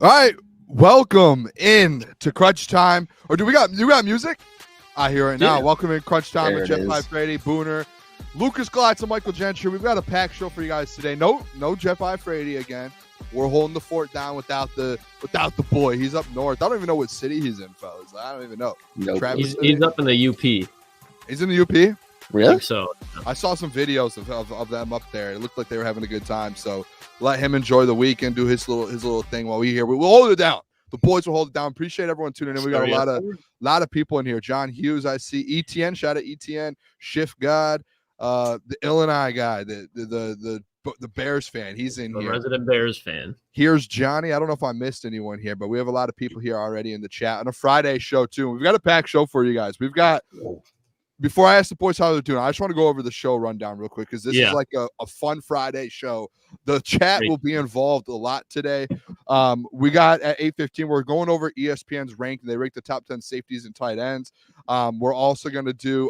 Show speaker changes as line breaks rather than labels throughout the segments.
All right, welcome in to Crunch Time. Or do we got music? I hear it now.
Yeah.
Welcome in Crunch Time
There
with
it
Jeff
is.
Iafrate, Booner, Lukas Klotz, and Michael Gentry. We've got a packed show for you guys today. No Jeff Iafrate again. We're holding the fort down without the boy. He's up north. I don't even know what city he's in, fellas. I don't even know.
Nope.
He's up in the UP.
He's in the UP.
I
Really?
think so.
I saw some videos of them up there. It looked like they were having a good time. So let him enjoy the weekend, do his little thing while we here. We'll hold it down. The boys will hold it down. Appreciate everyone tuning in. We got a lot of people in here. John Hughes, I see. ETN, shout out ETN. Shift God, the Illinois guy, the Bears fan. He's in here.
Resident Bears fan.
Here's Johnny. I don't know if I missed anyone here, but we have a lot of people here already in the chat. On a Friday show too. We've got a packed show for you guys. We've got. Before I ask the boys how they're doing, I just want to go over the show rundown real quick because this is like a fun Friday show. The chat will be involved a lot today. We got at 8:15, we're going over ESPN's rank. They rank the top 10 safeties and tight ends. We're also going to do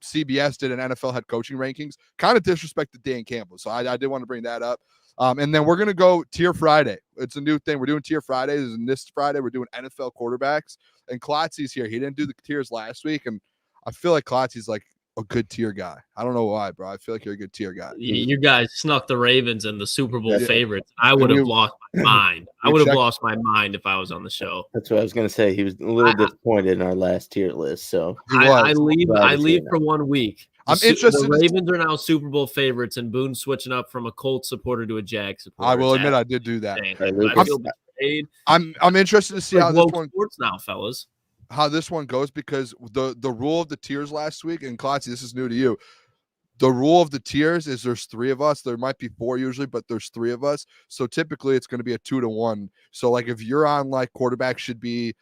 CBS did an NFL head coaching rankings. Kind of disrespected Dan Campbell, so I did want to bring that up. And then we're going to go Tier Friday. It's a new thing. We're doing Tier Fridays, and this Friday we're doing NFL quarterbacks. And Klotzy's here. He didn't do the tiers last week, and I feel like Klotzy's like a good tier guy. I don't know why, bro. I feel like you're a good tier guy.
You guys snuck the Ravens and the Super Bowl favorites. I would have lost my mind. I would have lost my mind if I was on the show.
That's what I was going to say. He was a little disappointed in our last tier list. So
I leave for 1 week.
I'm interested.
The Ravens are now Super Bowl favorites, and Boone's switching up from a Colts supporter to a Jags supporter.
I will admit I did do that.
I feel betrayed.
I'm interested to see how this one
sports now, fellas.
How this one goes, because the rule of the tiers last week, and Klotzy, this is new to you. The rule of the tiers is there's 3 of us. There might be 4 usually, but there's 3 of us. So typically it's going to be a 2-to-1. So like if you're on like quarterback should be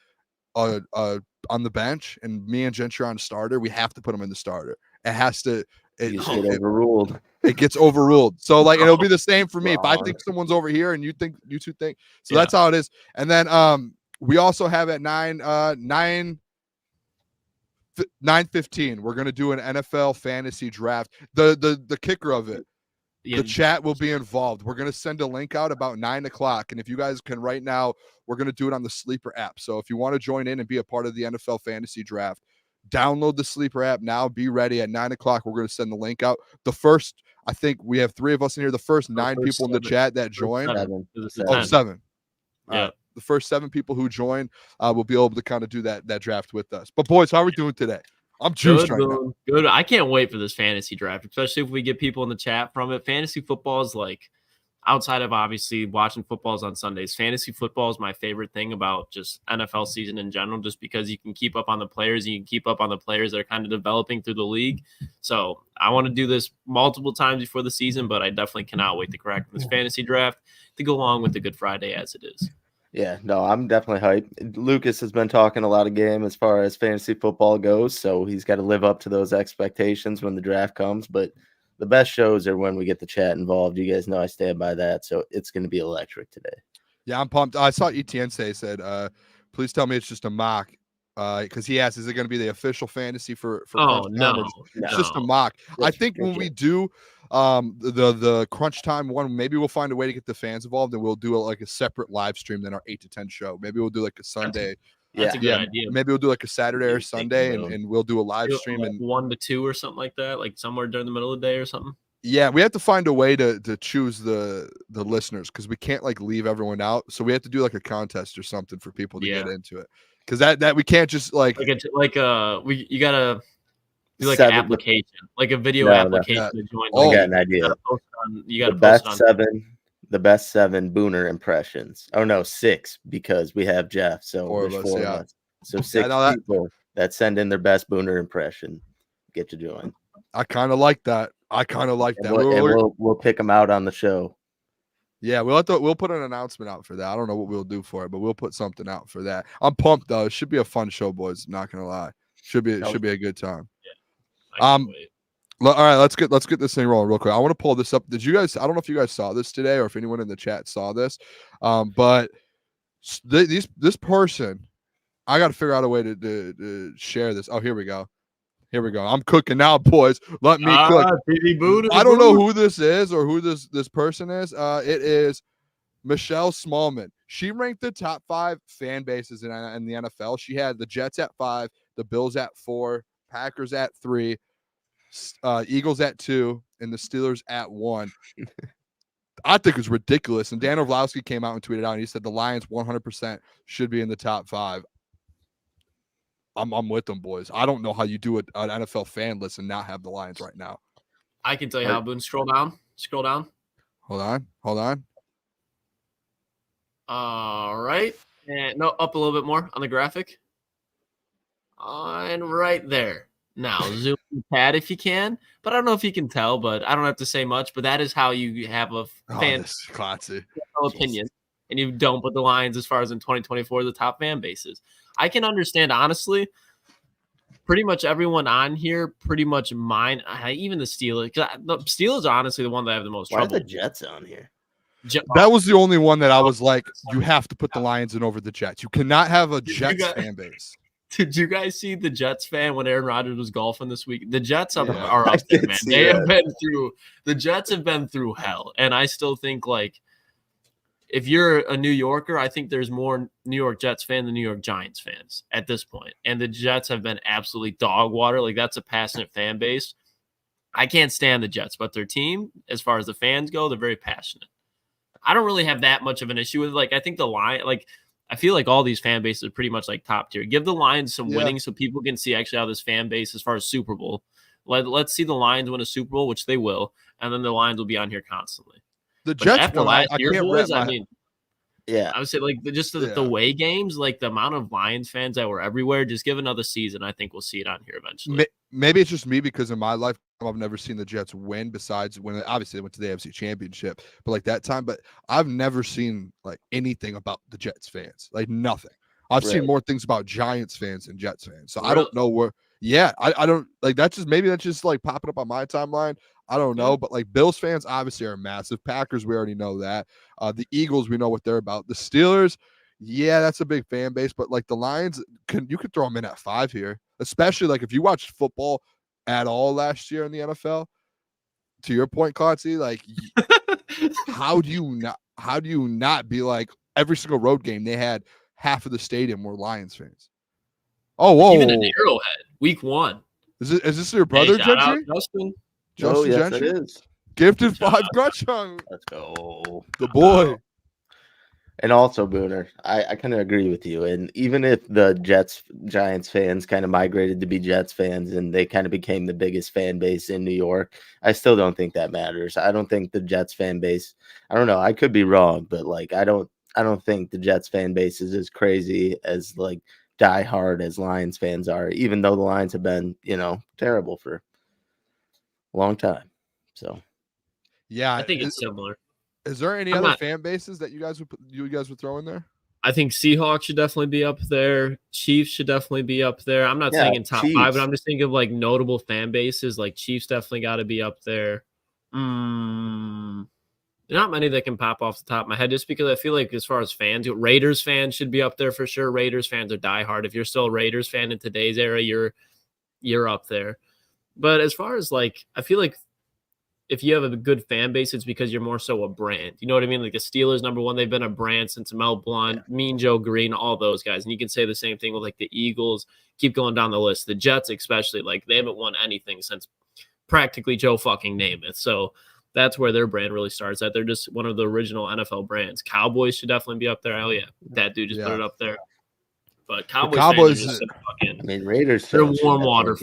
on the bench and me and Gentry on starter, we have to put him in the starter. It has to. It gets
overruled.
It gets overruled. So like it'll be the same for me. If I think someone's over here and you two think, so that's how it is. And then we also have at 9:15, we're going to do an NFL fantasy draft. The kicker of it, the chat will be involved. We're going to send a link out about 9 o'clock. And if you guys can right now, we're going to do it on the Sleeper app. So if you want to join in and be a part of the NFL fantasy draft, download the Sleeper app now. Be ready at 9 o'clock. We're going to send the link out. The first, I think we have 3 of us in here. The first 9 people in the chat that joined. 7.
Yeah.
The first 7 people who join will be able to kind of do that draft with us. But boys, how are we doing today? I'm juiced right now.
Good. I can't wait for this fantasy draft, especially if we get people in the chat from it. Fantasy football is like, outside of obviously watching footballs on Sundays, fantasy football is my favorite thing about just NFL season in general, just because you can keep up on the players and you can keep up on the players that are kind of developing through the league. So I want to do this multiple times before the season, but I definitely cannot wait to crack this fantasy draft to go along with the Good Friday as it is.
Yeah, no, I'm definitely hyped. Lucas has been talking a lot of game as far as fantasy football goes, so he's got to live up to those expectations when the draft comes. But the best shows are when we get the chat involved. You guys know I stand by that, so it's going to be electric today.
Yeah, I'm pumped. I saw ETN said, please tell me it's just a mock. Because he asked, is it going to be the official fantasy for
no,
it's just a mock. I think when we do the crunch time one, maybe we'll find a way to get the fans involved and we'll do like a separate live stream than our 8 to 10 show. Maybe we'll do like a Sunday.
That's a good idea.
Maybe we'll do like a Saturday or Sunday and we'll do a live stream
like
and
1 to 2 or something like that, like somewhere during the middle of the day or something.
Yeah, we have to find a way to choose the listeners because we can't like leave everyone out. So we have to do like a contest or something for people to get into it. Because that we can't just you gotta do like an application, like a video application to join.
I got an idea.
You gotta post on
the best 7 Booner impressions. Oh no, 6 because we have Jeff. So
4
there's
of us,
4 of us. So 6 people that send in their best Booner impression get to join.
I kind of like that.
We'll pick them out on the show.
Yeah, we'll put an announcement out for that. I don't know what we'll do for it, but we'll put something out for that. I'm pumped though. It should be a fun show, boys. Not gonna lie, should be a good time.
Yeah.
All right, let's get this thing rolling real quick. I want to pull this up. Did you guys? I don't know if you guys saw this today or if anyone in the chat saw this, but this person, I got to figure out a way to share this. Oh, here we go. I'm cooking now, boys. Let me cook. I don't know who this is or who this person is. It is Michelle Smallman. She ranked the top 5 fan bases in the NFL. She had the Jets at 5, the Bills at 4, Packers at 3, Eagles at 2, and the Steelers at 1. I think it's ridiculous. And Dan Orlovsky came out and tweeted out, and he said the Lions 100% should be in the top 5. I'm with them, boys. I don't know how you do an NFL fan list and not have the Lions right now.
I can tell you how, Boone. Scroll down.
Hold on.
All right. And no, up a little bit more on the graphic. And right there. Now, zoom the pad if you can. But I don't know if you can tell, but I don't have to say much. But that is how you have a fan opinion. And you don't put the Lions as far as in 2024, the top fan bases. I can understand, honestly, pretty much everyone on here, pretty much mine, even the Steelers. The Steelers are honestly the one that I have the most trouble.
Why are the Jets on here?
That was the only one that I was like, you have to put the Lions in over the Jets. You cannot have a Jets fan base.
Did you guys see the Jets fan when Aaron Rodgers was golfing this week? The Jets are up there, man. The Jets have been through hell. And I still think, like, if you're a New Yorker, I think there's more New York Jets fans than New York Giants fans at this point. And the Jets have been absolutely dog water. Like, that's a passionate fan base. I can't stand the Jets, but their team, as far as the fans go, they're very passionate. I don't really have that much of an issue with it. Like, I think I feel like all these fan bases are pretty much like top tier. Give the Lions some winning so people can see actually how this fan base, as far as Super Bowl, let's see the Lions win a Super Bowl, which they will, and then the Lions will be on here constantly.
The Jets
after last year, boys, I mean,
I
would say like the away games, like the amount of Lions fans that were everywhere. Just give another season, I think we'll see it on here eventually.
Maybe it's just me because in my life I've never seen the Jets win. Besides when obviously they went to the AFC Championship, but like that time. But I've never seen like anything about the Jets fans, like nothing. I've seen more things about Giants fans than Jets fans. So I don't know where. Yeah, I don't like that's just like popping up on my timeline. I don't know, but like Bills fans obviously are massive. Packers, we already know that. The Eagles, we know what they're about. The Steelers, yeah, that's a big fan base. But like the Lions, you could throw them in at 5 here, especially like if you watched football at all last year in the NFL. To your point, Klotzy, like how do you not be like every single road game they had half of the stadium were Lions fans? Oh, whoa! Even
an Arrowhead, week 1.
Is this your brother, Gentry?
Justin
Gentry?
It is.
Gifted 5 Grutchung.
Let's go.
The boy.
And also, Booner, I kind of agree with you. And even if the Giants fans kind of migrated to be Jets fans and they kind of became the biggest fan base in New York, I still don't think that matters. I don't think the Jets fan base, I don't know, I could be wrong, but like I don't think the Jets fan base is as crazy as like die hard as Lions fans are, even though the Lions have been, terrible for a long time. So
yeah,
I think it's similar.
Is there any other fan bases that you guys would throw in there?
I think Seahawks should definitely be up there. Chiefs should definitely be up there. I'm not saying in top 5, but I'm just thinking of like notable fan bases. Like Chiefs definitely got to be up there. Not many that can pop off the top of my head, just because I feel like as far as fans, Raiders fans should be up there for sure. Raiders fans are diehard. If you're still a Raiders fan in today's era, you're up there. But as far as like, I feel like if you have a good fan base, it's because you're more so a brand. You know what I mean? Like the Steelers, number 1, they've been a brand since Mel Blount, Mean Joe Green, all those guys. And you can say the same thing with like the Eagles. Keep going down the list. The Jets, especially, like they haven't won anything since practically Joe fucking Namath. So that's where their brand really starts at. They're just one of the original NFL brands. Cowboys should definitely be up there. Oh yeah, that dude just put it up there. But Cowboys fans are just fucking,
Raiders.
They're warm weather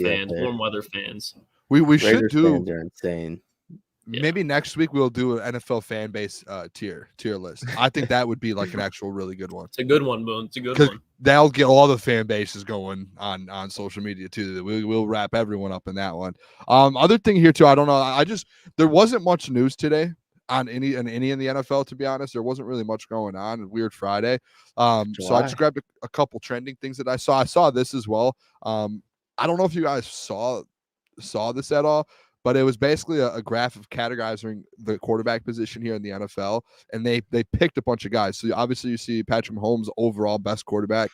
fans.
We should do.
Fans are insane.
Maybe next week we'll do an NFL fan base tier list. I think that would be like an actual really good one.
It's a good one, Boone. It's a good one.
That'll get all the fan bases going on social media too. We'll wrap everyone up in that one. Other thing here too, I don't know. There wasn't much news today on any in the NFL, to be honest. There wasn't really much going on. A weird Friday. So I just grabbed a couple trending things that I saw. I saw this as well. I don't know if you guys saw this at all. But it was basically a graph of categorizing the quarterback position here in the NFL, and they picked a bunch of guys. So obviously you see Patrick Mahomes, overall best quarterback.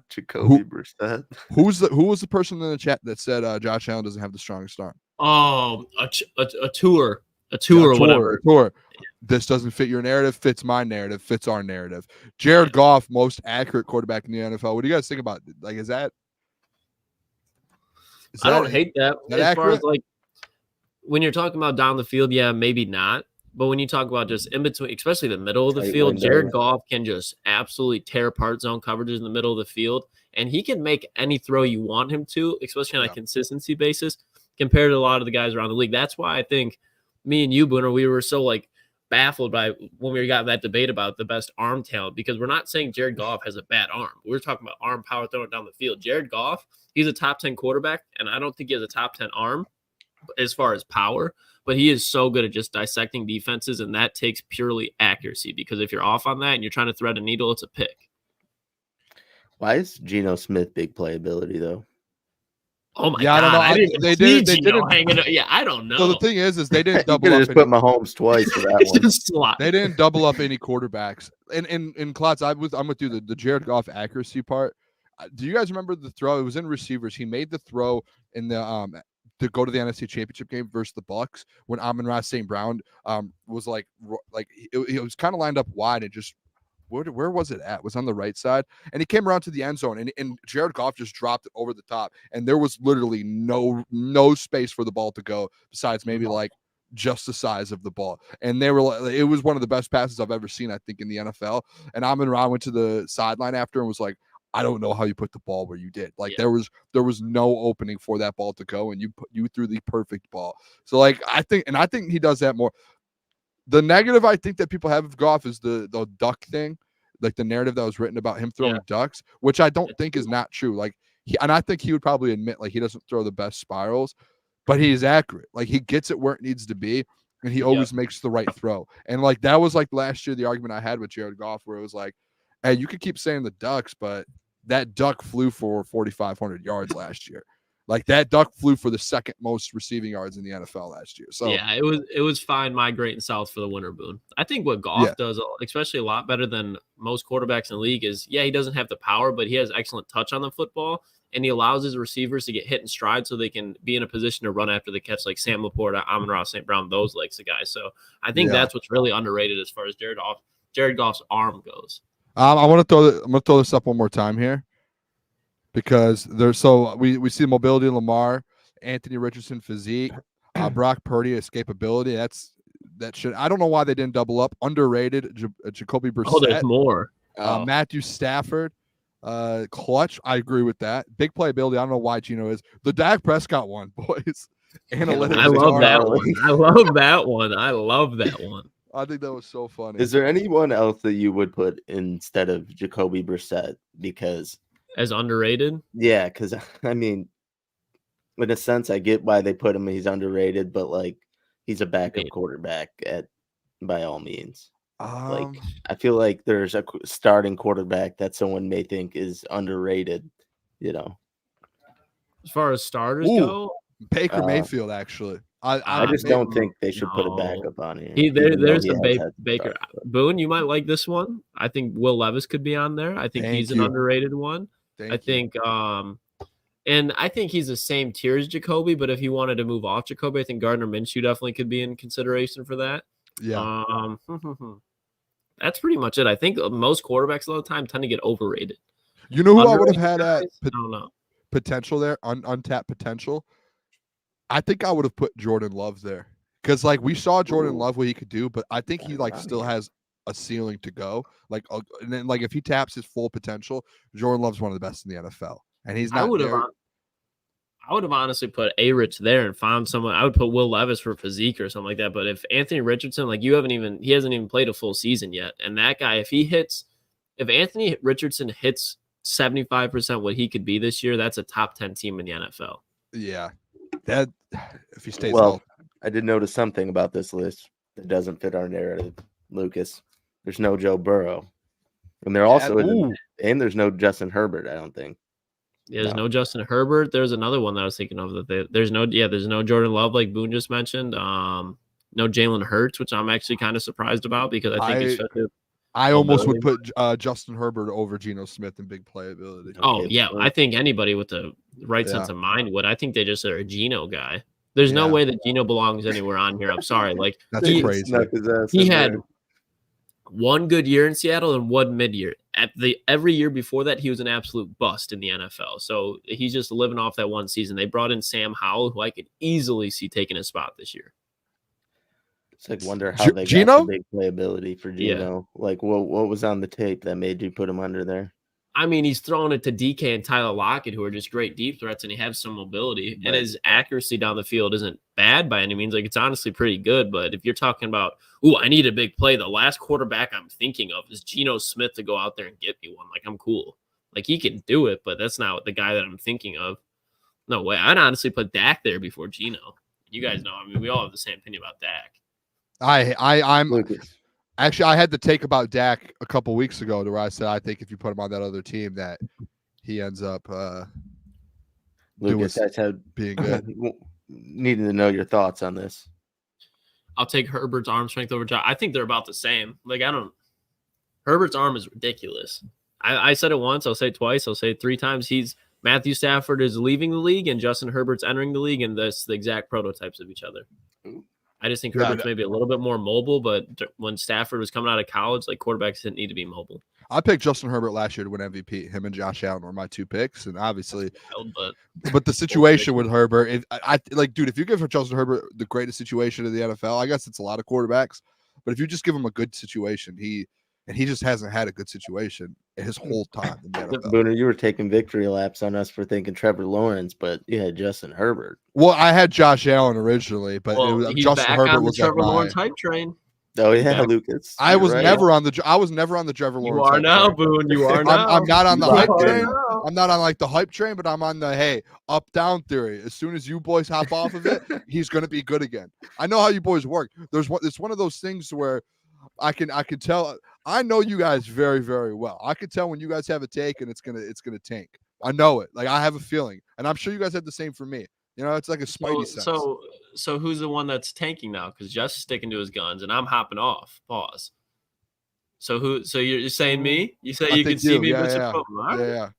Jacoby Brissett.
Who was the person in the chat that said Josh Allen doesn't have the strongest arm?
Oh, a tour or whatever.
Tour. this doesn't fit your narrative, fits my narrative, fits our narrative. Jared Goff, most accurate quarterback in the NFL. What do you guys think about it? Like, is that
I don't hate that.
That
as
accurate?
Far as like when you're talking about down the field, yeah, maybe not. But when you talk about just in between, especially the middle of the
Tight
field,
window.
Jared Goff can just absolutely tear apart zone coverages in the middle of the field. And he can make any throw you want him to, especially on a consistency basis, compared to a lot of the guys around the league. That's why I think me and you, Booner, we were so like baffled by when we got that debate about the best arm talent, because we're not saying Jared Goff has a bad arm. We're talking about arm power throwing down the field. Jared Goff, he's a top 10 quarterback, and I don't think he has a top 10 arm as far as power, but he is so good at just dissecting defenses, and that takes purely accuracy, because if you're off on that and you're trying to thread a needle, it's a pick.
Why is Geno Smith big playability though?
Oh my
Yeah,
God!
I don't know.
They didn't hang it. Yeah, I don't know.
So the thing is they didn't
You
double
could
up.
have just put Mahomes twice for that one.
Just slot.
They didn't double up any quarterbacks. And in Klotz, I'm with you. The Jared Goff accuracy part. Do you guys remember the throw? It was in receivers. He made the throw in the to go to the NFC Championship game versus the Bucks when Amon-Ra St. Brown was like it was kind of lined up wide and just where was it at? It was on the right side, and he came around to the end zone, and Jared Goff just dropped it over the top, and there was literally no space for the ball to go besides maybe like just the size of the ball. And they were like, it was one of the best passes I've ever seen, I think, in the NFL. And Amon-Ra went to the sideline after and was like, I don't know how you put the ball where you did. Like there was no opening for that ball to go, and you threw the perfect ball. So like I think he does that more. The negative I think that people have of Goff is the duck thing, like the narrative that was written about him throwing ducks, which I don't think is not true. Like and I think he would probably admit like he doesn't throw the best spirals, but he is accurate. Like he gets it where it needs to be, and he always makes the right throw. And like that was like last year the argument I had with Jared Goff, where it was like, hey, you could keep saying the ducks, but that duck flew for 4,500 yards last year. Like that duck flew for the second most receiving yards in the NFL last year. So
yeah, it was fine migrating south for the winter, Boone. I think what Goff does, especially a lot better than most quarterbacks in the league, is he doesn't have the power, but he has excellent touch on the football, and he allows his receivers to get hit in stride so they can be in a position to run after the catch, like Sam LaPorta, Amon-Ra St. Brown, those legs of guys. So I think that's what's really underrated as far as Jared Goff's arm goes. Oh, there's more.
Matthew Stafford, clutch. I agree with that. Big playability. I don't know why Geno is the Dak Prescott one, boys. Analytics.
I love that one. I love that one. I love that one.
I think that was so funny.
Is there anyone else that you would put instead of Jacoby Brissett? Because
as underrated?
Yeah, because I mean, in a sense, I get why they put him. He's underrated, but like he's a backup quarterback by all means. Like I feel like there's a starting quarterback that someone may think is underrated. You know,
as far as starters go,
Baker Mayfield actually.
I just don't think they should put a backup on here.
There's the Baker. Boone, you might like this one. I think Will Levis could be on there. I think he's an underrated one. I think and I think he's the same tier as Jacoby, but if he wanted to move off Jacoby, I think Gardner Minshew definitely could be in consideration for that.
Yeah.
That's pretty much it. I think most quarterbacks a lot of the time tend to get overrated.
You know who I would have had at
I don't know.
Potential there, untapped potential? I think I would have put Jordan Love there, because like we saw Jordan Love what he could do, but I think he like still has a ceiling to go. Like, and then like if he taps his full potential, Jordan Love's one of the best in the NFL, and he's not.
I would have honestly put A-Rich there and found someone. I would put Will Levis for physique or something like that. But if Anthony Richardson, like he hasn't even played a full season yet, and that guy, if Anthony Richardson hits 75% what he could be this year, that's a top 10 team in the NFL.
Yeah. That if he stays
healthy. I did notice something about this list that doesn't fit our narrative, Lucas. There's no Joe Burrow, and there also isn't, and there's no Justin Herbert. I don't think.
Yeah, there's no Justin Herbert. There's another one that I was thinking of that there's no Jordan Love like Boone just mentioned. No Jalen Hurts, which I'm actually kind of surprised about, because I think he's such a
I almost would put Justin Herbert over Geno Smith in big playability.
Oh, yeah. I think anybody with the right sense of mind would. I think they just are a Geno guy. There's no
Yeah.
way that Geno belongs anywhere on here. I'm sorry. Like
That's
he,
crazy.
he had one good year in Seattle and one mid-year. Every year before that, he was an absolute bust in the NFL. So he's just living off that one season. They brought in Sam Howell, who I could easily see taking his spot this year.
It's like wonder how they
Geno?
got the big playability for Geno. Yeah. Like what was on the tape that made you put him under there?
I mean, he's throwing it to DK and Tyler Lockett, who are just great deep threats, and he has some mobility. Right. And his accuracy down the field isn't bad by any means. Like, it's honestly pretty good. But if you're talking about, I need a big play, the last quarterback I'm thinking of is Geno Smith to go out there and get me one. Like, I'm cool. Like, he can do it, but that's not the guy that I'm thinking of. No way. I'd honestly put Dak there before Geno. You guys know. I mean, we all have the same opinion about Dak.
I'm
Lucas.
Actually, I had the take about Dak a couple weeks ago to where I said I think if you put him on that other team that he ends up
Lucas, that's how
being good.
Needing to know your thoughts on this.
I'll take Herbert's arm strength over Josh. I think they're about the same. Like, Herbert's arm is ridiculous. I said it once, I'll say it twice, I'll say it 3 times. Matthew Stafford is leaving the league and Justin Herbert's entering the league, and that's the exact prototypes of each other. I just think Herbert's maybe a little bit more mobile, but when Stafford was coming out of college, like, quarterbacks didn't need to be mobile.
I picked Justin Herbert last year to win MVP. Him and Josh Allen were my 2 picks, and obviously, but the situation with Herbert, dude, if you give Justin Herbert the greatest situation in the NFL, I guess it's a lot of quarterbacks, but if you just give him a good situation, he just hasn't had a good situation his whole time in the NFL.
Booner, you were taking victory laps on us for thinking Trevor Lawrence, but you had Justin Herbert.
Well, I had Josh Allen originally, but Justin Herbert was
Trevor Lawrence hype train.
Oh yeah, Lucas.
I was never on the Trevor Lawrence.
You are now, Boone. You are now.
I'm not on the hype train. I'm not on like the hype train, but I'm on the up down theory. As soon as you boys hop off of it, he's gonna be good again. I know how you boys work. It's one of those things where I can tell. I know you guys very, very well. I can tell when you guys have a take and it's gonna tank. I know it. Like, I have a feeling, and I'm sure you guys had the same for me. You know, it's like a spidey sense.
So who's the one that's tanking now? Because Jeff's sticking to his guns and I'm hopping off. Pause. So you're saying me? You say you can see me?
Yeah.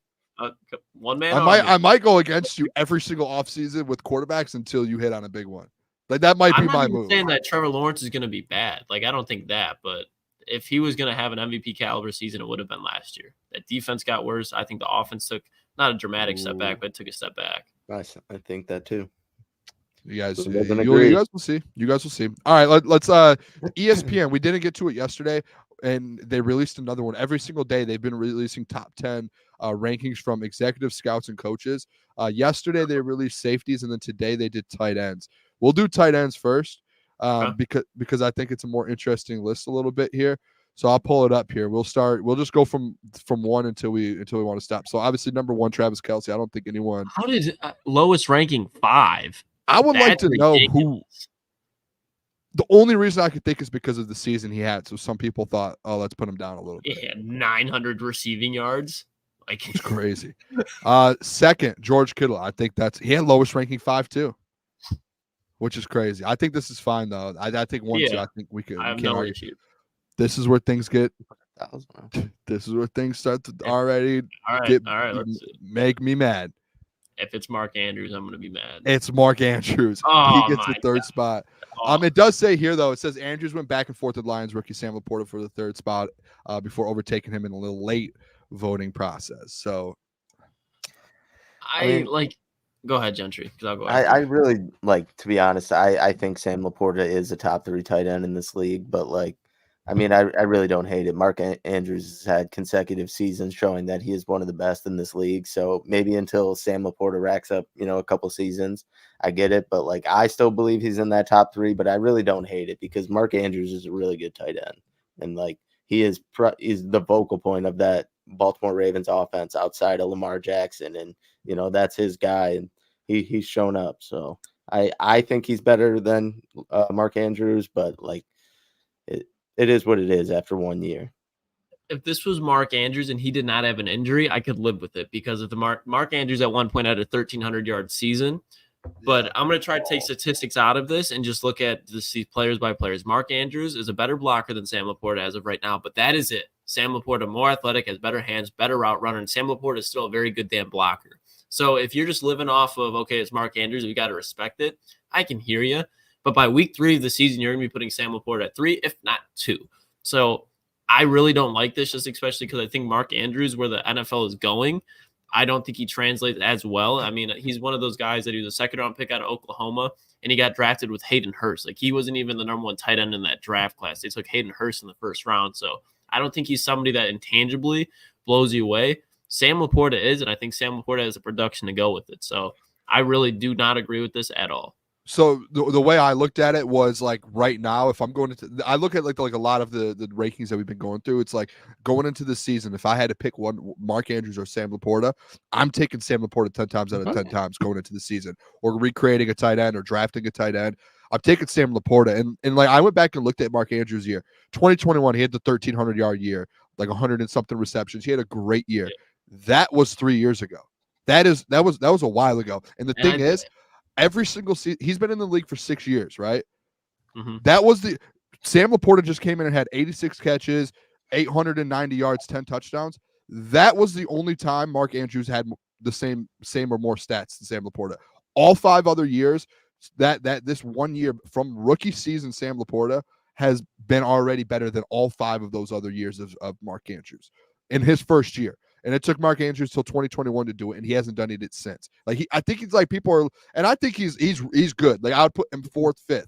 One man.
I might go against you every single offseason with quarterbacks until you hit on a big one. Like, that might be my move.
I'm not saying that Trevor Lawrence is going to be bad. Like, I don't think that, but if he was going to have an MVP caliber season, it would have been last year. That defense got worse. I think the offense took not a dramatic step back, but it took a step back.
I think that too.
You guys will see. You guys will see. All right, let's ESPN. We didn't get to it yesterday, and they released another one. Every single day they've been releasing top 10 rankings from executive scouts and coaches. Yesterday they released safeties, and then today they did tight ends. We'll do tight ends first because I think it's a more interesting list a little bit here. So I'll pull it up here. We'll just go from 1 until we want to stop. So obviously number 1, Travis Kelce. I don't think anyone.
How did lowest ranking 5?
I would like to know who. The only reason I could think is because of the season he had. So some people thought, let's put him down a little bit.
He had 900 receiving yards. Like,
it's crazy. Second, George Kittle. I think he had lowest ranking 5 too, which is crazy. I think this is fine though. I think 1, 2. I think we can.
I have no issue.
This is where things get. This is where things start to already make me mad.
If it's Mark Andrews, I'm going to be mad.
It's Mark Andrews.
Oh,
he gets the 3rd spot. It does say here, though, it says Andrews went back and forth with Lions rookie Sam LaPorta for the 3rd spot before overtaking him in a little late voting process. So,
go ahead, Gentry, because I'll go
ahead. I really, to be honest, I think Sam LaPorta is a top 3 tight end in this league, but I really don't hate it. Mark Andrews has had consecutive seasons showing that he is one of the best in this league. So maybe until Sam LaPorta racks up, a couple seasons, I get it. But I still believe he's in that top 3, but I really don't hate it because Mark Andrews is a really good tight end. And he is the vocal point of that Baltimore Ravens offense outside of Lamar Jackson. And, that's his guy and he's shown up. So I think he's better than Mark Andrews, but it is what it is after 1 year.
If this was Mark Andrews and he did not have an injury, I could live with it because of the Mark Andrews at one point had a 1,300-yard season. But I'm going to try to take statistics out of this and just look at these players by players. Mark Andrews is a better blocker than Sam LaPorta as of right now, but that is it. Sam LaPorta more athletic, has better hands, better route runner, and Sam LaPorta is still a very good damn blocker. So if you're just living off of, okay, it's Mark Andrews, we got to respect it. I can hear you. But by week 3 of the season, you're going to be putting Sam LaPorta at 3, if not 2. So I really don't like this, just especially because I think Mark Andrews, where the NFL is going, I don't think he translates as well. I mean, he's one of those guys that he was a second-round pick out of Oklahoma, and he got drafted with Hayden Hurst. Like, he wasn't even the number 1 tight end in that draft class. They took Hayden Hurst in the first round. So I don't think he's somebody that intangibly blows you away. Sam LaPorta is, and I think Sam LaPorta has a production to go with it. So I really do not agree with this at all.
So the way I looked at it was like right now, if I'm going into, I look at like a lot of the rankings that we've been going through. It's like going into the season, if I had to pick one, Mark Andrews or Sam LaPorta, I'm taking Sam LaPorta 10 times out of 10 times going into the season, or recreating a tight end or drafting a tight end. I'm taking Sam LaPorta. And like I went back and looked at Mark Andrews' year. 2021, he had the 1,300-yard year, like 100 and something receptions. He had a great year. That was 3 years ago. That was a while ago. And the thing is, every single season, he's been in the league for 6 years, right? That was Sam LaPorta just came in and had 86 catches, 890 yards, 10 touchdowns. That was the only time Mark Andrews had the same or more stats than Sam LaPorta. All 5 other years, that this 1 year from rookie season, Sam LaPorta has been already better than all 5 of those other years of Mark Andrews in his first year. And it took Mark Andrews till 2021 to do it, and he hasn't done it since. Like I think he's like people are, and I think he's good. Like I would put him 4th, 5th,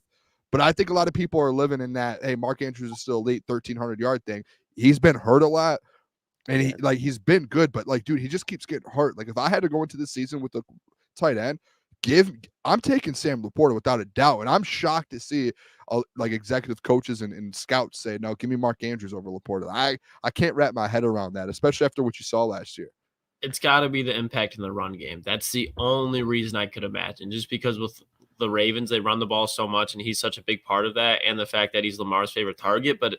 but I think a lot of people are living in that. Hey, Mark Andrews is still elite, 1,300-yard thing. He's been hurt a lot, and he's been good, but like dude, he just keeps getting hurt. Like if I had to go into the season with a tight end, I'm taking Sam LaPorta without a doubt, and I'm shocked to see like executive coaches and scouts say, no, give me Mark Andrews over LaPorta. I can't wrap my head around that, especially after what you saw last year.
It's got to be the impact in the run game. That's the only reason I could imagine, just because with the Ravens, they run the ball so much, and he's such a big part of that, and the fact that he's Lamar's favorite target. But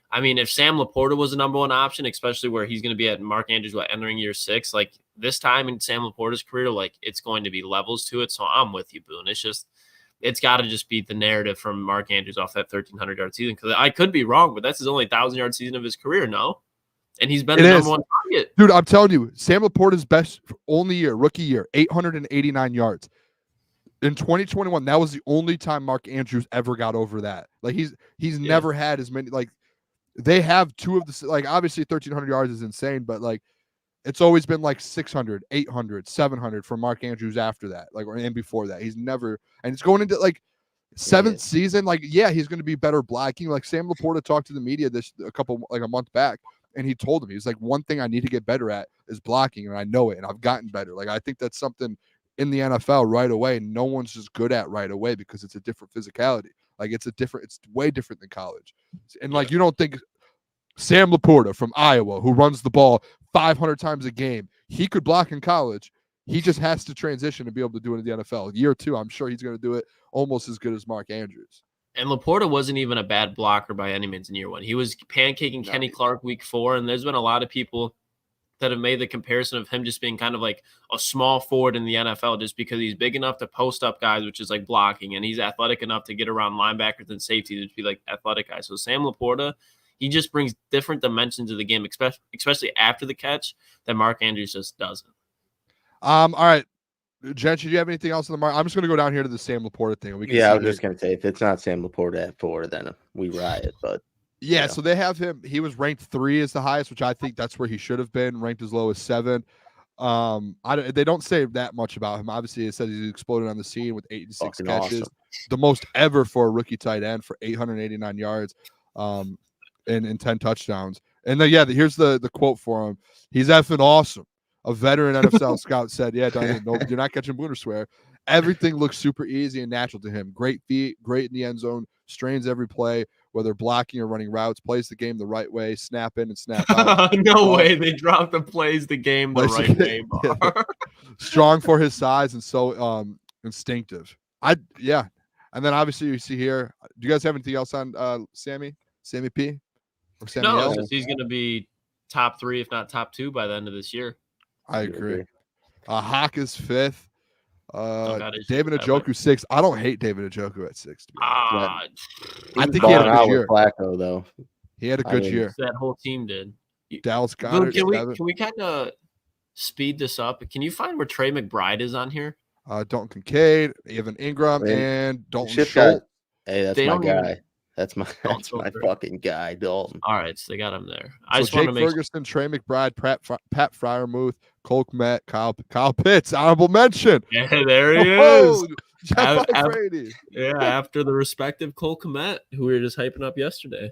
I mean, if Sam LaPorta was the number 1 option, especially where he's going to be at Mark Andrews entering year 6, like this time in Sam LaPorta's career, like it's going to be levels to it. So I'm with you, Boone. It's got to just be the narrative from Mark Andrews off that 1,300-yard season. Because I could be wrong, but that's his only 1,000-yard season of his career, no? And he's been the number 1 target.
Dude, I'm telling you, Sam LaPorta's best only year, rookie year, 889 yards. In 2021, that was the only time Mark Andrews ever got over that. Like he's never had as many. Like they have 2 of the, like obviously 1,300 yards is insane, but like it's always been like 600, 800, 700 for Mark Andrews after that, like and before that. He's never, and it's going into like 7th season. Like he's going to be better blocking. Like Sam LaPorta talked to the media a month back, and he told him, he's like, one thing I need to get better at is blocking, and I know it, and I've gotten better. Like I think that's something in the NFL right away, no one's just good at right away because it's a different physicality. Like it's way different than college. And like you don't think Sam LaPorta from Iowa, who runs the ball 500 times a game, he could block in college. He just has to transition to be able to do it in the NFL. Year 2, I'm sure he's going to do it almost as good as Mark Andrews.
And LaPorta wasn't even a bad blocker by any means in year 1. He was pancaking Kenny Clark week 4, and there's been a lot of people that have made the comparison of him just being kind of like a small forward in the NFL just because he's big enough to post up guys, which is like blocking, and he's athletic enough to get around linebackers and safeties to be like athletic guys. So Sam LaPorta, he just brings different dimensions of the game, especially after the catch, that Mark Andrews just doesn't.
All right. Gentry, do you have anything else on the mark? I'm just going to go down here to the Sam LaPorta thing.
I was just going to say, if it's not Sam LaPorta at 4, then we riot. But
yeah, so they have him. He was ranked 3 as the highest, which I think that's where he should have been, ranked as low as 7. They don't say that much about him. Obviously, it says he's exploded on the scene with 86 catches, awesome. The most ever for a rookie tight end for 889 yards, and 10 touchdowns. And then here's the quote for him. He's effing awesome. A veteran NFL scout said, "Yeah, no, you're not catching Booner swear. Everything looks super easy and natural to him. Great feet, great in the end zone, strains every play, whether blocking or running routes, plays the game the right way, snap in and snap out."
No way, they dropped the plays the game the right way.
Strong for his size and so instinctive. And then obviously you see here. Do you guys have anything else on Sammy P? Or Sammy
No,
L?
he's going to be top 3, if not top 2, by the end of this year.
I agree. Hawk is 5th. David Njoku 6th. I don't hate David Njoku at 6.
I
think he had a good year.
Flacco, though.
He had a good year.
That whole team did.
Dallas Goedert.
Can we kind of speed this up. Can you find where Trey McBride is on here?
Dalton Kincaid, Evan Ingram,
I mean,
and Dalton
Shift
Schultz.
Hey, that's
They
my
don't
guy.
even-
That's my fucking guy, Dalton.
All right, so they got him there. I
So
just want to
Jake
make
Ferguson, Trey McBride, Pat Fryermuth, Cole Kmet, Kyle Pitts, honorable mention.
Yeah, there he
Oh,
is.
Jeff Iafrate.
Yeah, after the respective Cole Kmet, who we were just hyping up yesterday.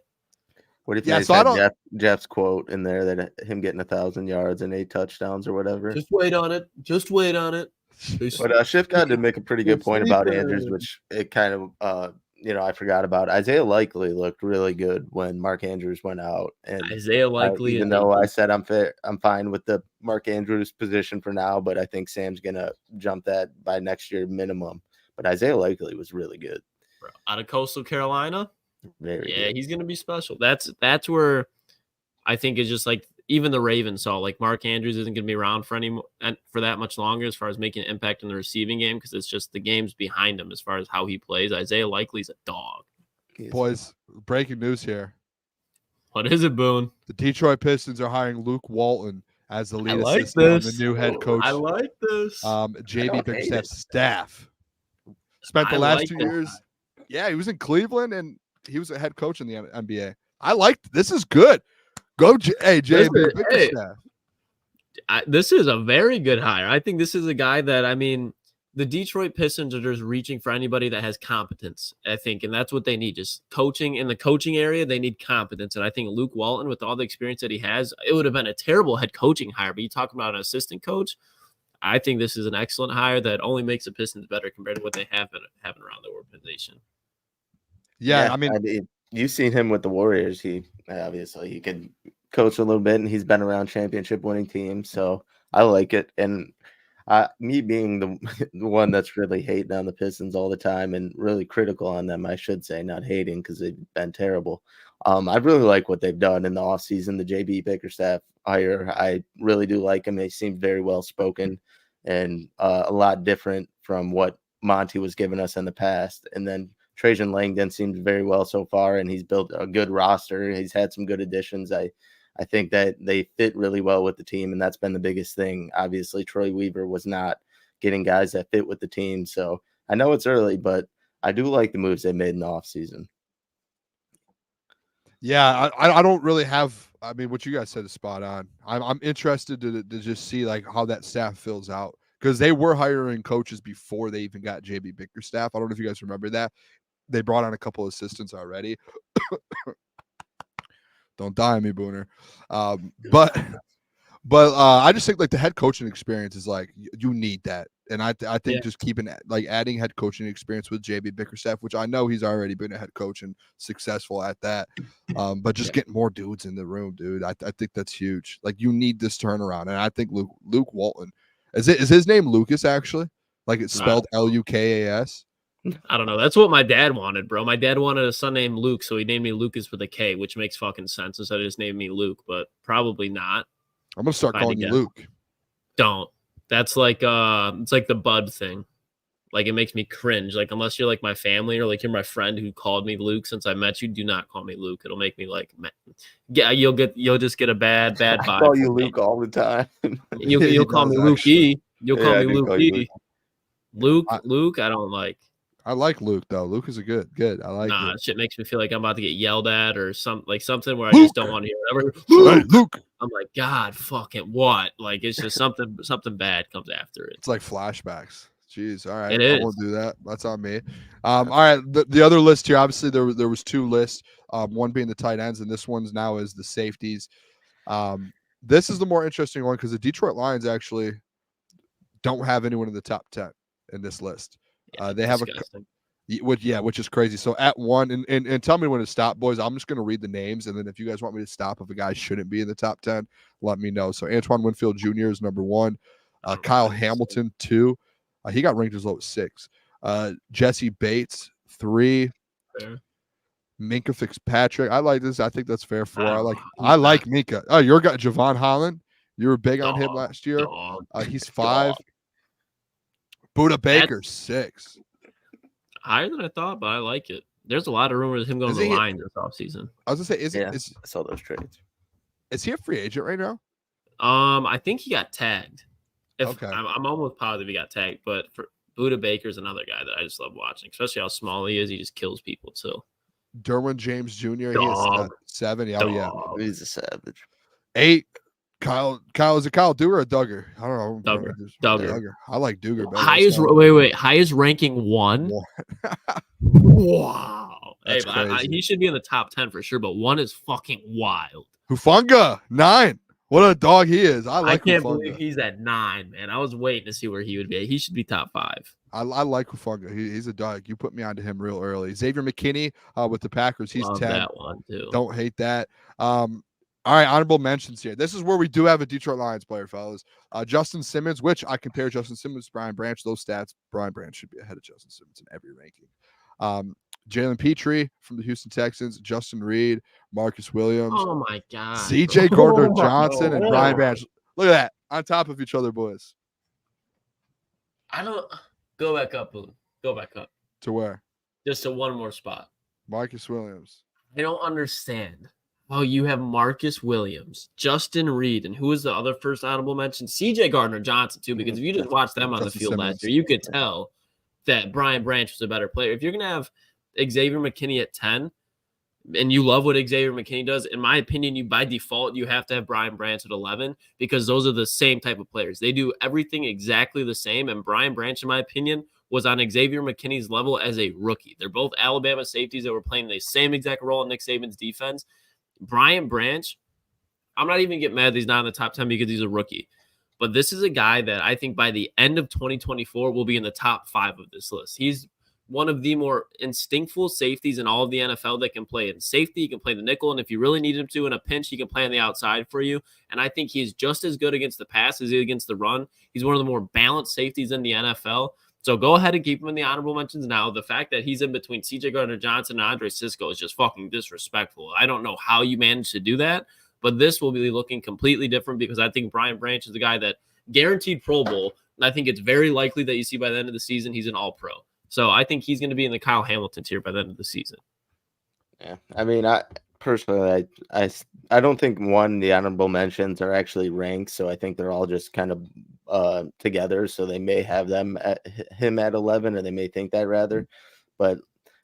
What if
Yeah,
they
so I
said Jeff's quote in there that him getting 1,000 yards and 8 touchdowns or whatever?
Just wait on it. Just wait on it.
But Shift God did make a pretty good point about Andrews, which it kind of I forgot about. Isaiah Likely looked really good when Mark Andrews went out, and
Isaiah Likely,
even though I said I'm fine with the Mark Andrews position for now, but I think Sam's gonna jump that by next year minimum. But Isaiah Likely was really good.
Bro, out of Coastal Carolina.
Very
good. He's gonna be special. That's where I think it's just like even the Ravens saw like Mark Andrews isn't gonna be around for that much longer as far as making an impact in the receiving game because it's just the games behind him as far as how he plays. Isaiah Likely's a dog.
Boys, breaking news here.
What is it, Boone?
The Detroit Pistons are hiring Luke Walton as the lead
like
assistant on
this.
the new head coach.
I like this.
JB Bickerstaff's staff. Spent the last 2 years. Yeah, he was in Cleveland and he was a head coach in the NBA. This is good. Go, JB Bickerstaff.
This is a very good hire. I think this is a guy that, I mean, the Detroit Pistons are just reaching for anybody that has competence, I think, and that's what they need. Just coaching in the coaching area, they need competence. And I think Luke Walton, with all the experience that he has, it would have been a terrible head coaching hire. But you talk about an assistant coach, I think this is an excellent hire that only makes the Pistons better compared to what they have having around the organization.
Yeah, I mean,
you've seen him with the Warriors. He could coach a little bit, and he's been around championship winning teams. So I like it. And me being the one that's really hating on the Pistons all the time and really critical on them, I should say, not hating because they've been terrible. I really like what they've done in the offseason, the JB Bickerstaff hire. I really do like him. He seemed very well spoken and a lot different from what Monty was giving us in the past. And then Trajan Langdon seems very well so far, and he's built a good roster. He's had some good additions. I think that they fit really well with the team, and that's been the biggest thing. Obviously, Troy Weaver was not getting guys that fit with the team. So I know it's early, but I do like the moves they made in the offseason.
Yeah, I don't really have. I mean, what you guys said is spot on. I'm interested to just see like how that staff fills out because they were hiring coaches before they even got JB Bickerstaff. I don't know if you guys remember that. They brought on a couple of assistants already. Don't die on me, Booner. But I just think like the head coaching experience is like you need that, and I think just keeping like adding head coaching experience with JB Bickerstaff, which I know he's already been a head coach and successful at that. But just getting more dudes in the room, dude. I think that's huge. Like you need this turnaround, and I think Luke Walton is his name Lucas actually? Like it's spelled Lukas?
I don't know. That's what my dad wanted, bro. My dad wanted a son named Luke, so he named me Lucas with a K, which makes fucking sense instead of just naming me Luke, but probably not.
I'm gonna start calling you Luke.
Don't. That's like it's like the Bud thing. Like it makes me cringe. Like unless you're like my family or like you're my friend who called me Luke since I met you, do not call me Luke. It'll make me like, yeah, you'll just get a bad vibe.
I call you Luke all the time.
You'll call me Luke E. You'll call me Luke E. Luke, I don't like.
I like Luke though. Luke is a good. I like.
Nah, shit makes me feel like I'm about to get yelled at or something where I just don't want to hear it.
Luke. I'm
like, God, fucking what? Like it's just something bad comes after it.
It's like flashbacks. Jeez, all right.
It is.
I won't do that. That's on me. All right. The other list here, obviously there was two lists. One being the tight ends, and this one's now is the safeties. This is the more interesting one because the Detroit Lions actually don't have anyone in the top 10 in this list. They have which is crazy. So at one, and tell me when to stop, boys. I'm just going to read the names, and then if you guys want me to stop if a guy shouldn't be in the top 10, let me know. So Antoine Winfield Jr. is number 1. Kyle Hamilton 2. He got ranked as low as 6. Jesse Bates 3.
Fair.
Minka Fitzpatrick. I like this. I think that's fair. 4. I like Minka. Oh, your guy Javon Holland. You were big on him last year. He's 5. Buda Baker 6.
Higher than I thought, but I like it. There's a lot of rumors of him going to the Lions this offseason.
I was gonna say,
I saw those trades.
Is he a free agent right now?
I think he got tagged.
Okay.
I'm almost positive he got tagged, but for Buda Baker's another guy that I just love watching, especially how small he is. He just kills people too.
Derwin James Jr. He is
Dog.
7. Oh yeah.
Dog.
He's a savage.
8. Kyle, is it Kyle Duggar or Duggar? I don't know.
Duggar.
I like Duggar better.
Highest ranking 1. Wow.
That's
Hey,
crazy.
he should be in the top 10 for sure, but 1 is fucking wild.
Hufanga 9. What a dog he is. I
can't
Hufanga.
believe he's at 9, man. I was waiting to see where he would be. He should be top 5.
I like Hufanga. He's a dog. You put me onto him real early. Xavier McKinney with the Packers. He's
Love
10.
that one too.
Don't hate that. All right, honorable mentions here. This is where we do have a Detroit Lions player, fellas. Justin Simmons, which I compare Justin Simmons to Brian Branch. Those stats, Brian Branch should be ahead of Justin Simmons in every ranking. Jalen Petrie from the Houston Texans, Justin Reed, Marcus Williams.
Oh my God.
CJ Gardner-Johnson and Brian Branch. Look at that. On top of each other, boys.
I don't go back up, Boone. Go back up.
To where?
Just to one more spot.
Marcus Williams.
I don't understand. Oh, you have Marcus Williams, Justin Reed, and who was the other first honorable mention? CJ Gardner-Johnson, too, because if you just watch them on the field last year, you could tell that Brian Branch was a better player. If you're going to have Xavier McKinney at 10, and you love what Xavier McKinney does, in my opinion, you by default, you have to have Brian Branch at 11 because those are the same type of players. They do everything exactly the same, and Brian Branch, in my opinion, was on Xavier McKinney's level as a rookie. They're both Alabama safeties that were playing the same exact role in Nick Saban's defense. Brian Branch, I'm not even getting mad that he's not in the top 10 because he's a rookie. But this is a guy that I think by the end of 2024 will be in the top 5 of this list. He's one of the more instinctful safeties in all of the NFL that can play in safety. He can play the nickel, and if you really need him to in a pinch, he can play on the outside for you. And I think he's just as good against the pass as he is against the run. He's one of the more balanced safeties in the NFL. So go ahead and keep him in the honorable mentions now. The fact that he's in between CJ Gardner-Johnson and Andre Sisco is just fucking disrespectful. I don't know how you managed to do that, but this will be looking completely different because I think Brian Branch is the guy that guaranteed Pro Bowl, and I think it's very likely that you see by the end of the season he's an All-Pro. So I think he's going to be in the Kyle Hamilton tier by the end of the season.
Yeah, I mean, I personally, I don't think the honorable mentions are actually ranked, so I think they're all just kind of together. So they may have him at 11, or they may think that rather. But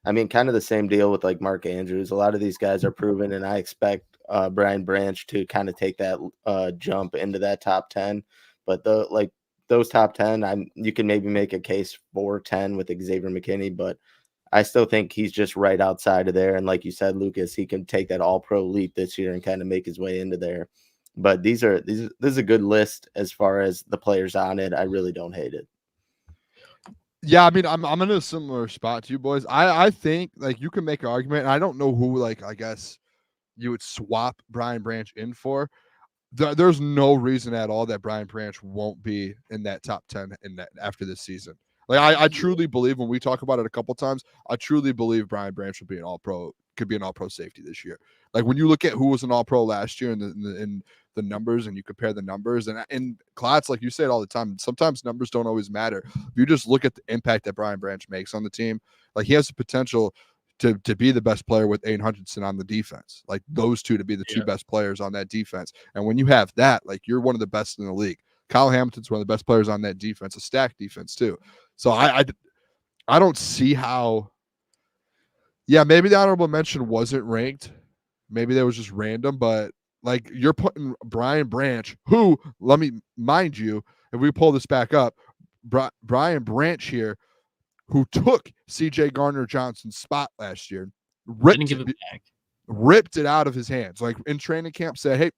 I mean, kind of the same deal with like Mark Andrews. A lot of these guys are proven, and I expect Brian Branch to kind of take that jump into that top 10. But those top 10, you can maybe make a case for 10 with Xavier McKinney, but I still think he's just right outside of there. And like you said, Lucas, he can take that all-pro leap this year and kind of make his way into there. But this is a good list as far as the players on it. I really don't hate it.
Yeah, I mean, I'm in a similar spot to you boys. I think like you can make an argument, and I don't know who I guess you would swap Brian Branch in for. There's no reason at all that Brian Branch won't be in that top 10 in that after this season. Like I truly believe, when we talk about it a couple could be an all-pro, safety this year. Like when you look at who was an all-pro last year in the numbers, and you compare the numbers, and Klotz, like you say it all the time, sometimes numbers don't always matter. If you just look at the impact that Brian Branch makes on the team, like he has the potential to be the best player with Aiden Hutchinson on the defense, like those two to be the two best players on that defense. And when you have that, like you're one of the best in the league. Kyle Hamilton's one of the best players on that defense, a stacked defense too. So I don't see how. Yeah, maybe the honorable mention wasn't ranked. Maybe that was just random, but like you're putting Brian Branch, who, let me mind you, if we pull this back up, Brian Branch here, who took CJ Gardner-Johnson's spot last year, ripped it out of his hands. Like in training camp, said, "Hey,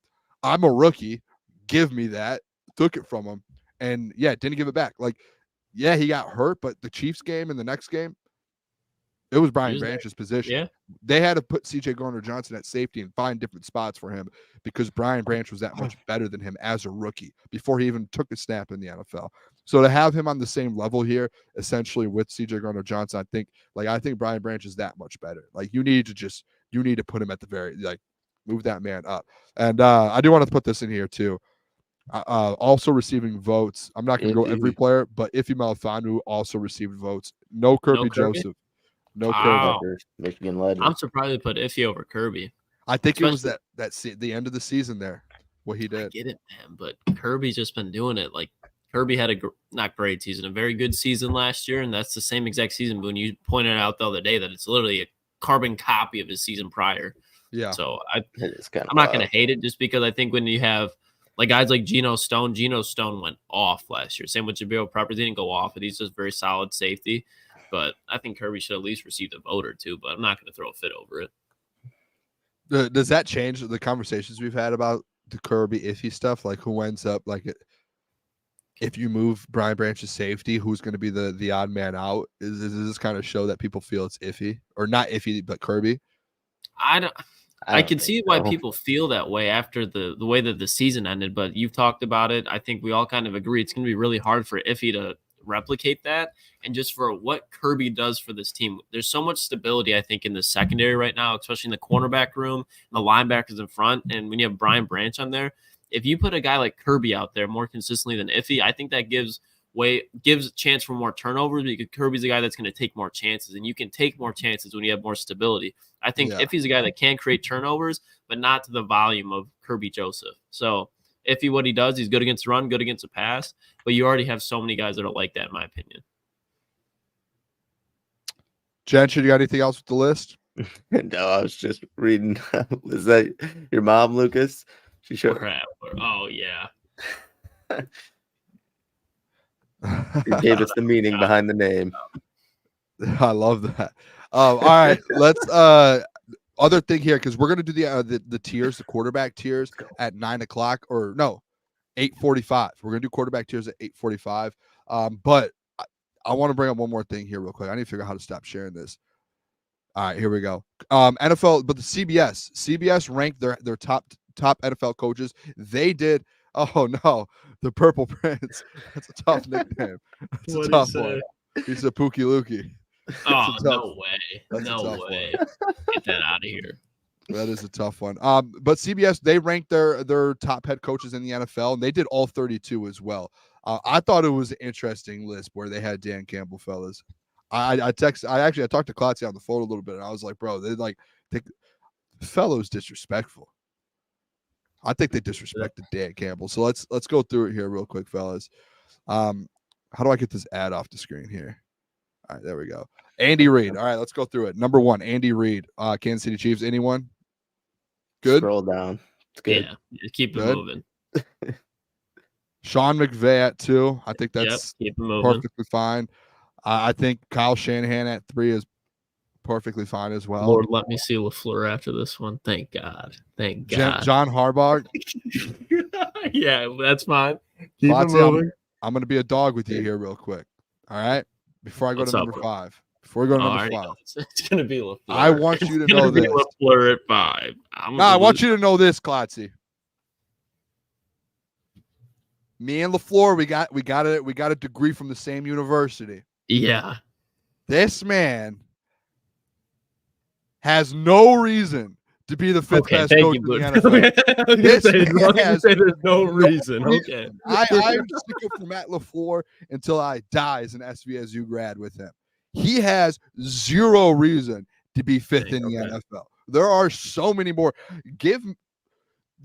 I'm a rookie, give me that." Took it from him, and didn't give it back. Like, he got hurt, but the Chiefs game and the next game, it was Brian Branch's position.
Yeah.
They had to put CJ Gardner-Johnson at safety and find different spots for him because Brian Branch was that much better than him as a rookie before he even took a snap in the NFL. So to have him on the same level here, essentially with CJ Gardner-Johnson, I think Brian Branch is that much better. Like you need to put him at the very, move that man up. And I do want to put this in here too. Also receiving votes. I'm not going to go every player, but Ife Melifonwu also received votes. No Kirby Joseph. No Kirby.
Michigan legend.
I'm surprised they put Iffy over Kirby.
I think it was the end of the season there. what he
I
did.
get it, man, but Kirby's just been doing it. Like Kirby had a not great season, a very good season last year, and that's the same exact season. Boone, you pointed out the other day that it's literally a carbon copy of his season prior.
Yeah.
So
It is kind of
I'm not going to hate it just because I think when you have like guys like Geno Stone went off last year. Same with Jabril Peppers. He didn't go off, but he's just very solid safety. But I think Kirby should at least receive a vote or two, but I'm not going to throw a fit over it.
Does that change the conversations we've had about the Kirby iffy stuff? Like who ends up like if you move Brian Branch's safety, who's going to be the odd man out? Is this kind of show that people feel it's iffy or not iffy, but Kirby?
I can see why people feel that way after the way that the season ended, but you've talked about it. I think we all kind of agree it's going to be really hard for Iffy to replicate that. And just for what Kirby does for this team, there's so much stability, I think, in the secondary right now, especially in the cornerback room, the linebackers in front. And when you have Brian Branch on there, if you put a guy like Kirby out there more consistently than Iffy, I think that gives a chance for more turnovers because Kirby's a guy that's going to take more chances, and you can take more chances when you have more stability. I think Iffy's a guy that can create turnovers, but not to the volume of Kirby Joseph. So Iffy, what he does, he's good against the run, good against the pass, but you already have so many guys that are like that, in my opinion.
Gentry, you got anything else with the list?
No, I was just reading. Is that your mom, Lucas? She showed.
Crap. Oh, yeah.
He gave us the meaning behind the name.
I love that. All right, let's other thing here because we're gonna do the tiers, the quarterback tiers at 9 o'clock or no, 8:45. We're gonna do quarterback tiers at 8:45. But I want to bring up one more thing here real quick. I need to figure out how to stop sharing this. All right, here we go. NFL, but the CBS ranked their top NFL coaches. They did. Oh no, the Purple Prince. That's a tough nickname. That's a tough one. He's a Pookie Lukey.
Oh, no way. No way. Get that out of here.
That is a tough one. But CBS, they ranked their top head coaches in the NFL, and they did all 32 as well. I thought it was an interesting list where they had Dan Campbell, fellas. I talked to Klotz on the phone a little bit, and I was like, bro, fellow's disrespectful. I think they disrespected Dan Campbell. So let's go through it here real quick, fellas. How do I get this ad off the screen here? All right, there we go. Andy Reid. All right, let's go through it. Number 1, Andy Reid, Kansas City Chiefs. Anyone? Good.
Scroll down. It's good.
Yeah, keep it moving.
Sean McVay at 2. I think that's
keep it moving.
Perfectly fine. I think Kyle Shanahan at 3 is perfectly fine as well.
Lord, let me see LaFleur after this one. Thank God. Thank God.
John Harbaugh.
Yeah, that's fine.
Keep it moving. I'm going to be a dog with you here real quick. All right? Before I go to number 5. Before we go to number 5.
It's going to be LaFleur.
I want you to know this.
LaFleur at 5.
I want you to know this, Klotzy. Me and LaFleur, we got a degree from the same university.
Yeah.
This man has no reason to be the 5th best coach in the NFL.
There's no reason. Okay.
I'm sticking for Matt LaFleur until I die as an SVSU grad with him. He has zero reason to be 5th in the NFL. There are so many more. Give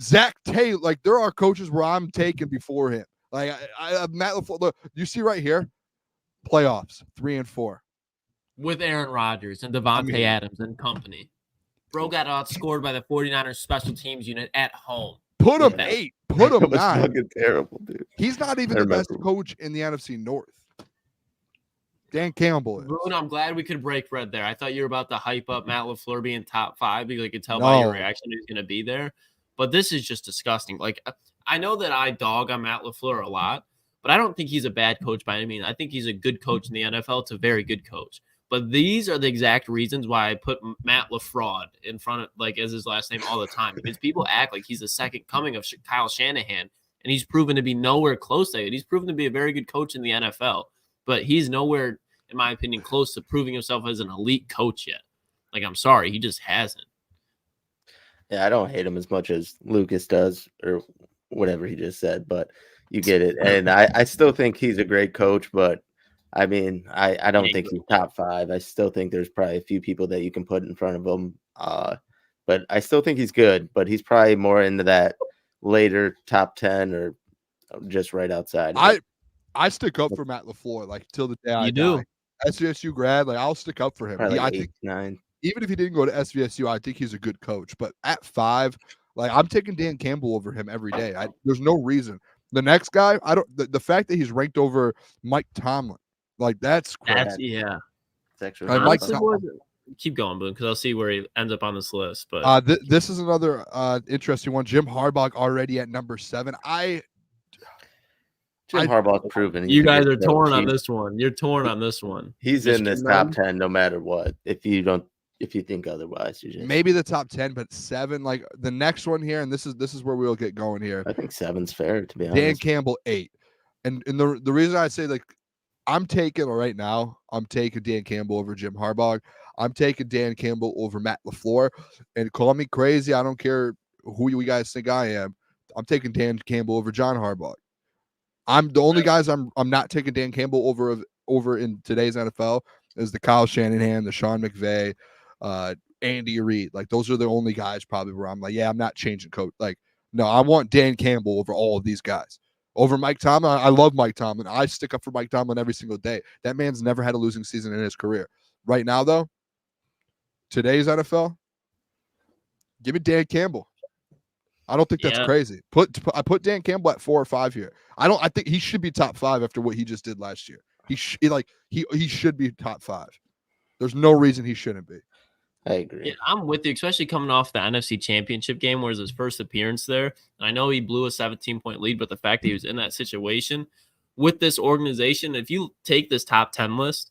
Zach Taylor, like there are coaches where I'm taking before him. Like Matt LaFleur, look, you see right here, playoffs 3 and 4
with Aaron Rodgers and Devontae Adams and company. Bro got outscored by the 49ers special teams unit at home.
Put him 8. Put him 9.
Fucking terrible, dude.
He's not even the best coach in the NFC North. Dan Campbell is.
Boone, I'm glad we could break bread there. I thought you were about to hype up Matt LaFleur being top 5 because I could tell by your reaction he's going to be there. But this is just disgusting. Like, I know that I dog on Matt LaFleur a lot, but I don't think he's a bad coach by any means. I think he's a good coach in the NFL. It's a very good coach. But these are the exact reasons why I put Matt LaFraud in front of, like, as his last name all the time. Because people act like he's the second coming of Kyle Shanahan, and he's proven to be nowhere close to it. He's proven to be a very good coach in the NFL, but he's nowhere, in my opinion, close to proving himself as an elite coach yet. Like, I'm sorry, he just hasn't.
Yeah, I don't hate him as much as Lucas does or whatever he just said, but you get it. And I still think he's a great coach, but I mean, I don't think he's top 5. I still think there's probably a few people that you can put in front of him. But I still think he's good, but he's probably more into that later top 10 or just right outside.
I stick up for Matt LaFleur like till the day I
do.
die. SVSU grad, like I'll stick up for him.
Probably like
I
8,
think
9.
even if he didn't go to SVSU, I think he's a good coach. But at 5, like I'm taking Dan Campbell over him every day. There's no reason. The next guy, I don't. The fact that he's ranked over Mike Tomlin, like that's crazy.
It's actually
Like,
Honestly, boys, keep going, Boone, because I'll see where he ends up on this list. But
this is another interesting one. Jim Harbaugh already at number 7.
Jim Harbaugh's proven.
You guys are torn on this one. You're torn on this one.
He's in this top 10 no matter what. If you think otherwise, you just
maybe the top 10, but 7. Like the next one here, and this is where we'll get going here.
I think 7's fair, to be honest.
Dan Campbell 8, and the reason I say like I'm taking Dan Campbell over Jim Harbaugh. I'm taking Dan Campbell over Matt LaFleur, and call me crazy. I don't care who you guys think I am. I'm taking Dan Campbell over John Harbaugh. I'm the only guys I'm not taking Dan Campbell over in today's NFL is the Kyle Shanahan, the Sean McVay, Andy Reid. Like those are the only guys probably where I'm like, yeah, I'm not changing coach. Like, no, I want Dan Campbell over all of these guys. Over Mike Tomlin. I love Mike Tomlin. I stick up for Mike Tomlin every single day. That man's never had a losing season in his career. Right now, though, today's NFL, give me Dan Campbell. I don't think that's crazy. I put Dan Campbell at 4 or 5 here. I think he should be top 5 after what he just did last year. He should be top 5. There's no reason he shouldn't be.
I agree.
Yeah, I'm with you, especially coming off the NFC Championship game where it was his first appearance there. And I know he blew a 17-point lead, but the fact that he was in that situation with this organization, if you take this top 10 list,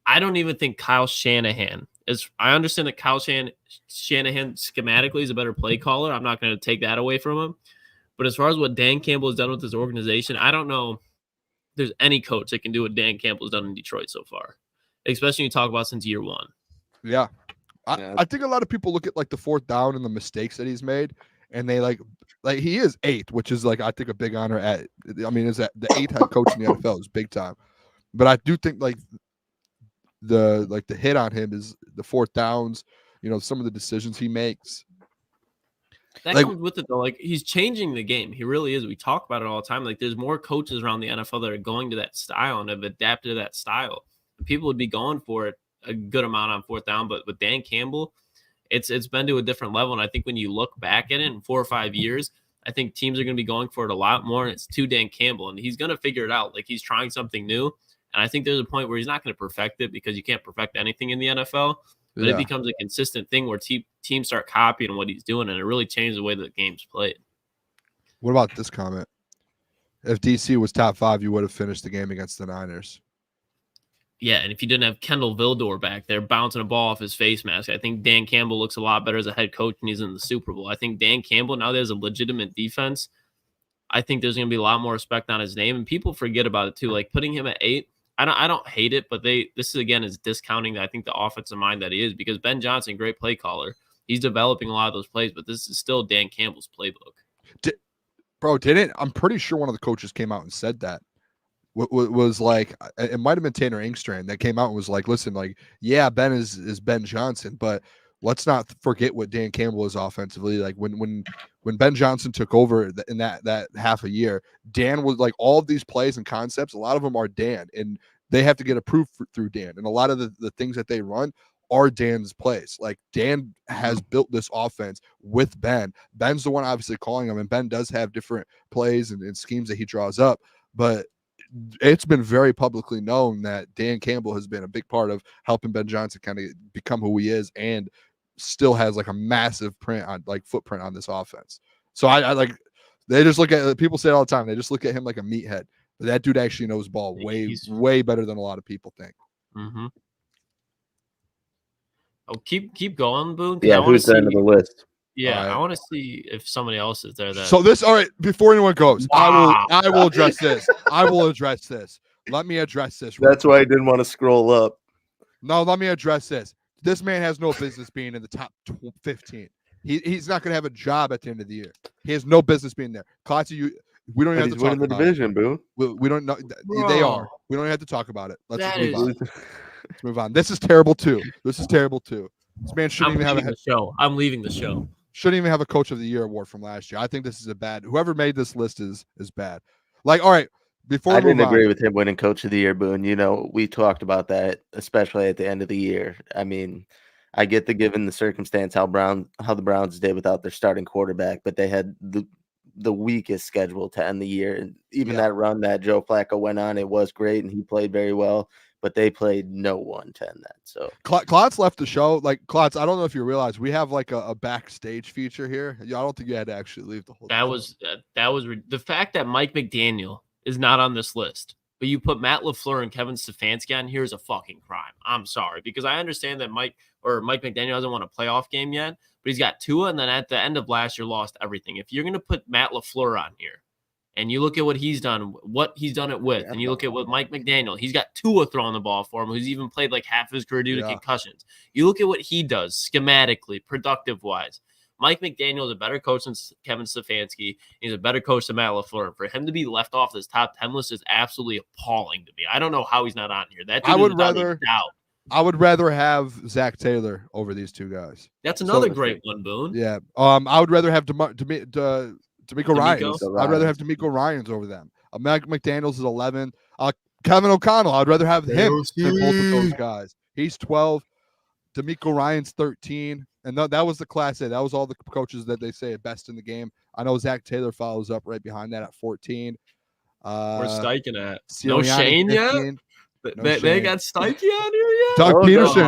I don't even think Kyle Shanahan is. I understand that Kyle Shanahan schematically is a better play caller. I'm not going to take that away from him. But as far as what Dan Campbell has done with this organization, I don't know if there's any coach that can do what Dan Campbell's done in Detroit so far, especially when you talk about since year 1.
Yeah. I think a lot of people look at like the 4th down and the mistakes that he's made, and they like he is 8th, which is like I think a big honor is that the 8th head coach in the NFL is big time. But I do think like the hit on him is the 4th downs, some of the decisions he makes.
That comes with it though. Like he's changing the game. He really is. We talk about it all the time. Like there's more coaches around the NFL that are going to that style and have adapted to that style. People would be going for it a good amount on 4th down, but with Dan Campbell, it's been to a different level. And I think when you look back at it in 4 or 5 years, I think teams are going to be going for it a lot more. And it's to Dan Campbell, and he's going to figure it out. Like he's trying something new. And I think there's a point where he's not going to perfect it because you can't perfect anything in the NFL. But it becomes a consistent thing where teams start copying what he's doing, and it really changes the way that the game's played.
What about this comment? If DC was top 5, you would have finished the game against the Niners.
Yeah, and if you didn't have Kendall Vildor back there bouncing a ball off his face mask, I think Dan Campbell looks a lot better as a head coach when he's in the Super Bowl. I think Dan Campbell, now that has a legitimate defense, I think there's going to be a lot more respect on his name, and people forget about it too. Like putting him at 8, I don't hate it, but this is discounting I think the offensive mind that he is, because Ben Johnson, great play caller, he's developing a lot of those plays, but this is still Dan Campbell's playbook.
I'm pretty sure one of the coaches came out and said that. Was like, it might have been Tanner Engstrand that came out and was like, listen, like, yeah, Ben is Ben Johnson, but let's not forget what Dan Campbell is offensively. Like when Ben Johnson took over in that half a year, Dan was like, all of these plays and concepts, a lot of them are Dan, and they have to get approved through Dan. And a lot of the things that they run are Dan's plays. Like Dan has built this offense with Ben. Ben's the one obviously calling them, and Ben does have different plays and schemes that he draws up, but it's been very publicly known that Dan Campbell has been a big part of helping Ben Johnson kind of become who he is, and still has like a massive footprint on this offense. So I like, they just look at, people say it all the time, they just look at him like a meathead, but that dude actually knows ball way better than a lot of people think.
Mm-hmm. Oh, keep going, Boone.
Yeah, who's the end of the list?
Yeah, right. I want to see if somebody else is there.
So all right, before anyone goes, wow. I will address this. Let me address this.
That's why I didn't want to scroll up.
No, let me address this. This man has no business being in the top 15. He's not going to have a job at the end of the year. He has no business being there. Klotz, we don't even have to talk about
the division, Boone.
We don't know. Bro. They are. We don't even have to talk about it. Let's move on. This is terrible too. This man shouldn't even have a show.
I'm leaving the show.
shouldn't even have a Coach of the Year award from last year. I think this is a bad. Whoever made this list is bad. Like, all right, before
I
we move
didn't agree
on,
with him winning Coach of the Year, Boone. You know, we talked about that, especially at the end of the year. I mean, I get the given the circumstance how the Browns did without their starting quarterback, but they had the weakest schedule to end the year. And even that run that Joe Flacco went on, it was great and he played very well, but they played no one to end that. So
Klotz left the show. Like, Klotz, I don't know if you realize we have like a backstage feature here. I don't think you had to actually leave the whole.
That was the fact that Mike McDaniel is not on this list, but you put Matt LaFleur and Kevin Stefanski on here is a fucking crime. I'm sorry, because I understand that Mike McDaniel doesn't want a playoff game yet, but he's got Tua, and then at the end of last year lost everything. If you're going to put Matt LaFleur on here, and you look at what he's done it with, and you look at what Mike McDaniel, he's got Tua throwing the ball for him, who's even played like half his career due to concussions. You look at what he does schematically, productive-wise. Mike McDaniel is a better coach than Kevin Stefanski. He's a better coach than Matt LaFleur. For him to be left off this top 10 list is absolutely appalling to me. I don't know how he's not on here. That dude
I would rather have Zach Taylor over these two guys.
That's another great one, Boone.
Yeah. I would rather have DeMeco Ryans. I'd rather have DeMeco Ryans over them. Mike McDaniels is 11. Kevin O'Connell, I'd rather have him than both of those guys. He's 12. DeMeco Ryans 13. And that was the class A. That was all the coaches that they say are best in the game. I know Zach Taylor follows up right behind that at 14.
Where's Steichen at?
No
Shane
15.
yet? They got Steichen on here yet?
Doug Peterson.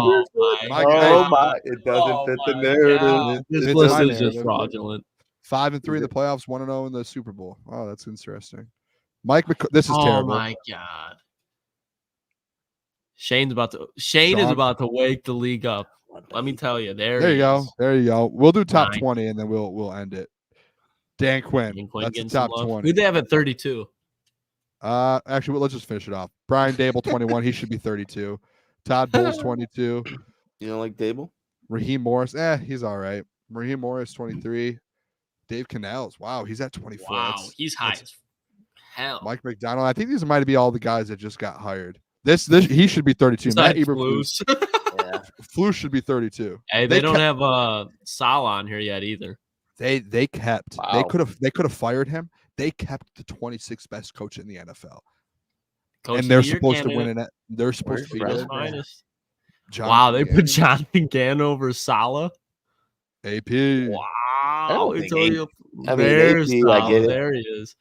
It doesn't fit the narrative.
This list is just fraudulent.
5-3 in the playoffs, 1-0 in the Super Bowl. Oh, that's interesting. This is terrible.
Oh my God. Shane is about to wake the league up. Let me tell you. There you go.
There you go. We'll do top 20 and then we'll end it. Dan Quinn. That's the top 20.
Who'd they have at 32?
Actually, let's just finish it off. Brian Dable, 21. He should be 32. Todd Bowles, 22.
You don't like Dable?
Raheem Morris. He's all right. Raheem Morris, 23. Dave Canales. Wow, he's at 24.
Wow, he's high as hell.
Mike McDonald. I think these might be all the guys that just got hired. This he should be 32. Matt Eberflus. Flus should be 32.
Hey, they don't have Salah on here yet either.
They kept. Wow. They could have fired him. They kept the 26th best coach in the NFL. And they're supposed to win it. They're supposed to be good.
Wow, they put Jonathan Gannon over Salah.
AP.
Wow. There he is.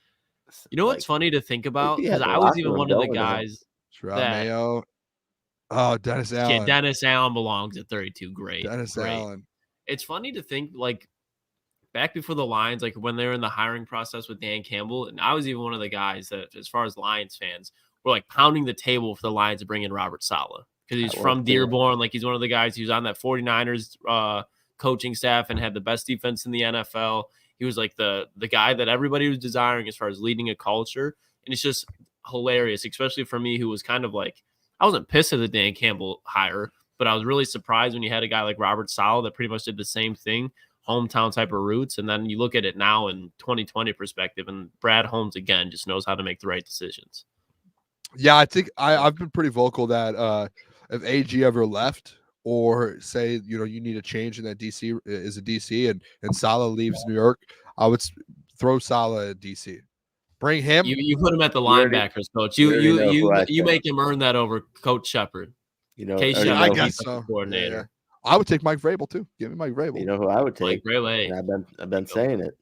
You know what's funny to think about? Because I was even one of the guys.
Mayo. Oh, Dennis Allen.
Yeah, Dennis Allen belongs at 32. Great.
Allen.
It's funny to think, like, back before the Lions, like when they were in the hiring process with Dan Campbell, and I was even one of the guys that, as far as Lions fans, were like pounding the table for the Lions to bring in Robert Saleh because he's from Dearborn. Like, he's one of the guys who's on that 49ers coaching staff and had the best defense in the NFL. He was like the guy that everybody was desiring as far as leading a culture. And it's just hilarious, especially for me, who was kind of like, I wasn't pissed at the Dan Campbell hire, but I was really surprised when you had a guy like Robert Saleh that pretty much did the same thing, hometown type of roots. And then you look at it now in 2020 perspective, and Brad Holmes, again, just knows how to make the right decisions.
Yeah, I think I've been pretty vocal that if AG ever left, or say, you need a change in that DC is a DC and Saleh leaves New York, I would throw Saleh at DC. Bring him.
You put him at the linebackers, coach. You make him earn that over Coach Shepard.
I guess so. Coordinator. Yeah. I would take Mike Vrabel too. Give me Mike Vrabel.
You know who I would take?
Mike Vrabel.
I've been saying it.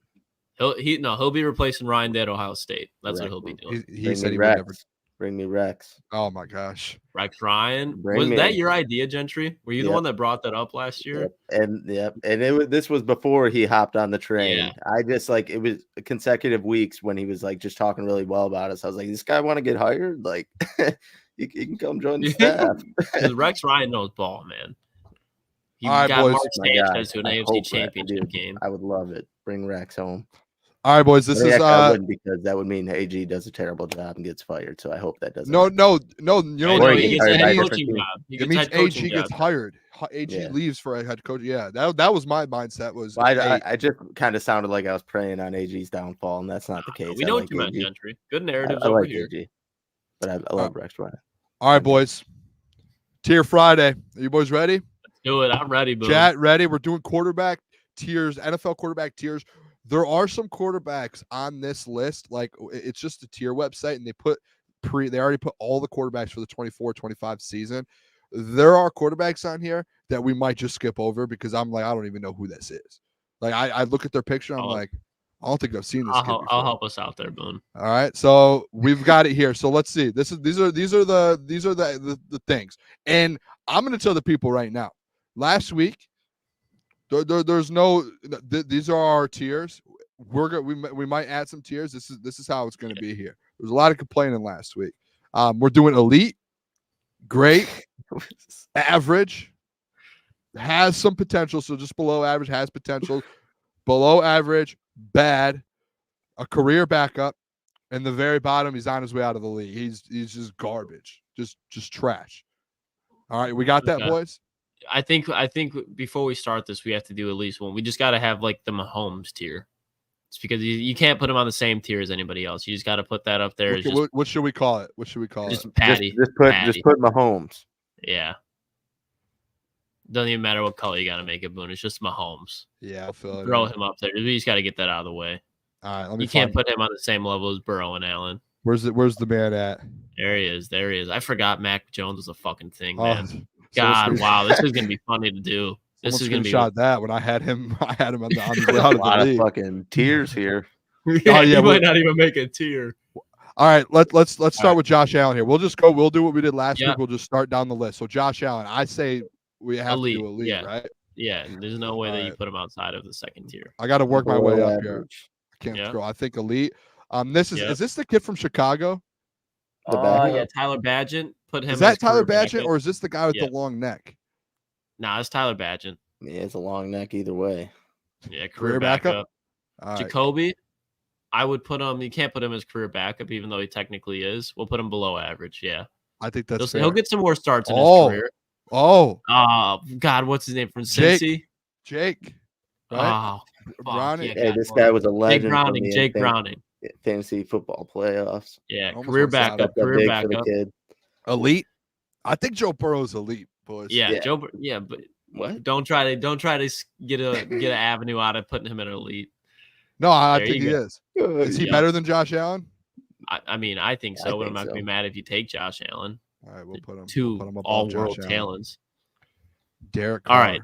He'll be replacing Ryan Day at Ohio State. That's what he'll be doing.
He said he would never. Bring me Rex.
Oh my gosh.
Rex Ryan. Was that your idea, Gentry? Were you the one that brought that up last year?
This was before he hopped on the train. Yeah. I just it was consecutive weeks when he was like just talking really well about us. I was like, this guy want to get hired? Like, he can come join the staff.
Rex Ryan knows ball, man. He
got
Mark Sanchez to an AFC Championship game.
I would love it. Bring Rex home.
All right, boys. This is
I wouldn't, because that would mean AG does a terrible job and gets fired. So I hope that doesn't.
No.
It
means AG gets hired. AG leaves for a head coach. Yeah, that was my mindset.
I just kind of sounded like I was praying on AG's downfall, and that's not the case.
We know what you meant, Gentry. Good narratives over here. AG,
but I love Rex Ryan.
All right, boys. Tier Friday. Are you boys ready?
Let's do it. I'm ready, boo.
Chat ready. We're doing quarterback. tiers, NFL quarterback tiers. There are some quarterbacks on this list. Like it's just a tier website, and they already put all the quarterbacks for the 24-25 season. There are quarterbacks on here that we might just skip over because I'm like, I don't even know who this is. Like I look at their picture, I'm like, I don't think I've seen this kid before.
I'll help us out there, Boone.
All right, so we've got it here. So let's see. These are the things, and I'm going to tell the people right now. Last week, there's no. These are our tiers. We might add some tiers. This is how it's going to be here. There's a lot of complaining last week. We're doing elite, great, average, has some potential. So just below average has potential. Below average, bad, a career backup, and the very bottom, he's on his way out of the league. He's just garbage, just trash. All right, we got that, boys.
I think before we start this, we have to do at least one. We just got to have like the Mahomes tier. It's because you can't put him on the same tier as anybody else. You just got to put that up there.
What should we call it?
Just Patty.
Just put Mahomes.
Yeah. Doesn't even matter what color you got to make it, Boone. It's just Mahomes.
Yeah, I'll fill it.
Throw him up there. You just got to get that out of the way.
All right,
you can't put him on the same level as Burrow and Allen.
Where's the man at?
There he is. I forgot Mac Jones was a fucking thing,
Oh,
man. God, wow, this is gonna be funny to do. This is gonna be
shot that when I had him on the way out of the
lot
league.
Of fucking tears here.
Yeah, you might not even make a tier.
All right, let's start with Josh Allen here. We'll do what we did last week. We'll just start down the list. So Josh Allen, I say we have to do elite, right?
Yeah, there's no way that you put him outside of the second tier.
I got to work my way up here. I can't scroll. I think elite. Is this the kid from Chicago?
Yeah, Tyler Badgett. Put him.
Is that Tyler Badgett, or is this the guy with the long neck?
Nah, it's Tyler Badgett.
Yeah, it's a long neck either way.
Yeah, career backup.
Right.
Jacoby, I would put him. You can't put him as career backup, even though he technically is. We'll put him below average. Yeah,
I think that's fair.
He'll get some more starts in his career.
Oh,
God, what's his name from Cincy?
Jake.
Right? Oh,
Browning.
Yeah, this guy was a legend.
Jake Browning.
Fantasy football playoffs.
Yeah, career backup. Career backup.
Elite. I think Joe Burrow's elite, boys.
Yeah. Joe. Yeah, but
what?
Don't try to get an avenue out of putting him in elite.
No, I think he is. Is he better than Josh Allen?
I mean, I think so, but I'm not going to be mad if you take Josh Allen.
All right, we'll put him.
Two all-world talents.
Derek Carr.
All right.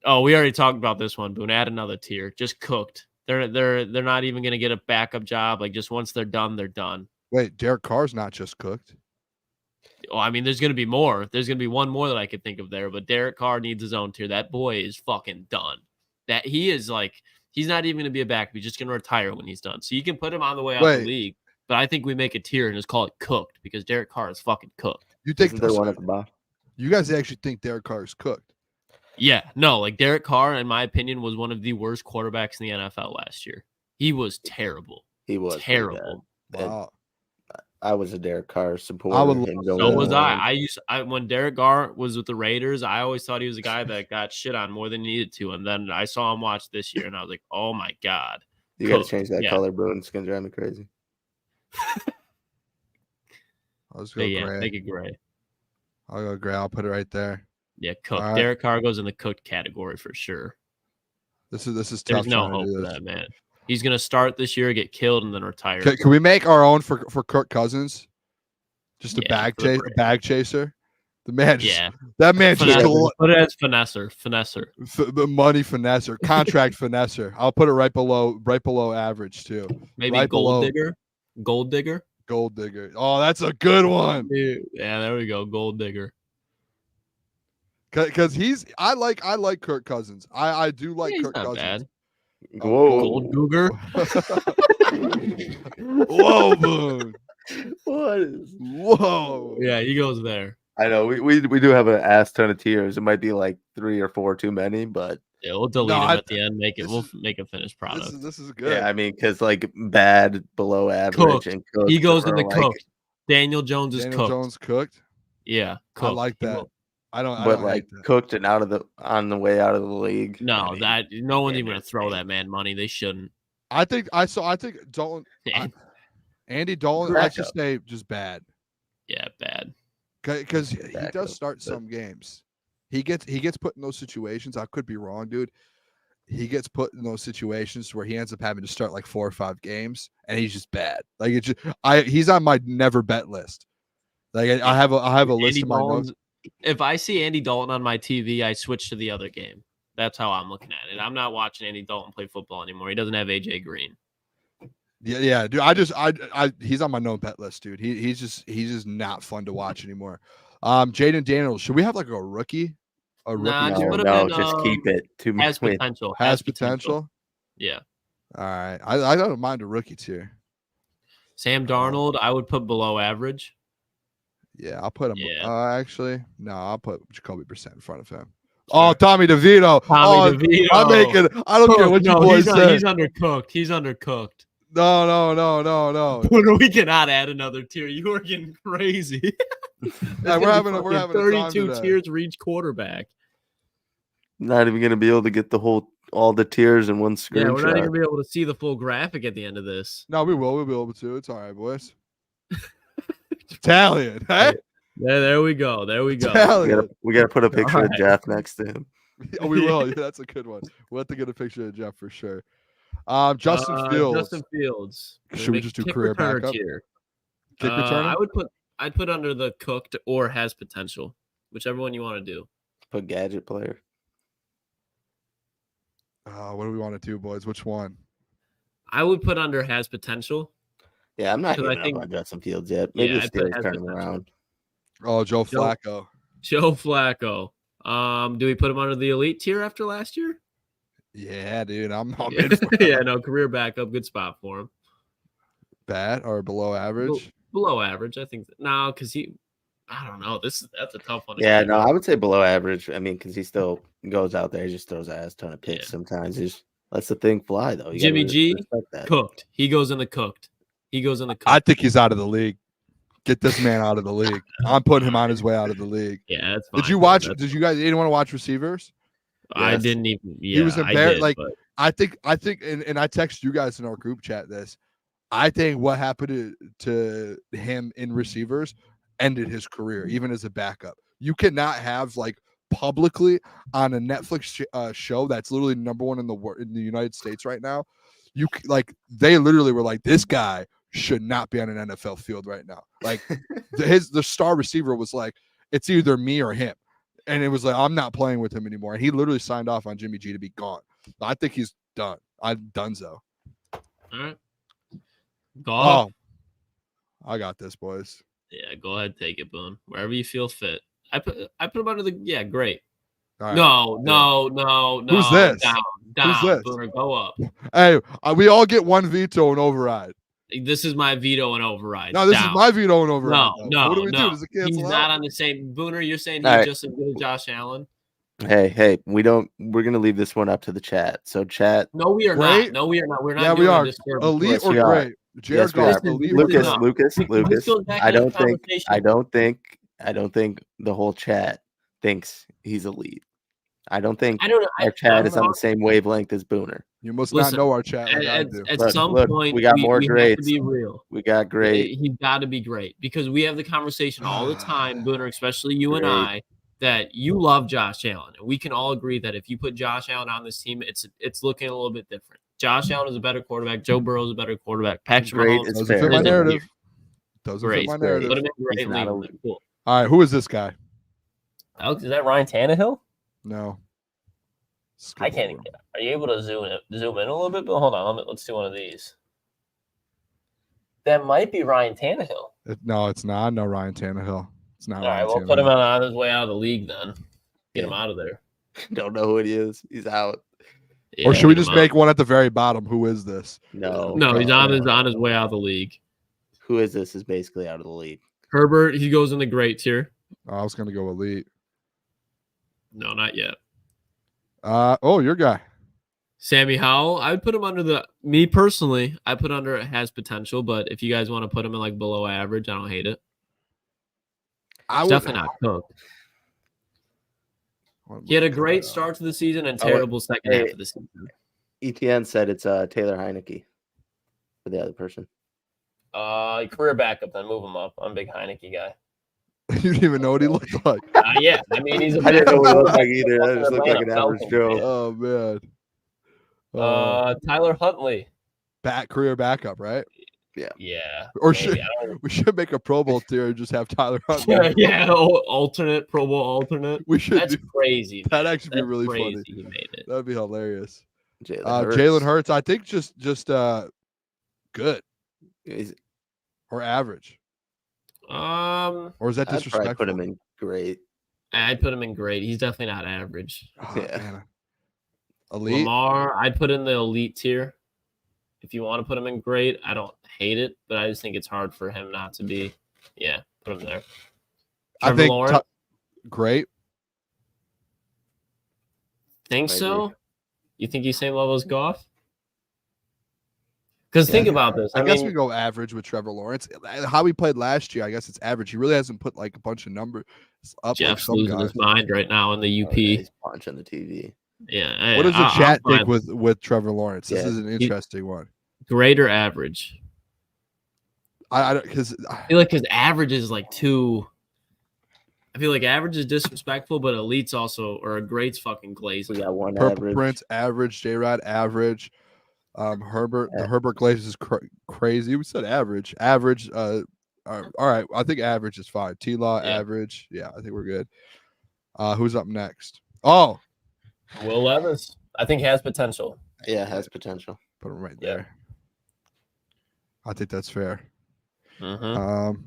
Oh, we already talked about this one, Boone. Add another tier. Just cooked. They're not even going to get a backup job. Like, just once they're done, they're done.
Wait, Derek Carr's not just cooked.
Oh, I mean, there's going to be more. There's going to be one more that I could think of there, but Derek Carr needs his own tier. That boy is fucking done. That he is like, he's not even going to be a backup. He's just going to retire when he's done. So you can put him on the way out of the league, but I think we make a tier and just call it cooked because Derek Carr is fucking cooked.
You think
they're one at the bottom?
You guys actually think Derek Carr is cooked?
Yeah, no, like Derek Carr, in my opinion, was one of the worst quarterbacks in the NFL last year. He was terrible.
He was
terrible.
Wow.
I was a Derek Carr supporter.
So was I. When Derek Carr was with the Raiders, I always thought he was a guy that got shit on more than he needed to. And then I saw him watch this year, and I was like, oh my God.
You got to change that color, Boone. It's going to drive me crazy.
Let's go gray.
Make it gray.
I'll go gray. I'll put it right there.
Yeah, cooked. Right. Derek Carr goes in the cooked category for sure.
This is tough.
There's no hope for that, man. He's gonna start this year, get killed, and then retire.
Can we make our own for Kirk Cousins? Just a bag chaser. The man, that man just
put it as finesser,
money finesser, contract finesser. I'll put it right below average too.
Maybe right gold digger.
Oh, that's a good one.
Yeah, there we go, gold digger.
Because I like Kirk Cousins. I do like Kirk Cousins.
Bad.
Whoa,
gold googer.
Whoa, Boone.
Whoa.
Yeah, he goes there.
I know we do have an ass ton of tiers. It might be like 3 or 4 too many, but
yeah, we'll delete him at the end. We'll make a finished product.
This is good.
Yeah, I mean, because like bad, below average, and cooked,
he goes in the cooked. Daniel Jones is
Daniel
cooked.
Jones cooked.
Yeah, cooked.
I like that. I don't
like cooked and on the way out of the league.
No, no one's even gonna throw that man money. They shouldn't.
I think Dalton. Andy Dalton. I should say just bad.
Yeah, bad.
Because he does start some games. He gets put in those situations. I could be wrong, dude. he gets put in those situations where he ends up having to start like 4 or 5 games, and he's just bad. Like it's just, he's on my never bet list. Like I have a list in my notes.
If I see Andy Dalton on my TV, I switch to the other game. That's how I'm looking at it. I'm not watching Andy Dalton play football anymore. He doesn't have AJ Green.
Yeah, dude. He's on my no bet list, dude. He's just not fun to watch anymore. Jaden Daniels, should we have like a rookie?
Nah,
just keep it.
Has potential.
Has potential.
Yeah.
All right. I don't mind a rookie tier.
Sam Darnold, I would put below average.
Yeah, I'll put him.
Yeah.
Actually, no, I'll put Jacoby Brissett in front of him. Sure. Oh, Tommy DeVito.
DeVito.
I don't care what you boys say.
He's undercooked. He's undercooked.
No.
We cannot add another tier. You are getting crazy.
Yeah, we're having
32 tiers for each quarterback.
Not even going to be able to get all the tiers in one screenshot.
Yeah, we're not even going to be able to see the full graphic at the end of this.
No, we will. We'll be able to. It's all right, boys. Italian, hey?
There we go.
We got to put a picture of Jeff next to him.
Oh, we will. Yeah, that's a good one. We'll have to get a picture of Jeff for sure. Justin
Fields.
Should we just do career backup?
Tier.
Kick returner?
I'd put under the cooked or has potential, whichever one you want to do.
Put gadget player.
What do we want to do, boys? Which one?
I would put under has potential.
Yeah, I'm not giving up on Justin Fields yet. Maybe the Steelers turn him around.
Oh, Joe Flacco.
Joe Flacco. Do we put him under the elite tier after last year?
Yeah, dude. I'm in for
yeah, no, career backup, good spot for him.
Bad or below average?
Below average, I think. No, because I don't know. That's a tough one.
Yeah, no, I would say below average. I mean, because he still goes out there, he just throws a ton of picks sometimes. He just lets the thing fly, though.
Jimmy G, cooked. He goes in the cooked. I
think he's out of the league. Get this man out of the league. I'm putting him on his way out of the league.
Yeah, that's fine.
Did you watch? Did you guys anyone watch Receivers?
I didn't even. Yeah,
he was embarrassed.
But...
I think, and I text you guys in our group chat this. I think what happened to him in Receivers ended his career, even as a backup. You cannot have like publicly on a Netflix show that's literally #1 in the United States right now. They literally were like, this guy should not be on an NFL field right now. Like the star receiver was like, it's either me or him. And it was like, I'm not playing with him anymore. And he literally signed off on Jimmy G to be gone. I think he's done. I'm donezo.
All right.
I got this, boys.
Yeah, go ahead, take it, Boone. Wherever you feel fit. I put him under the great.
Right.
No.
Who's this?
Down.
Who's this?
Booner, go up.
Hey, we all get one veto and override.
This is my veto and override.
No, this is my veto and override.
No.
What do we do? Does it cancel
He's
out?
not on the same. Booner, you're saying he's just as good as Josh Allen?
Hey, we're gonna leave this one up to the chat. So chat.
No, we are not. No, we are not. We're not.
Yeah, we are. Elite or great?
Jared Goff. Lucas. I don't think the whole chat thinks he's elite. I don't think our chat is on the same wavelength as Booner.
You must not know our chat.
At some point,
we got more grades.
Have to be real.
We got great.
He's got to be great because we have the conversation all the time, Booner, especially you and I, that you love Josh Allen, and we can all agree that if you put Josh Allen on this team, it's looking a little bit different. Josh Allen is a better quarterback. Joe Burrow is a better quarterback. Patrick Mahomes
doesn't fit my narrative. Doesn't fit my narrative.
Cool.
All right, who is this guy?
Alex, is that Ryan Tannehill?
No.
I can't even. Are you able to zoom in a little bit? But hold on, let's do one of these. That might be Ryan Tannehill.
No, it's not. No, Ryan Tannehill. It's not.
All right, we'll put him on his way out of the league then. Get him out of there.
Don't know who it is. He's out.
Yeah, or should we just make one at the very bottom? Who is this?
No,
he's on his way out of the league.
Who is this? Is basically out of the league.
Herbert, he goes in the great tier.
I was gonna go elite.
No, not yet.
Your guy.
Sammy Howell, I would put him under me personally, I put under it has potential, but if you guys want to put him in like below average, I don't hate it. Definitely not cooked. He had a great start to the season and terrible second half of the season.
ETN said it's Taylor Heineke for the other person.
Career backup, then move him up. I'm a big Heineke guy.
You didn't even know what he looked like.
Yeah, I mean, he's a
I didn't know what he looked like either. That just looked like an average Joe.
Oh, man.
Tyler Huntley.
Career backup, right?
Yeah.
Or
maybe.
we should make a Pro Bowl tier and just have Tyler Huntley.
Yeah, alternate Pro Bowl alternate.
We should.
That's crazy.
That'd
man.
actually be
That's
really
crazy
funny.
He made it.
That'd be hilarious.
Jalen
Jalen Hurts, I think just good
He's,
or average. Or is that
I'd probably
disrespectful?
put him in great.
I'd put him in great. He's definitely not average.
Oh,
Yeah.
man. Elite.
Lamar, I'd put in the elite tier. If you want to put him in great, I don't hate it, but I just think it's hard for him not to be. Yeah, put him there.
I
Trevor
think
Lawrence,
great.
think
I
so?
agree.
You think he's same level as Goff? Because think about this.
I guess we go average with Trevor Lawrence. How he played last year, I guess it's average. He really hasn't put like a bunch of numbers up.
Jeff's
like some
losing
guys.
his mind right now in the UP.
He's punching the TV.
Yeah.
What does the
I'm
chat
fine.
think with Trevor Lawrence? This
Yeah.
is an interesting one.
Great or average?
Because
I feel like his average is like too. I feel like average is disrespectful, but elite's also or a great's fucking glazed.
We got one
Purple
average.
Prince average, J-Rod average, Herbert
Yeah.
the Herbert Glaze is crazy. We said average. Average. All right. I think average is fine. T-Law
Yeah.
average. Yeah, I think we're good. Who's up next? Oh,
Will Levis, I think has potential.
Yeah, has potential.
put him right
Yeah.
there. I think that's fair.
Mm-hmm.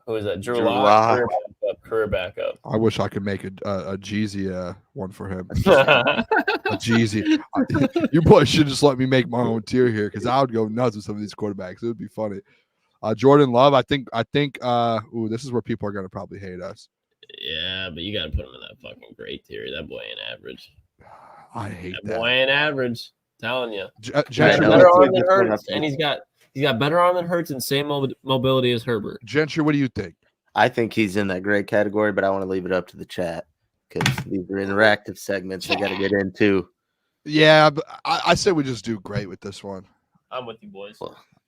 Who is that? Drew
Drew
Lock.
Lock.
Career backup.
I wish I could make a Jeezy one for him. A Jeezy. You boys should just let me make my own tier here because I would go nuts with some of these quarterbacks. It would be funny. Jordan Love, I think this is where people are gonna probably hate us.
Yeah, but you got to put him in that fucking great tier. That boy ain't average.
I hate
That
that.
boy ain't average. Telling you.
Yeah,
Better
no,
arm
that's
than
what
Hurts,
happened.
and he's got better arm than Hurts and same mobility as Herbert.
Gentry, what do you think?
I think he's in that great category, but I want to leave it up to the chat because these are interactive segments I got to get into.
Yeah, but I say we just do great with this one.
I'm with you, boys.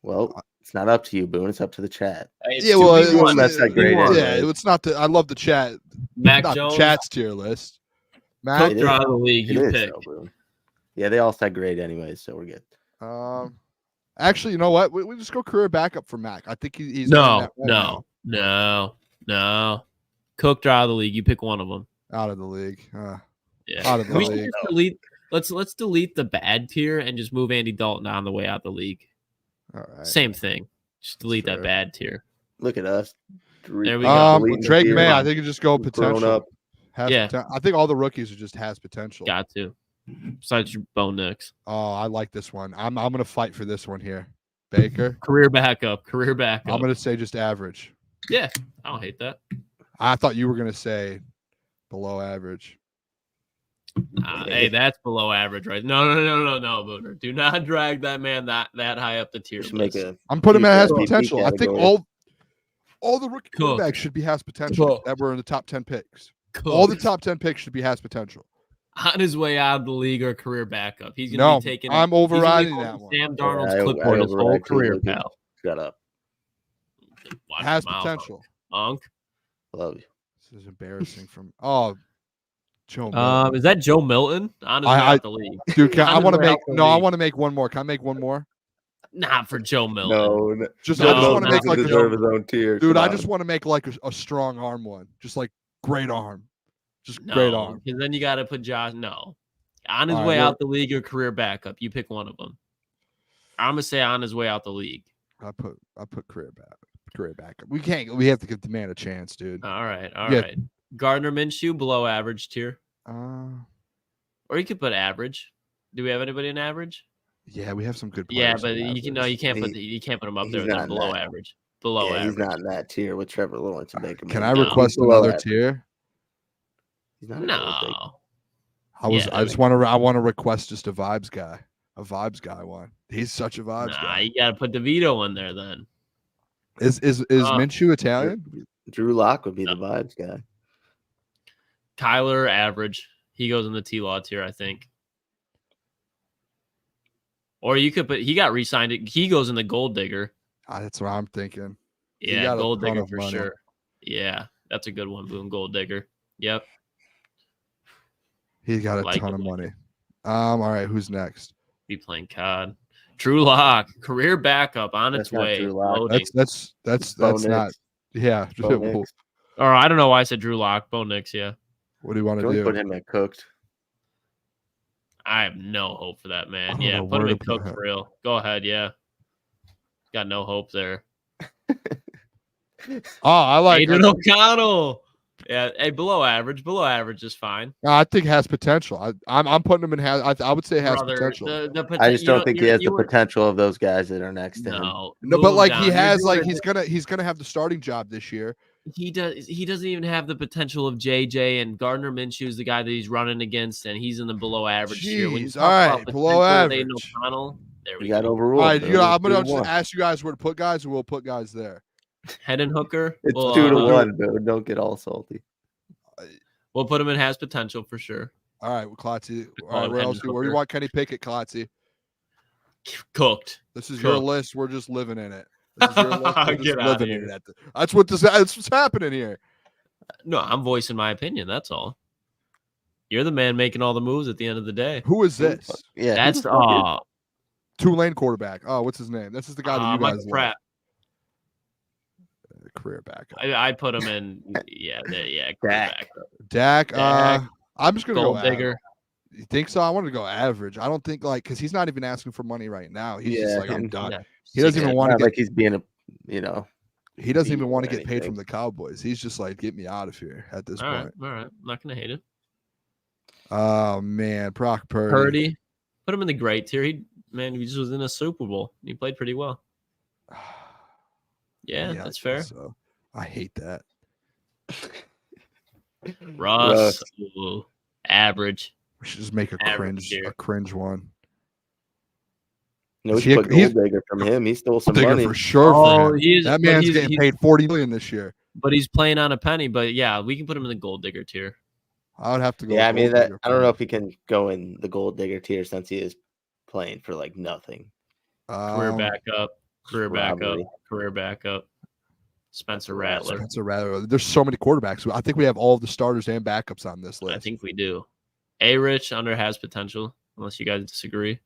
Well, it's not up to you, Boone. It's up to the chat.
It's
Yeah, well,
2v1.
that's not great
Two v one.
anyway.
Yeah, it's not the. I love the chat.
Mac
Not
Jones,
the chat's tier list. Mac,
Cook
It is.
draw the league.
It
You
is,
pick.
though, Boone. Yeah, they all said great anyways, so we're good.
actually, you know what? We just go career backup for Mac. I think he's earned that right
No. Cook draw the league. You pick one of them.
now. Out of the league.
Yeah.
Out of the
We should
league.
just delete. Let's delete the bad tier and just move Andy Dalton on the way out the league.
All right.
Same thing. Just delete
Fair.
that bad tier.
Look at us.
There we go.
Deleting the
Drake
tier.
May, I think you just go
We've grown
potential.
up.
I think all the rookies are just has potential.
Got to. Besides your Bo Nix.
Oh, I like this one. I'm gonna fight for this one here. Baker.
Career backup.
I'm gonna say just average.
Yeah, I don't hate that.
I thought you were gonna say below average.
Hey, that's below average, right? No, Booner. Do not drag that man that high up the tier
Should make
list.
a
I'm putting him at has
MVP
potential. I think
category.
all the rookie
Cook.
quarterbacks should be has potential
Cook.
that were in the top 10 picks.
Cook.
All the top 10 picks should be has potential.
on his way out of the league or career backup. He's gonna
No,
be taking.
I'm
he's gonna be
overriding
holding
that one.
Sam Darnold's
Yeah, I
clipboard his whole
override too,
career,
Lucas.
pal.
Shut up.
Watch
Has
your mouth,
potential.
Unc.
Love you.
This is embarrassing from Joe. Milton.
Is that Joe Milton on his way
I-
out the league?
Dude,
on
I
his
want to
way
make
out the
I
league.
want to make one more. Can I make one more?
Not for Joe Milton.
No,
Just
No,
I just want to
no,
make like
no.
a
deserve his own tier.
dude.
Come
I
on.
just want to make like a strong arm one. Just like great arm. Just
No,
great arm.
because then you got to put Josh. No, on his
All right,
way
well-
out the league or career backup. You pick one of them. I'm gonna say on his way out the league.
I put career backup. We have to give the man a chance, dude.
All right, all
Yeah.
right. Gardner Minshew below average tier, or you could put average. Do we have anybody in average?
Yeah, we have some good
Yeah,
players.
but
in
you
average.
can't put him up
he's
there.
not
They're below
that.
average. Below
Yeah,
average.
he's not in that tier with Trevor Lawrence and Baker.
Can I
Mayfield.
request
He's below
another
that.
tier?
He's not a gold digger.
No.
I want to request just a vibes guy one. He's such a vibes
Nah,
guy.
you gotta put DeVito in there then.
Is Minshew Italian?
Drew Lock would be the vibes guy.
Kyler average. He goes in the T-Law tier, I think. Or you could put he got re-signed. He goes in the gold digger.
That's what I'm thinking. He
Yeah,
got a
gold
ton
digger
of
for
money.
sure. Yeah, that's a good one, Boone. Gold digger. Yep.
He got a
Like
ton
it,
of
like
money. All right, who's next?
Be playing COD. Drew Lock, career backup on its
That's not
way.
Drew Lock.
Loading.
That's
Bo
not.
Nix.
Yeah.
Bo Nix.
Or I don't know why I said Drew Lock. Bo Nix, yeah.
What do you want to
Can we
do?
put him at cooked?
I have no hope for that
I
man.
don't
Yeah,
know
put him
where
in
to put
cook
him.
for real. Go ahead, yeah. Got no hope there.
Oh, I like
Aiden
it.
O'Connell. Yeah, hey, below average. Below average is fine.
I think has potential. I'm putting him in. I would say has
Brother,
potential.
I just don't think he has the potential of those guys that are next to him.
No,
No, but
move
like
down.
he
You're
has,
doing
like
it-
he's gonna have the starting job this year.
He does. He doesn't even have the potential of JJ, and Gardner Minshew is the guy that he's running against, and he's in the below average tier. When you
Jeez,
talk
all
about
right, below
potential with Aiden
average.
O'Connell, there we
You got
go.
overruled.
All right,
bro.
I'm gonna
It's
just
2-1.
ask you guys where to put guys, and we'll put guys there.
Hendon Hooker.
It's
Well,
2-1, bro. Don't get all salty.
We'll put him in has potential for sure.
All right, Klotzy.
call
All right,
him
where
Hendon
else? Where do you
Hooker.
want Kenny Pickett, Klotzy?
Cooked.
This is your
Cooked.
list. We're just living in it. This is your list. We're just
Get outta
living in
here.
it. That's what's happening here.
No, I'm voicing my opinion. That's all. You're the man making all the moves at the end of the day.
Who is this?
Yeah,
That's
Tulane quarterback. Oh, what's his name? This is the guy that you guys
Michael
love.
Pratt.
Career backup.
I put him in. Yeah, career
Dak.
backup.
Dak.
Dak.
I'm just gonna
Gold
go
digger.
You think so? I want to go average. I don't think because he's not even asking for money right now. He's just like, I'm done.
Yeah.
He doesn't even want to
not
get.
like he's being a,
He doesn't even
beat
want to
or
get paid
anything.
from the Cowboys. He's just like, get me out of here at this
All right,
point.
all right. I'm not gonna hate it.
Oh man, Brock Purdy.
Purdy, put him in the great tier. He just was in a Super Bowl. He played pretty well. Yeah,
I
that's
guess
fair.
So I hate that.
Russ, ooh, average.
We should just make a
Average tier.
cringe one.
No, we
He-
should put
he's-
gold digger from him. He stole some
Digger
money.
for sure.
Oh,
For him.
he's
That
but
man's
he's-
getting
he's-
paid $40 million this year.
But he's playing on a penny. But yeah, we can put him in the gold digger tier.
I would have to go.
Yeah, I mean
gold
that.
digger
I
for
don't know
him.
if he can go in the gold digger tier since he is playing for like nothing.
Career backup. Career backup.
probably.
Career backup. Spencer Rattler.
Spencer Rattler. There's so many quarterbacks. I think we have all of the starters and backups on this list.
I think we do. A Rich under has potential, unless you guys disagree.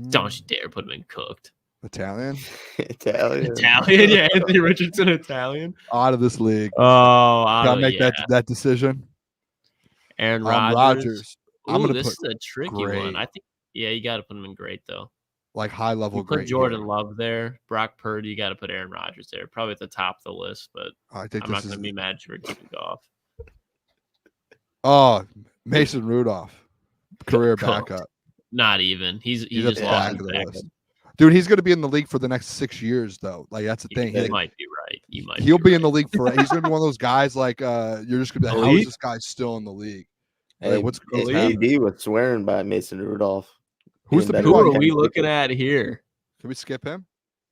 Don't you dare put him in cooked.
Italian
Italian.
Italian, yeah, Anthony Richardson, Italian.
out of this league.
Oh,
Can I make that decision?
Aaron
Rodgers.
Rodgers.
I'm
Ooh,
gonna
this
put
is a tricky
great.
one. I think, yeah, you got to put him in great though.
like high level
You put
great.
Jordan
here.
Love there, Brock Purdy. You got to put Aaron Rodgers there, probably at the top of the list. But
I think
I'm not
this
going
is.
to be mad if you're keeping Goff.
Oh, Mason Rudolph, career
Cooked.
backup.
Not even. He
He's at
just
the
lost
back
his
of the
backup.
list. Dude, he's going to be in the league for the next 6 years, though. Like that's the thing.
You might be right. You might.
He'll be in
right.
the league for. He's going to be one of those guys. Like you're just going to be like, how is
Elite?
this guy still in the league?
Hey,
what's
HBB was swearing by Mason Rudolph.
Who's the
being
big
Who
better
one?
are
than
we
Kenny
looking
Pickett.
at here?
Can we skip him?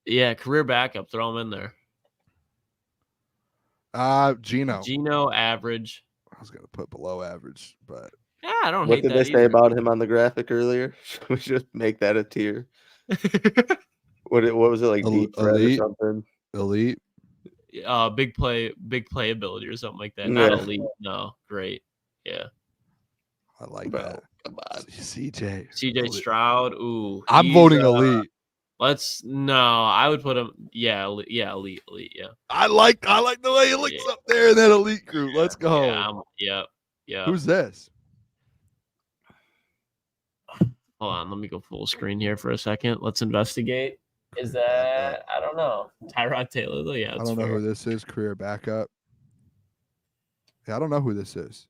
Yeah, career backup. Throw him in there.
Gino.
Gino, average.
I was going to put below average, but
Yeah, I don't
What
hate
did
that
they say
either.
about him on the graphic earlier? We should make that a tier. What was it like? Deep threat or
Elite.
something?
elite.
Big playability or something like that. Not
Yeah.
elite. No, great. Yeah.
I like
Bro,
that.
come on.
CJ.
CJ
Elite.
Stroud. Ooh.
I'm
he's,
voting elite.
I would put him. Yeah, elite. Yeah.
I like the way he looks
Yeah.
up there in that elite group. Let's go.
Yeah.
Who's this?
Hold on. Let me go full screen here for a second. Let's investigate. Is that I don't know. Tyrod Taylor though? Yeah.
I don't know who this is. Career backup. Yeah, I don't know who this is.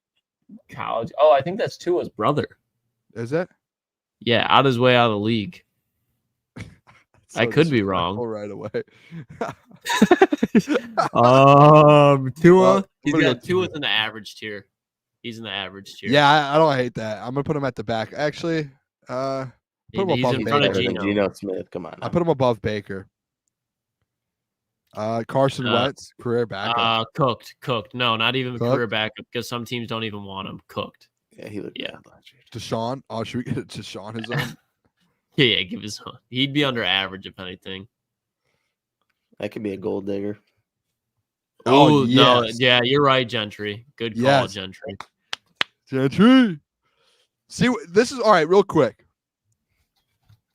College. Oh, I think that's Tua's brother.
Is it?
Yeah, out his way out of the league. I could be wrong.
Right away.
Tua.
Well,
He's
I'm gonna
got
go
Tua's
Tua.
in the average tier. He's in the average tier.
Yeah, I don't hate that. I'm gonna put him at the back. Actually, put him
He's
above
in front of
Baker.
Gino.
Geno Smith. Come on.
I put him above Baker. Carson Wentz, career backup.
Cooked. No, not even
Cooked?
career backup because some teams don't even want him. Cooked.
Yeah, he looked
Yeah.
bad last year.
Deshaun. Oh, should we get Deshaun his own?
Yeah, give his. He'd be under average if anything.
That could be a gold digger.
Oh,
Oh no,
yes.
yeah, you're right, Gentry. Good call,
Yes.
Gentry.
Gentry. See, this is all right. Real quick.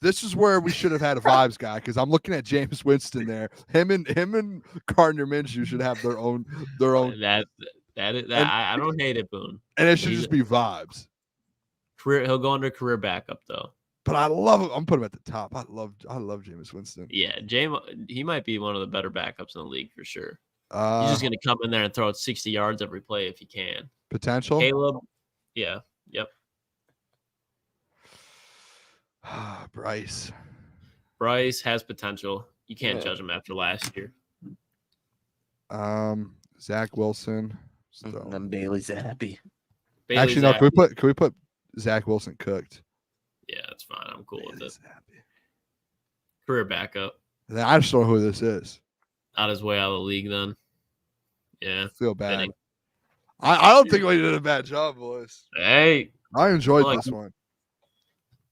This is where we should have had a vibes guy because I'm looking at James Winston there. Him and Gardner Minshew should have their own.
I don't hate it, Boone.
And it should just be vibes.
He'll go under career backup though.
But I love him. I'm putting him at the top. I love James Winston.
Yeah, he might be one of the better backups in the league for sure. He's just gonna come in there and throw it 60 yards every play if he can.
Potential.
Caleb, yeah, yep.
Bryce
has potential. You can't judge him after last year.
Zach Wilson.
And Bailey's happy.
Actually, no. Can we put Zach Wilson cooked?
Yeah, that's fine. I'm cool with it.
Happy.
Career backup.
I just don't know who this is.
Out his way out of the league, then. Yeah.
I feel bad. Fitting. I don't think we did a bad job, boys.
Hey.
I enjoyed this one.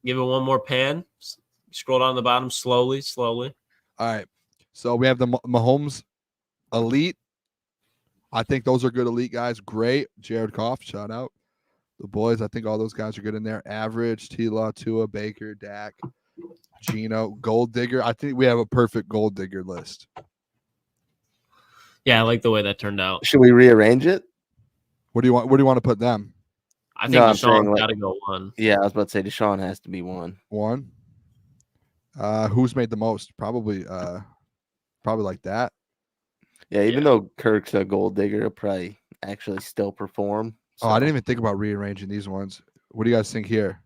Give it one more pan. Scroll down the bottom slowly.
All right. So we have the Mahomes Elite. I think those are good elite guys. Great. Jared Goff, shout out. The boys, I think all those guys are good in there. Average, T-Law, Tua, Baker, Dak, Gino, Gold Digger. I think we have a perfect Gold Digger list.
Yeah, I like the way that turned out.
Should we rearrange it?
Where do you want to put them?
I think Deshaun got to go one.
Yeah, I was about to say Deshaun has to be one.
One. Who's made the most? Probably like that.
Yeah, even though Kirk's a Gold Digger, he'll probably actually still perform.
So. Oh, I didn't even think about rearranging these ones. What do you guys think here?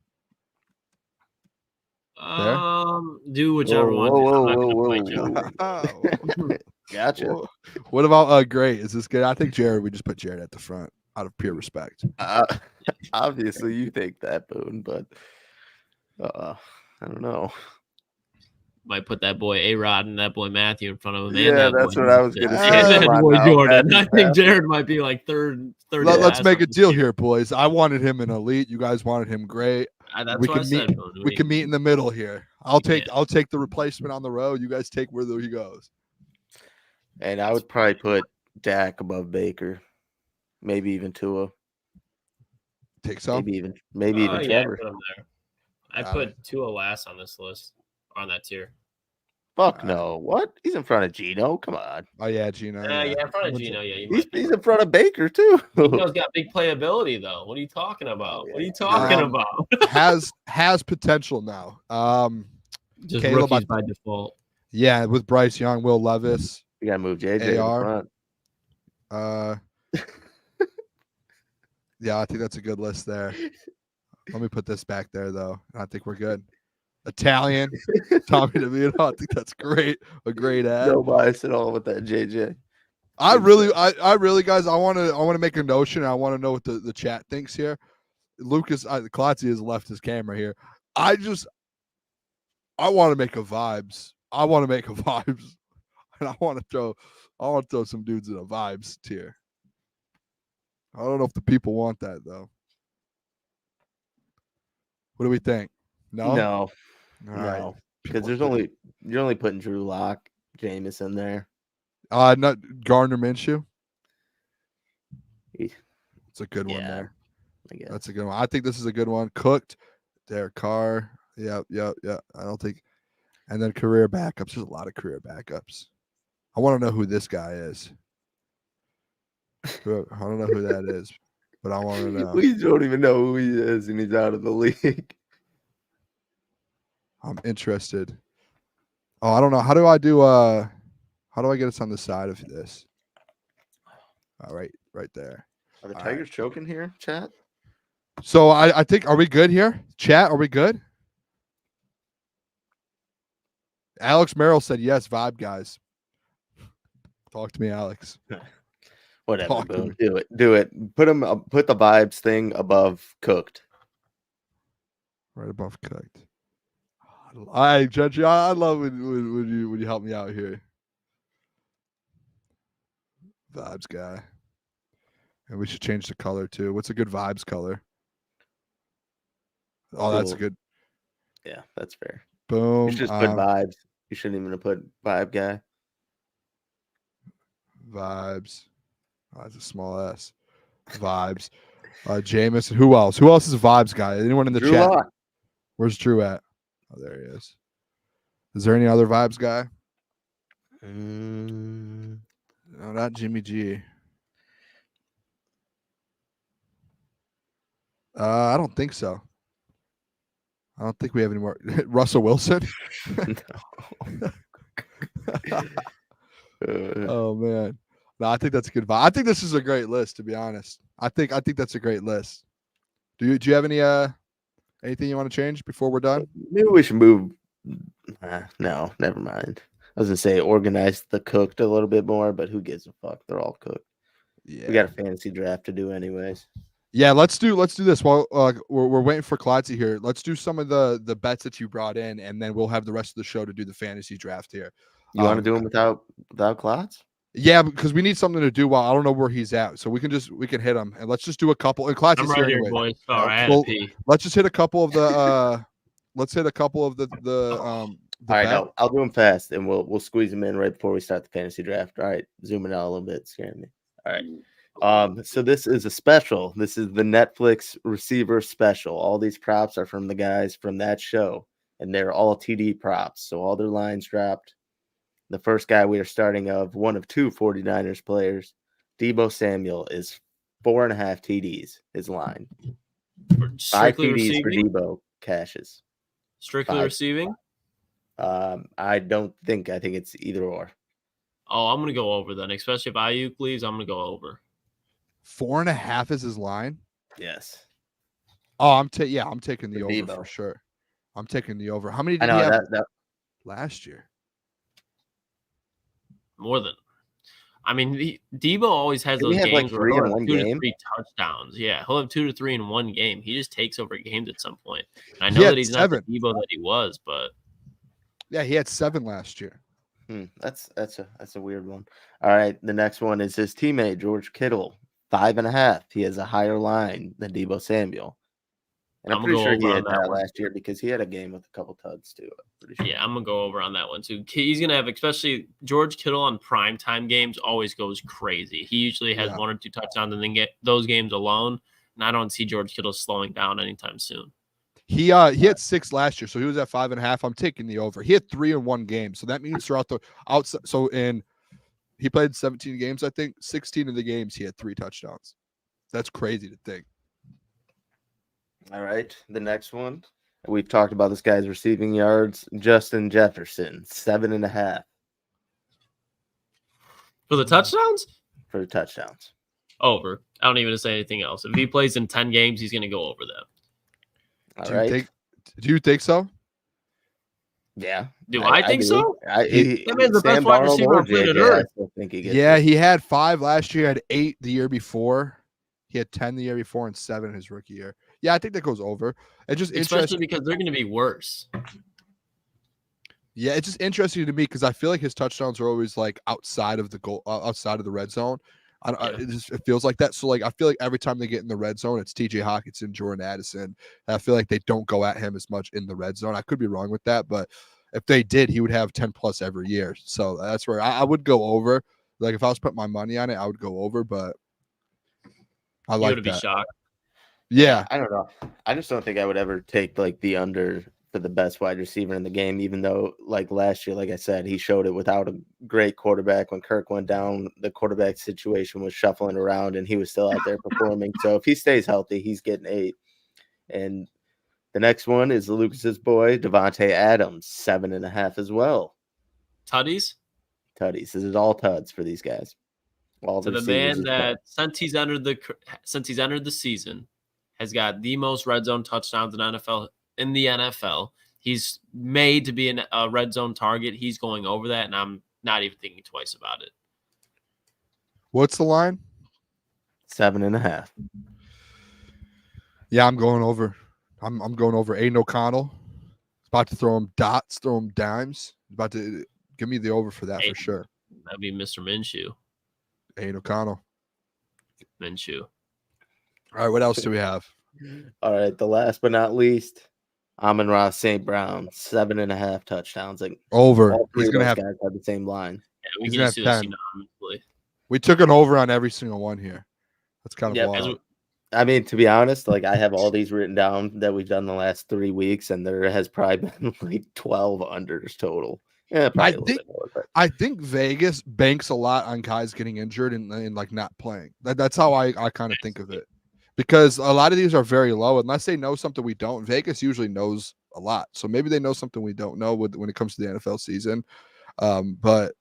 Do whichever one.
Whoa. Gotcha.
Whoa. What about Great? Is this good? I think Jared. We just put Jared at the front out of pure respect.
Obviously, you think that, Boone, but I don't know.
Might put that boy A-Rod and that boy Matthew in front of him.
Yeah, that's what I was going to say.
And that boy Jordan. I think Jared might be like third.
Let's make a deal here, boys. I wanted him in elite. You guys wanted him great.
That's what I said.
We can meet in the middle here. I'll take the replacement on the road. You guys take where he goes.
And I would probably put Dak above Baker, maybe even Tua.
Take some.
Maybe even Trevor.
Yeah, put him there. I put Tua last on this list, on that tier.
Fuck no. What? He's in front of Gino. Come on.
Oh, yeah, Gino.
Yeah, in front of Gino. Yeah,
he's in front of Baker, too.
Gino's got big playability, though. What are you talking about? What are you talking about?
has potential now.
Just
Caleb
rookies by default.
Yeah, with Bryce Young, Will Levis.
You got to move JJ
AR.
in front.
Yeah, I think that's a good list there. Let me put this back there, though. I think we're good. Italian, Tommy DeVito. I think that's great. A great ad.
No bias at all with that JJ.
I really, guys. I want to make a notion. I want to know what the chat thinks here. Lukas Klotz has left his camera here. I want to make a vibes. And I want to throw some dudes in a vibes tier. I don't know if the people want that though. What do we think?
No.
Right.
Because you're only putting Drew Lock, Jameis in there.
Not Gardner Minshew. It's a good one there.
I guess.
That's a good one. I think this is a good one. Cooked, Derek Carr. Yeah. I don't think. And then career backups. There's a lot of career backups. I want to know who this guy is. I don't know who that is, but I want to know.
We don't even know who he is, and he's out of the league.
I'm interested. Oh, I don't know. How do I get us on the side of this? All right, right there.
Are the Tigers choking here, chat?
So I think, are we good here? Chat, are we good? Alex Merrill said yes, vibe guys. Talk to me, Alex.
Whatever, Boone. Do it. Put the vibes thing above cooked.
Right above cooked. I Gentry, I love when you help me out here. Vibes guy. And we should change the color too. What's a good vibes color? Oh, that's a good.
Yeah, that's fair.
Boom.
You should just put vibes. You shouldn't even have put vibe guy.
Vibes. Oh, that's a small S. Vibes. Jameis. Who else? Who else is a vibes guy? Anyone in the
Drew
chat?
Lock.
Where's Drew at? Oh, there he is. Is there any other vibes guy? No, not Jimmy G. I don't think so. I don't think we have any more. Russell Wilson. Oh man, no, I think that's a good vibe. I think this is a great list, to be honest. I think that's a great list. Do you have any anything you want to change before we're done?
Maybe we should move. No, never mind. I was gonna say organize the cooked a little bit more, but who gives a fuck? They're all cooked.
Yeah,
We got a fantasy draft to do anyways.
Yeah, let's do this while we're waiting for Klotzy here. Let's do some of the bets that you brought in, and then we'll have the rest of the show to do the fantasy draft here.
You want to do them without Klotz?
Yeah, because we need something to do while I don't know where he's at, so we can hit him, and let's just do a couple. And Klotz is
I'm
here
right here,
anyway.
boys. Sorry, I had
Well,
to pee.
let's just hit a couple of the let's hit a couple of the
All right, no, I'll do them fast, and we'll squeeze them in right before we start the fantasy draft. All right, zooming out a little bit, scaring me. All right. So this is a special. This is the Netflix receiver special. All these props are from the guys from that show, and they're all TD props. So all their lines dropped. The first guy we are starting of one of two 49ers players, Deebo Samuel, is 4.5 TDs. His line. 5
Strictly
TDs
receiving?
for Deebo cashes.
Strictly
5.
receiving?
I think it's either or.
Oh, I'm gonna go over then. Especially if Ayuk leaves, I'm gonna go over.
4.5 is his line.
Yes.
Oh, I'm taking the
For
over
Deebo.
for sure. I'm taking the over. How many
I
did he
know
have
that
last year?
More than. I mean, Deebo always has
Didn't
those
he have, like,
games where
3
he'll
in
have
one
2 to
game?
3 touchdowns. Yeah, he'll have 2 to 3 in one game. He just takes over games at some point. And I
He
know
had
that he's
7.
not the Deebo that he was, but
Yeah, he had 7 last year.
That's a weird one. All right, the next one is his teammate George Kittle, 5.5. He has a higher line than Deebo Samuel, and I'm
I'm
pretty
gonna
sure
go
he
over
had
on that
that
one.
last year because he had a game with a couple tuds too. I'm pretty sure.
yeah, I'm gonna go over on that one too. He's gonna have, especially George Kittle on primetime games, always goes crazy. He usually has 1 or 2 touchdowns and then get those games alone. And I don't see George Kittle slowing down anytime soon.
He had 6 last year, so he was at 5.5. I'm taking the over. He had 3 in one game, so that means throughout the outside. So he played 17 games, I think. 16 of the games he had 3 touchdowns. That's crazy to think.
All right, the next one we've talked about this guy's receiving yards. Justin Jefferson, 7.5
For the touchdowns?
for touchdowns.
Over. I don't even say anything else. If he plays in 10 games, he's gonna go over that.
All right.
Do you think so?
Yeah.
Do I think
do.
so? That man's the
Sam
best wide
Darnold
receiver
or
on planet
JJ, I
Earth.
still think he gets
Yeah,
it.
he had 5 last year, had 8 the year before. He had 10 the year before and 7 his rookie year. Yeah, I think that goes over. It's just
Especially
interesting.
because they're gonna be worse.
Yeah, it's just interesting to me because I feel like his touchdowns are always like outside of the goal, outside of the red zone. It feels like that. So like I feel like every time they get in the red zone, it's TJ Hawkinson, Jordan Addison. And I feel like they don't go at him as much in the red zone. I could be wrong with that, but if they did, he would have 10 plus every year. So that's where I would go over. Like if I was putting my money on it, I would go over. But I
You
like
would be
that.
shocked.
Yeah,
I don't know. I just don't think I would ever take like the under for the best wide receiver in the game, even though like last year, like I said, he showed it without a great quarterback. When Kirk went down, the quarterback situation was shuffling around and he was still out there performing. So if he stays healthy, he's getting 8. And the next one is Lucas's boy, Devontae Adams, 7.5 as well.
Tuddies?
Tutties. This is all tuds for these guys. All
To the
receivers
man
is
that since he's entered the season has got the most red zone touchdowns in the NFL. He's made to be a red zone target. He's going over that, and I'm not even thinking twice about it.
what's the line?
7.5.
Yeah, I'm going over. I'm going over. Aiden O'Connell. It's about to throw him dots, throw him dimes. About to give me the over for that for sure.
That'd be Mr. Minshew.
Aiden O'Connell.
Minshew.
All right, what else do we have?
All right, the last but not least, Amon-Ra St. Brown, 7.5 touchdowns. Like
Over.
all three
He's
of
gonna
those
have.
guys have the same line.
Yeah, we
He's
can
gonna
just do
have
this
10.
unanimously.
We took an over on every single one here. That's kind of
Yep.
wild.
I mean, to be honest, like I have all these written down that we've done the last 3 weeks, and there has probably been like 12 unders total. Yeah, probably a little bit more. But
I think Vegas banks a lot on guys getting injured and like not playing. That's how I kind of think of it, because a lot of these are very low. Unless they know something we don't, Vegas usually knows a lot. So maybe they know something we don't know when it comes to the NFL season. But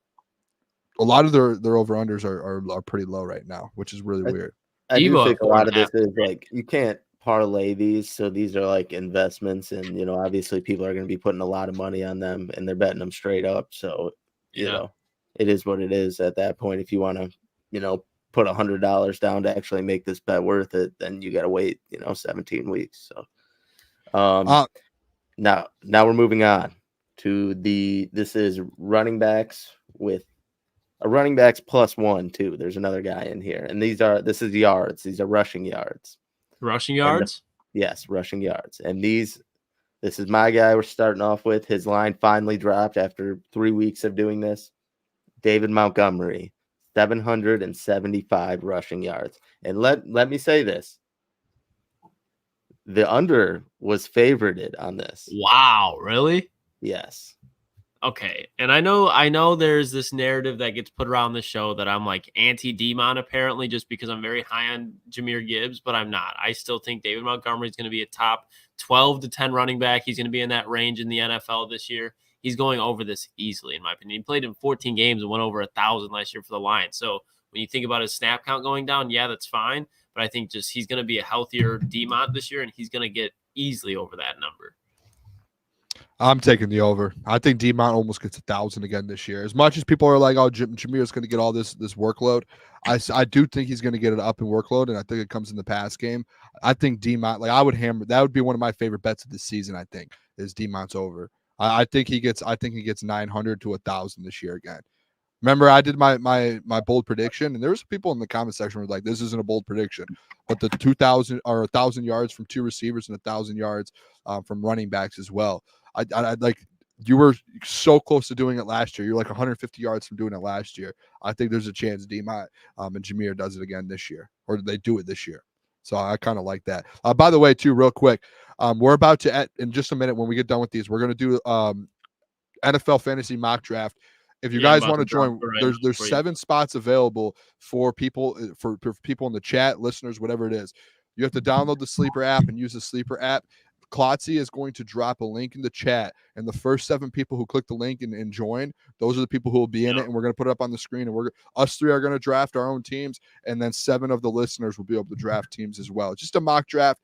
a lot of their over-unders are pretty low right now, which is really weird.
I do think a lot of this is like you can't parlay these, so these are like investments, and obviously people are going to be putting a lot of money on them, and they're betting them straight up. So you know, it is what it is at that point. If you want to, put $100 down to actually make this bet worth it, then you got to wait, 17 weeks. So, now we're moving on to this is running backs with a running backs +1 too. There's another guy in here, and this is yards. These are rushing yards.
Rushing yards?
Yes, rushing yards. And this is my guy we're starting off with. His line finally dropped after 3 weeks of doing this. David Montgomery, 775 rushing yards. And let me say this. The under was favorited on this.
Wow, really?
Yes.
Okay. And I know there's this narrative that gets put around the show that I'm like anti-Demon apparently just because I'm very high on Jahmyr Gibbs, but I'm not. I still think David Montgomery is going to be a top 12 to 10 running back. He's going to be in that range in the NFL this year. He's going over this easily, in my opinion. He played in 14 games and went over 1,000 last year for the Lions. So when you think about his snap count going down, yeah, that's fine. But I think just he's going to be a healthier Demon this year, and he's going to get easily over that number.
I'm taking the over. I think Demont almost gets 1,000 again this year. As much as people are like, "Oh, Jahmyr's going to get all this workload," I do think he's going to get it up in workload, and I think it comes in the pass game. I think Demont, like I would hammer. That would be one of my favorite bets of this season. I think is Demont's over. I think he gets 900 to 1,000 this year again. Remember, I did my bold prediction, and there was people in the comment section who were like, "This isn't a bold prediction," but the 2,000 or 1,000 yards from two receivers and 1,000 yards from running backs as well. I like you were so close to doing it last year. You're like 150 yards from doing it last year. I think there's a chance Demont and Jahmyr does it again this year, or they do it this year. So I kind of like that. By the way, too, real quick, we're about to in just a minute when we get done with these, we're going to do NFL fantasy mock draft. If you guys want to join, there's 7 spots available for people for people in the chat, listeners, whatever it is. You have to download the Sleeper app and use the Sleeper app. Klotzy is going to drop a link in the chat, and the first 7 people who click the link and join, those are the people who will be in it, and we're going to put it up on the screen, and us 3 are going to draft our own teams, and then 7 of the listeners will be able to draft teams as well. Just a mock draft,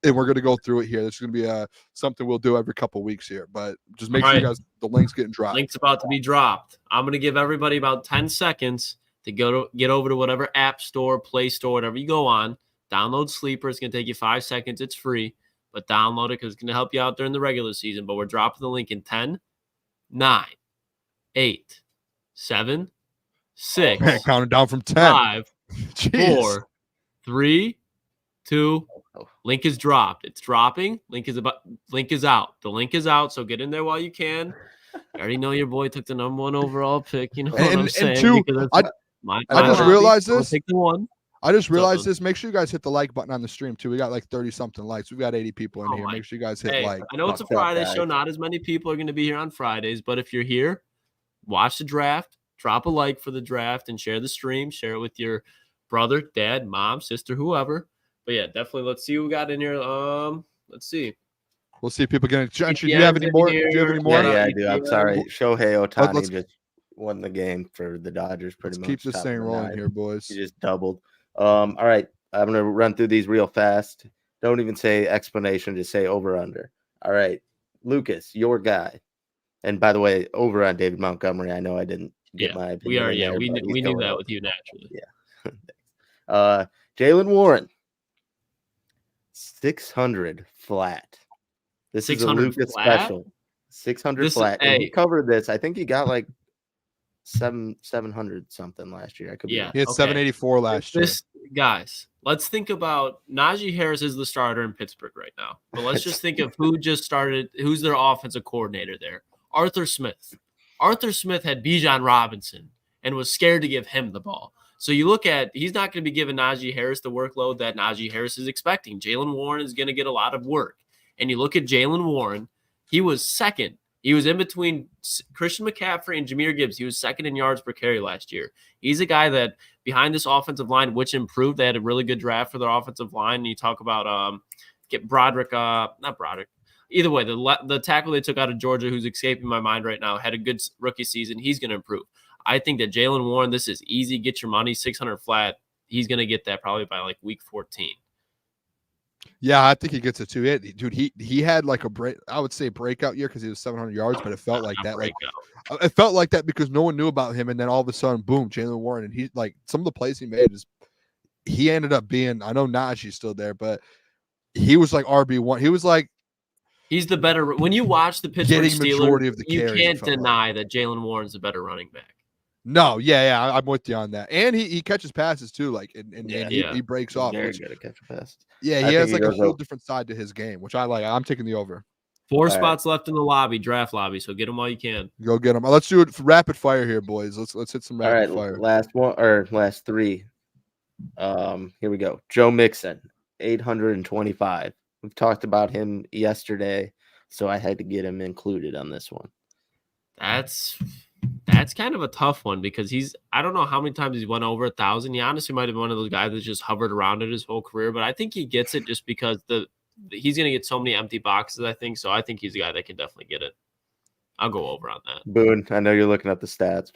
and we're going to go through it here. This is going to be something we'll do every couple of weeks here, but just make sure you guys, the link's getting dropped.
Link's about to be dropped. I'm going to give everybody about 10 seconds to get over to whatever app store, Play Store, whatever you go on, download Sleeper. It's going to take you 5 seconds. It's free. But download it because it's going to help you out during the regular season. But we're dropping the link in 10, 9, 8, 7, 6.
Man, counting down from 10.
5, 4, 3, 2. Link is dropped. It's dropping. Link is out. The link is out. So get in there while you can. I already know your boy took the number 1 overall pick. You know what I'm saying?
And 2, I just realized this.
Take the 1.
I just realized this. Make sure you guys hit the like button on the stream too. We got like 30-something likes. We've got 80 people in here. Make sure you guys hit like.
I know it's a Friday show. Not as many people are going to be here on Fridays, but if you're here, watch the draft, drop a like for the draft, and share the stream. Share it with your brother, dad, mom, sister, whoever. But yeah, definitely. Let's see who we got in here. Let's see.
We'll see if people get Gentry. Do you have any more?
Yeah, I do. I'm sorry. Shohei Ohtani just won the game for the Dodgers. Pretty much.
Keep this thing rolling here, boys.
He just doubled. All right, I'm going to run through these real fast. Don't even say explanation, just say over under. All right, Lucas, your guy. And by the way, over on David Montgomery, I know I didn't get my opinion.
We knew that with you naturally.
Yeah. Jaylen Warren, 600 flat. This is a Lucas special. 600 flat. And he covered this. I think he got like 700 something last year.
He had 784 last year.
Guys, let's think about Najee Harris is the starter in Pittsburgh right now. But let's just think of who's their offensive coordinator there. Arthur Smith. Arthur Smith had Bijan Robinson and was scared to give him the ball. So you look at, he's not going to be giving Najee Harris the workload that Najee Harris is expecting. Jaylen Warren is going to get a lot of work. And you look at Jaylen Warren, he was second. He was in between Christian McCaffrey and Jahmyr Gibbs. He was second in yards per carry last year. He's a guy that behind this offensive line, which improved, they had a really good draft for their offensive line. And you talk about get Broderick, not Broderick. Either way, the tackle they took out of Georgia, who's escaping my mind right now, had a good rookie season. He's going to improve. I think that Jaylen Warren, this is easy. Get your money, 600 flat. He's going to get that probably by like week 14.
Yeah, I think he gets it too. Dude, he had like I would say breakout year because he was 700 yards, but it felt like that. Like it felt like that because no one knew about him, and then all of a sudden, boom, Jaylen Warren, and he like some of the plays he made he ended up being. I know Najee's still there, but he was like RB1. He was like.
He's the better. When you watch the Pittsburgh Steelers, you can't deny that Jaylen Warren's a better running back.
No, yeah, I'm with you on that. And he catches passes too, like and he breaks off.
Very good at catching passes.
Yeah, he has like a whole different side to his game, which I like. I'm taking the over.
4 spots left in the lobby, draft lobby, so get them while you can.
Go get them. Let's do it for rapid fire here, boys. Let's hit some rapid fire.
Last 3. Here we go. Joe Mixon, 825. We've talked about him yesterday, so I had to get him included on this one.
That's kind of a tough one because I don't know how many times he's went over 1,000. He honestly might have been one of those guys that just hovered around it his whole career, but I think he gets it just because he's going to get so many empty boxes, I think. So I think he's a guy that can definitely get it. I'll go over on that.
Boone, I know you're looking at the stats.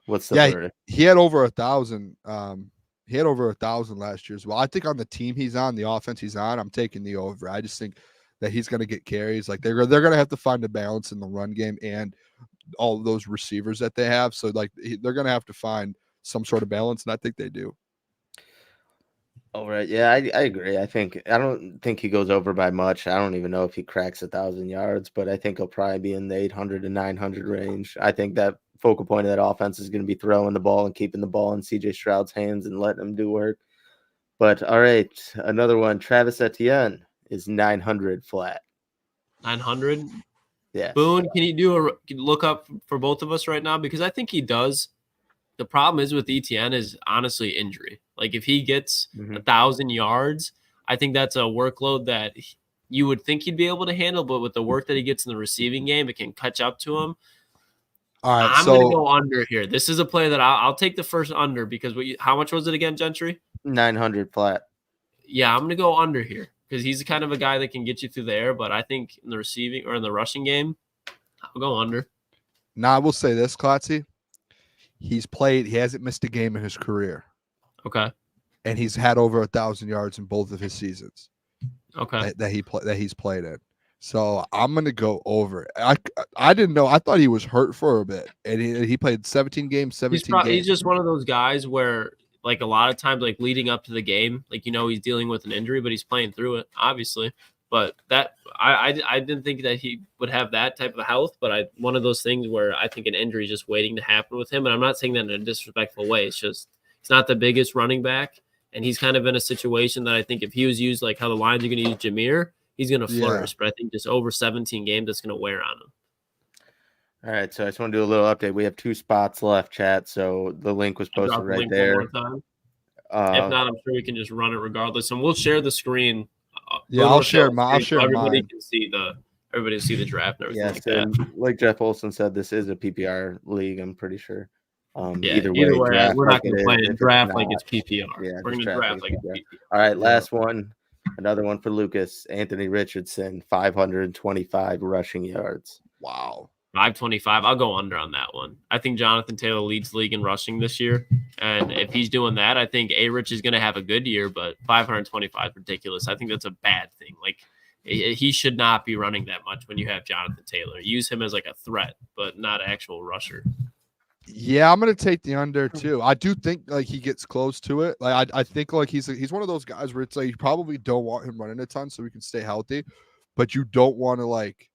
What's the verdict?
He had over 1,000. He had over 1,000 last year as well. I think on the team he's on, the offense he's on, I'm taking the over. I just think that he's going to get carries. Like they're going to have to find a balance in the run game and all of those receivers that they have. So like they're going to have to find some sort of balance, and I think they do.
All right. Yeah, I agree. I don't think he goes over by much. I don't even know if he cracks 1,000 yards, but I think he'll probably be in the 800 to 900 range. I think that focal point of that offense is going to be throwing the ball and keeping the ball in CJ Stroud's hands and letting him do work. But all right, another one. Travis Etienne is 900 flat.
900?
Yeah.
Boone, can you do a look up for both of us right now? Because I think he does. The problem is with Etienne is honestly injury. Like if he gets 1,000 yards, I think that's a workload that you would think he'd be able to handle, but with the work that he gets in the receiving game, it can catch up to him. All right, I'm going to go under here. This is a play that I'll take the first under because how much was it again, Gentry?
900 flat.
Yeah, I'm going to go under here because he's kind of a guy that can get you through the air, but I think in the receiving or in the rushing game, I'll go under.
Now, I will say this, Klotzy. He hasn't missed a game in his career.
Okay.
And he's had over 1,000 yards in both of his seasons.
Okay.
That he's played in. So I'm going to go over. I didn't know. I thought he was hurt for a bit. And he played 17 games, 17 games. He's
just one of those guys where, like, a lot of times, like, leading up to the game, like, he's dealing with an injury, but he's playing through it, obviously. But that I didn't think that he would have that type of health, but one of those things where I think an injury is just waiting to happen with him. And I'm not saying that in a disrespectful way. It's just he's not the biggest running back. And he's kind of in a situation that I think if he was used like how the Lions are going to use Jahmyr, he's going to flourish. But I think just over 17 games, that's going to wear on him.
All right, so I just want to do a little update. We have 2 spots left, chat. So the link was posted right there.
If not, I'm sure we can just run it regardless. And we'll share the screen.
I'll share mine.
Everybody can see the draft and everything.
Yes, and like Jeff Olson said, this is a PPR league, I'm pretty sure.
Either way, we're not going to play a draft like it's PPR. Yeah, we're going to draft like it's PPR.
All right, last one. Another one for Lucas. Anthony Richardson, 525 rushing yards.
Wow.
525. I'll go under on that one. I think Jonathan Taylor leads the league in rushing this year. And if he's doing that, I think A-Rich is going to have a good year, but 525 is ridiculous. I think that's a bad thing. Like, he should not be running that much when you have Jonathan Taylor. Use him as like a threat, but not an actual rusher.
Yeah, I'm going to take the under too. I do think like he gets close to it. Like I think like he's one of those guys where it's like you probably don't want him running a ton so he can stay healthy, but you don't want to like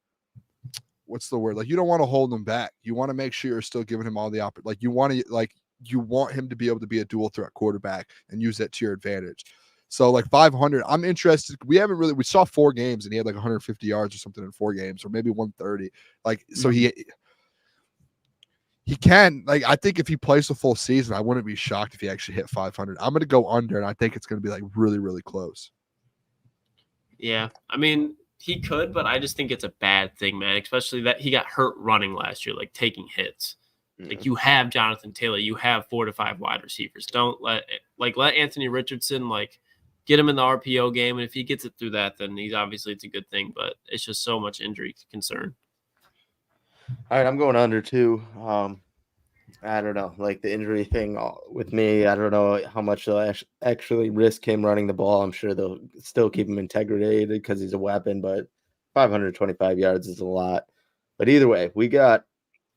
what's the word? Like you don't want to hold him back. You want to make sure you're still giving him all the like you want him to be able to be a dual threat quarterback and use that to your advantage. So like 500, I'm interested. We saw 4 games and he had like 150 yards or something in 4 games or maybe 130. Like so He can. Like, I think if he plays the full season, I wouldn't be shocked if he actually hit 500. I'm going to go under, and I think it's going to be like really, really close.
Yeah, I mean, he could, but I just think it's a bad thing, man. Especially that he got hurt running last year, like taking hits. Like you have Jonathan Taylor, you have 4 to 5 wide receivers. Don't let Anthony Richardson get him in the RPO game, and if he gets it through that, then it's a good thing. But it's just so much injury concern.
All right, I'm going under too. I don't know, like the injury thing with me. I don't know how much they'll actually risk him running the ball. I'm sure they'll still keep him integrated because he's a weapon, but 525 yards is a lot. But either way, we got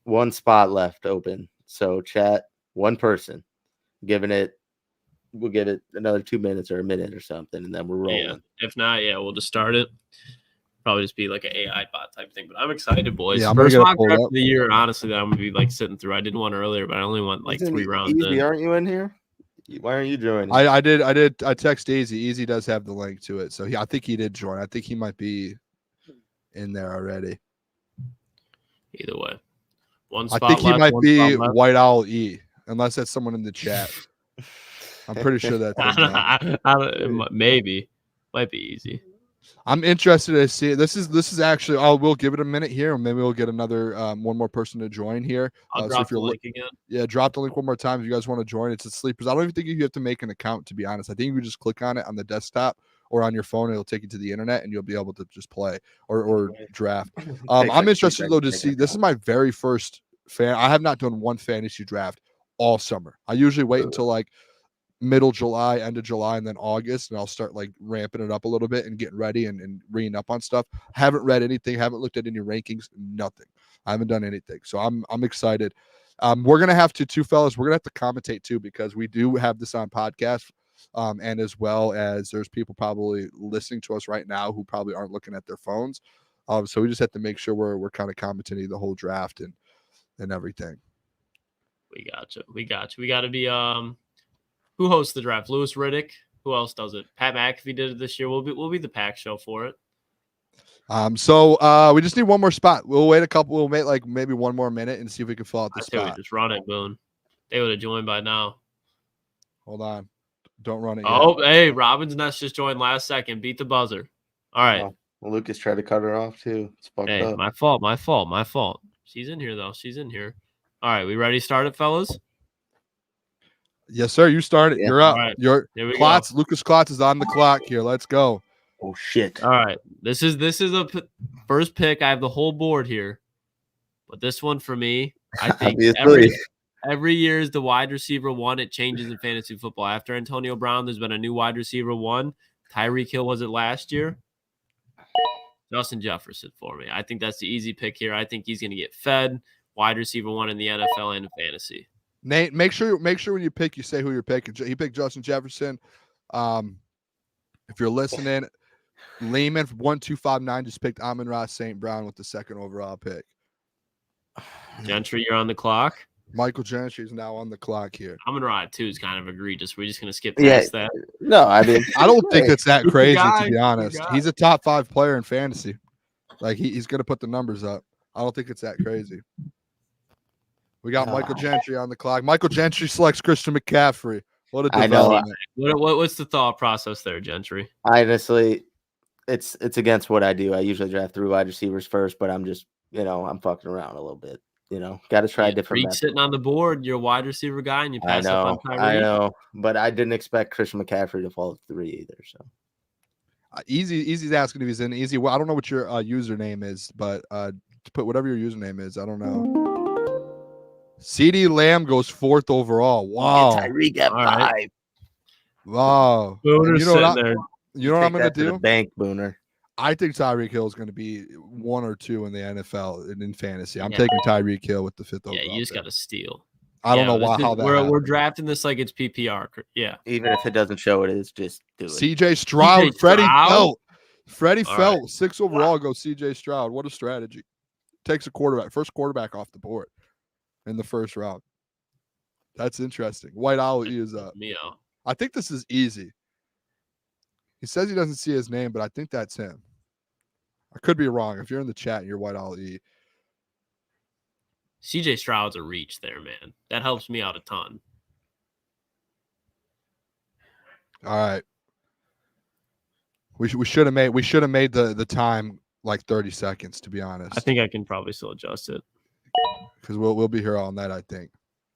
one spot left open. So chat, one person, we'll give it another 2 minutes or a minute or something, and then we're rolling.
Yeah. If not, we'll just start it. Probably just be like an AI bot type thing, but I'm excited, boys.
Yeah, I'm
First
gonna
mock
get it
draft
pulled
of the year, honestly, that I'm gonna be sitting through. I did one earlier, but I only went 3 rounds
Easy,
in.
aren't you in here? Why aren't you joining?
I did. I text Easy. Easy does have the link to it, so I think he did join. I think he might be in there already.
Either way, one spot.
I think he
left,
might
one
be
spot left.
White Owl E, unless that's someone in the chat. I'm pretty sure that's him now.
Maybe might be Easy.
I'm interested to see. This is actually. We'll give it a minute here, and maybe we'll get another one more person to join here.
I'll drop the link again.
Yeah, drop the link one more time if you guys want to join. It's a Sleepers. I don't even think you have to make an account, to be honest. I think you can just click on it on the desktop or on your phone. And it'll take you to the internet, and you'll be able to just play or draft. I'm interested though to see. This is my very first fan. I have not done one fantasy draft all summer. I usually wait until middle July, end of July, and then August, and I'll start ramping it up a little bit and getting ready and reading up on stuff. Haven't read anything, haven't looked at any rankings, nothing. I haven't done anything. So I'm excited. We're gonna have to fellas, we're gonna have to commentate too, because we do have this on podcast. And as well as there's people probably listening to us right now who probably aren't looking at their phones. So we just have to make sure we're kind of commentating the whole draft and everything.
We got you. We got to be who hosts the draft? Louis Riddick. Who else does it? Pat McAfee did it this year. We'll be the pack show for it.
So we just need one more spot. We'll wait a couple. We'll make maybe one more minute and see if we can fill out the spot.
We just run it, Boone. They would have joined by now.
Hold on. Don't run it
yet.
Yet.
Hey, Robin's Nest just joined last second. Beat the buzzer. All right.
Well, Lucas tried to cut her off too. It's fucked up.
My fault. She's in here though. She's in here. All right, we ready to start it, fellas?
Yes, sir. You start it. Yeah. You're up.
Right.
Klotz. Lucas Klotz is on the clock here. Let's go.
Oh shit.
All right. This is a first pick. I have the whole board here. But this one for me, I think every year is the wide receiver 1. It changes in fantasy football. After Antonio Brown, there's been a new wide receiver 1. Tyreek Hill was it last year? Justin Jefferson for me. I think that's the easy pick here. I think he's going to get fed. Wide receiver 1 in the NFL and in fantasy.
Nate, make sure when you pick, you say who you're picking. He picked Justin Jefferson. If you're listening, Lehman from 1259 just picked Amon-Ra St. Brown with the 2nd overall pick.
Gentry, you're on the clock.
Michael Gentry is now on the clock here.
Amon-Ra too is kind of egregious. We're just going to skip past that.
No, I mean,
I don't think it's that crazy, to be honest. He's a top 5 player in fantasy. He's going to put the numbers up. I don't think it's that crazy. We got Michael Gentry on the clock. Michael Gentry selects Christian McCaffrey. What a development.
What's the thought process there, Gentry?
Honestly, it's against what I do. I usually draft 3 wide receivers first, but I'm just, I'm fucking around a little bit. Got to try different methods.
Sitting on the board, you're a wide receiver guy, and you pass up on Tyreek.
I know, but I didn't expect Christian McCaffrey to fall to 3 either. So
Easy's asking if he's in. Easy. Well, I don't know what your username is, but put whatever your username is. I don't know. CeeDee Lamb goes 4th overall. Wow.
Tyreek at 5.
Wow.
Booner's sitting there.
You know what I'm going to do?
Bank Booner.
I think Tyreek Hill is going to be 1 or 2 in the NFL and in fantasy. I'm taking Tyreek Hill with the 5th overall.
Yeah, you just got to steal.
I don't know how that happened.
We're drafting this like it's PPR. Yeah.
Even if it doesn't show it, it's just do it.
CJ Stroud. Freddie Felt. 6 overall goes CJ Stroud. What a strategy. Takes a quarterback. First quarterback off the board in the first round. That's interesting. White Owl E is up. I think this is easy. He says he doesn't see his name, but I think that's him. I could be wrong. If you're in the chat and you're White Owl E.
CJ Stroud's a reach there, man. That helps me out a ton.
All right. We should have made the time like 30 seconds, to be honest.
I think I can probably still adjust it.
Because we'll be here all night, I think.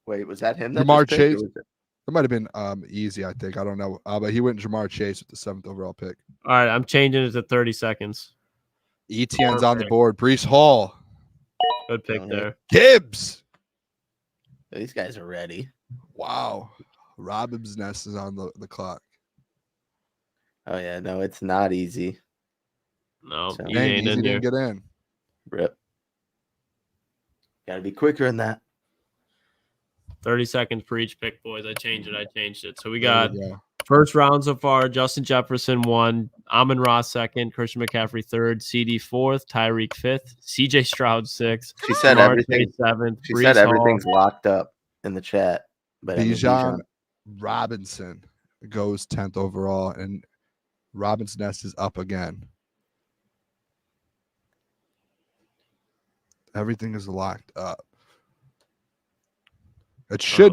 Wait, was that him? That
Jamar
just picked, or
Chase.
was it-
It might have been easy, I think. I don't know. But he went Jamar Chase with the 7th overall pick.
All right, I'm changing it to 30 seconds.
ETN's on the board. Breece Hall.
Good pick there.
Gibbs.
These guys are ready.
Wow. Robin's Nest is on the clock.
Oh yeah, no, it's not easy.
No,
So-
you
Dang,
ain't
easy
in there.
didn't get in.
Rip. Got to be quicker than that.
30 seconds for each pick, boys. I changed it. So we
There
got
we go.
first round so far. Justin Jefferson 1, Amon-Ra 2nd, Christian McCaffrey 3rd, CD 4th, Tyreek 5th, CJ Stroud 6th.
She said
Jamar
everything.
Chase 7th.
She
Breece
said
Hall.
everything's locked up in the chat. But I mean,
Bijan Robinson goes 10th overall, and Robin's Nest is up again. Everything is locked up.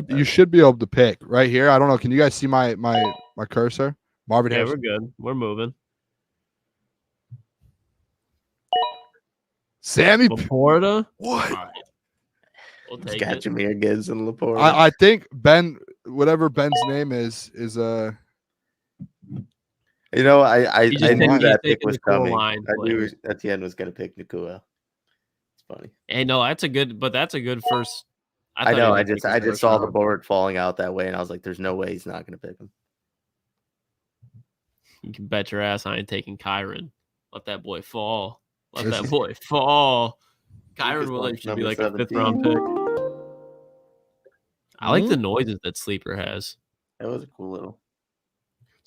You should be able to pick right here. I don't know. Can you guys see my cursor? Marvin
Yeah,
Harrison.
we're good. We're moving.
Sammy.
LaPorta.
What?
All right. We'll
He's
take
got
it.
Jameer Gibbs and Laporte.
I think Ben, whatever Ben's name is
You know, I
He just
knew
said he's
that pick
taking
was
the core
coming.
line
I knew
players.
at the end was going to pick Nakua. It's funny.
Hey, no, that's a good first.
I
thought he
know.
was
I
gonna
just
pick his first
saw the
round.
board falling out that way, and I was like, "There's no way he's not going to pick him."
You can bet your ass I ain't taking Kyron. Let that boy fall. Let
This
that
is-
boy fall.
Lucas
Kyron Williams
wants
should be
number
like a
17.
5th-round pick. I like the noises that Sleeper has.
That was a cool little.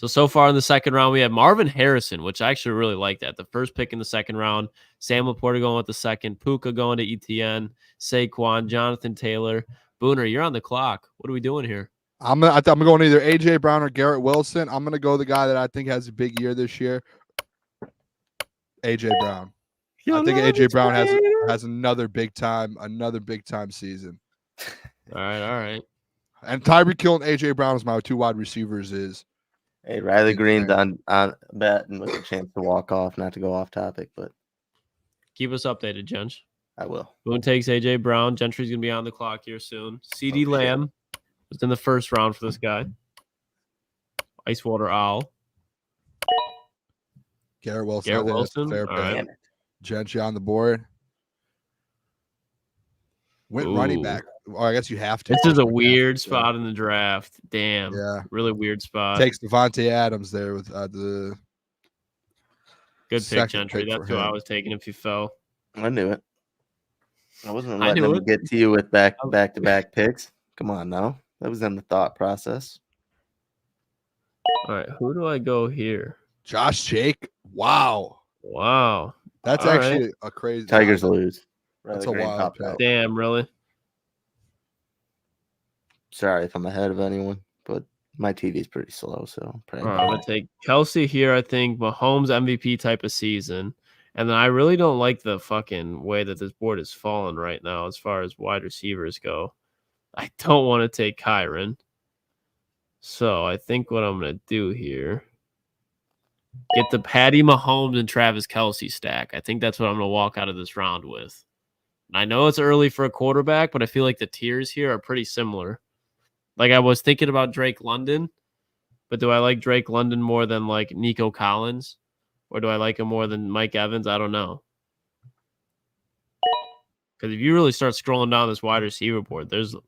So far in the second round, we have Marvin Harrison, which I actually really like that. The first pick in the second round, Sam LaPorta going with the second, Puka going to ETN, Saquon, Jonathan Taylor. Booner, you're on the clock. What are we doing here?
I'm going either AJ Brown or Garrett Wilson. I'm gonna go the guy that I think has a big year this year. AJ Brown. I think AJ Brown has another big time season.
All right.
And Tyreek Hill and AJ Brown is my 2 wide receivers.
Hey, Riley
Big
Green's
fan.
on bet and with a chance to walk off, not to go off topic, but
Keep us updated, Jench.
I will.
Boone takes AJ Brown. Gentry's gonna be on the clock here soon. CD
Oh, shit.
Lamb was in the first round for this guy. Icewater Owl.
Garrett Wilson.
Garrett
I think that's a
Wilson?
fair
All
pick.
right.
Damn it.
Gentry on the board. Went running
Ooh.
back. Oh, I guess you have to.
This is a
McCaffrey,
weird
so.
spot in the draft. Damn.
Yeah.
Really weird spot.
Takes Devontae Adams there with the
Good pick,
second
Gentry.
pick for
That's who I
him.
was taking if you fell.
I knew it. I wasn't
I
letting
knew
them
it.
get to you with back-to-back picks. Come on now. That was in the thought process.
All right. Who do I go here?
Josh Jake. Wow.
Wow.
That's
All right.
actually a crazy.
Tigers lose.
That's
Riley
a
Green
wild
popped
pick.
out.
Damn, really?
Sorry if I'm ahead of anyone, but my TV's pretty slow, so
All
probably
right, I'm going to take Kelsey here, I think. Mahomes MVP type of season. And then I really don't like the fucking way that this board is falling right now as far as wide receivers go. I don't want to take Kyron. So I think what I'm going to do here, get the Patty Mahomes and Travis Kelsey stack. I think that's what I'm going to walk out of this round with. And I know it's early for a quarterback, but I feel like the tiers here are pretty similar. Like I was thinking about Drake London, but do I like Drake London more than like Nico Collins? Or do I like him more than Mike Evans? I don't know. Because if you really start scrolling down this wide receiver board, there's a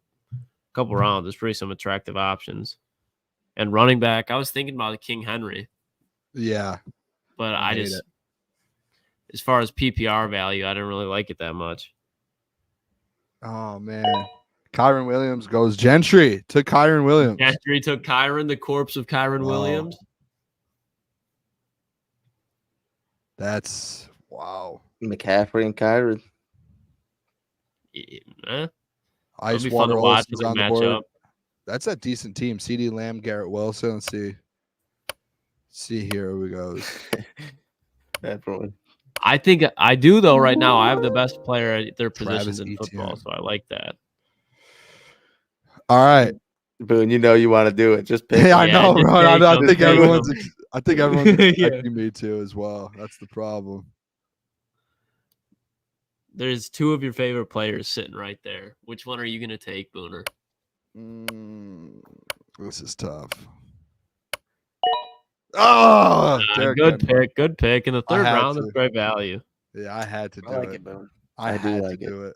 couple rounds. There's pretty some attractive options. And running back, I was thinking about King Henry.
Yeah.
But
I
I
hate
just,
it.
as far as PPR value, I didn't really like it that much.
Oh man. Kyron Williams goes. Gentry took Kyron Williams.
Gentry took Kyron, the corpse of Kyron
Wow.
Williams.
That's wow.
McCaffrey and Kyron.
It'll
Ice
be fun
Water
to watch
is
as a
on the board.
matchup.
That's a decent team. CD Lamb, Garrett Wilson. Let's see here who goes.
Everyone.
I think I do though. Right now, I have the best player at their
Travis
positions in football,
Etienne.
so I like that.
All right.
Boone, you know you want to do it. Just pick.
Yeah, I
him.
know,
just
bro.
take
I
him,
think
take
everyone's.
him.
I think everyone's
Yeah.
expecting me to as well. That's the problem.
There's two of your favorite players sitting right there. Which one are you gonna take, Booner?
This is tough. Oh, Derrick
Good
Henry.
pick. Good pick. In the third
had
round,
to.
that's great value.
Yeah, I had to do
I like
it.
it, Boone.
I
I do
had
like
to
it.
do it.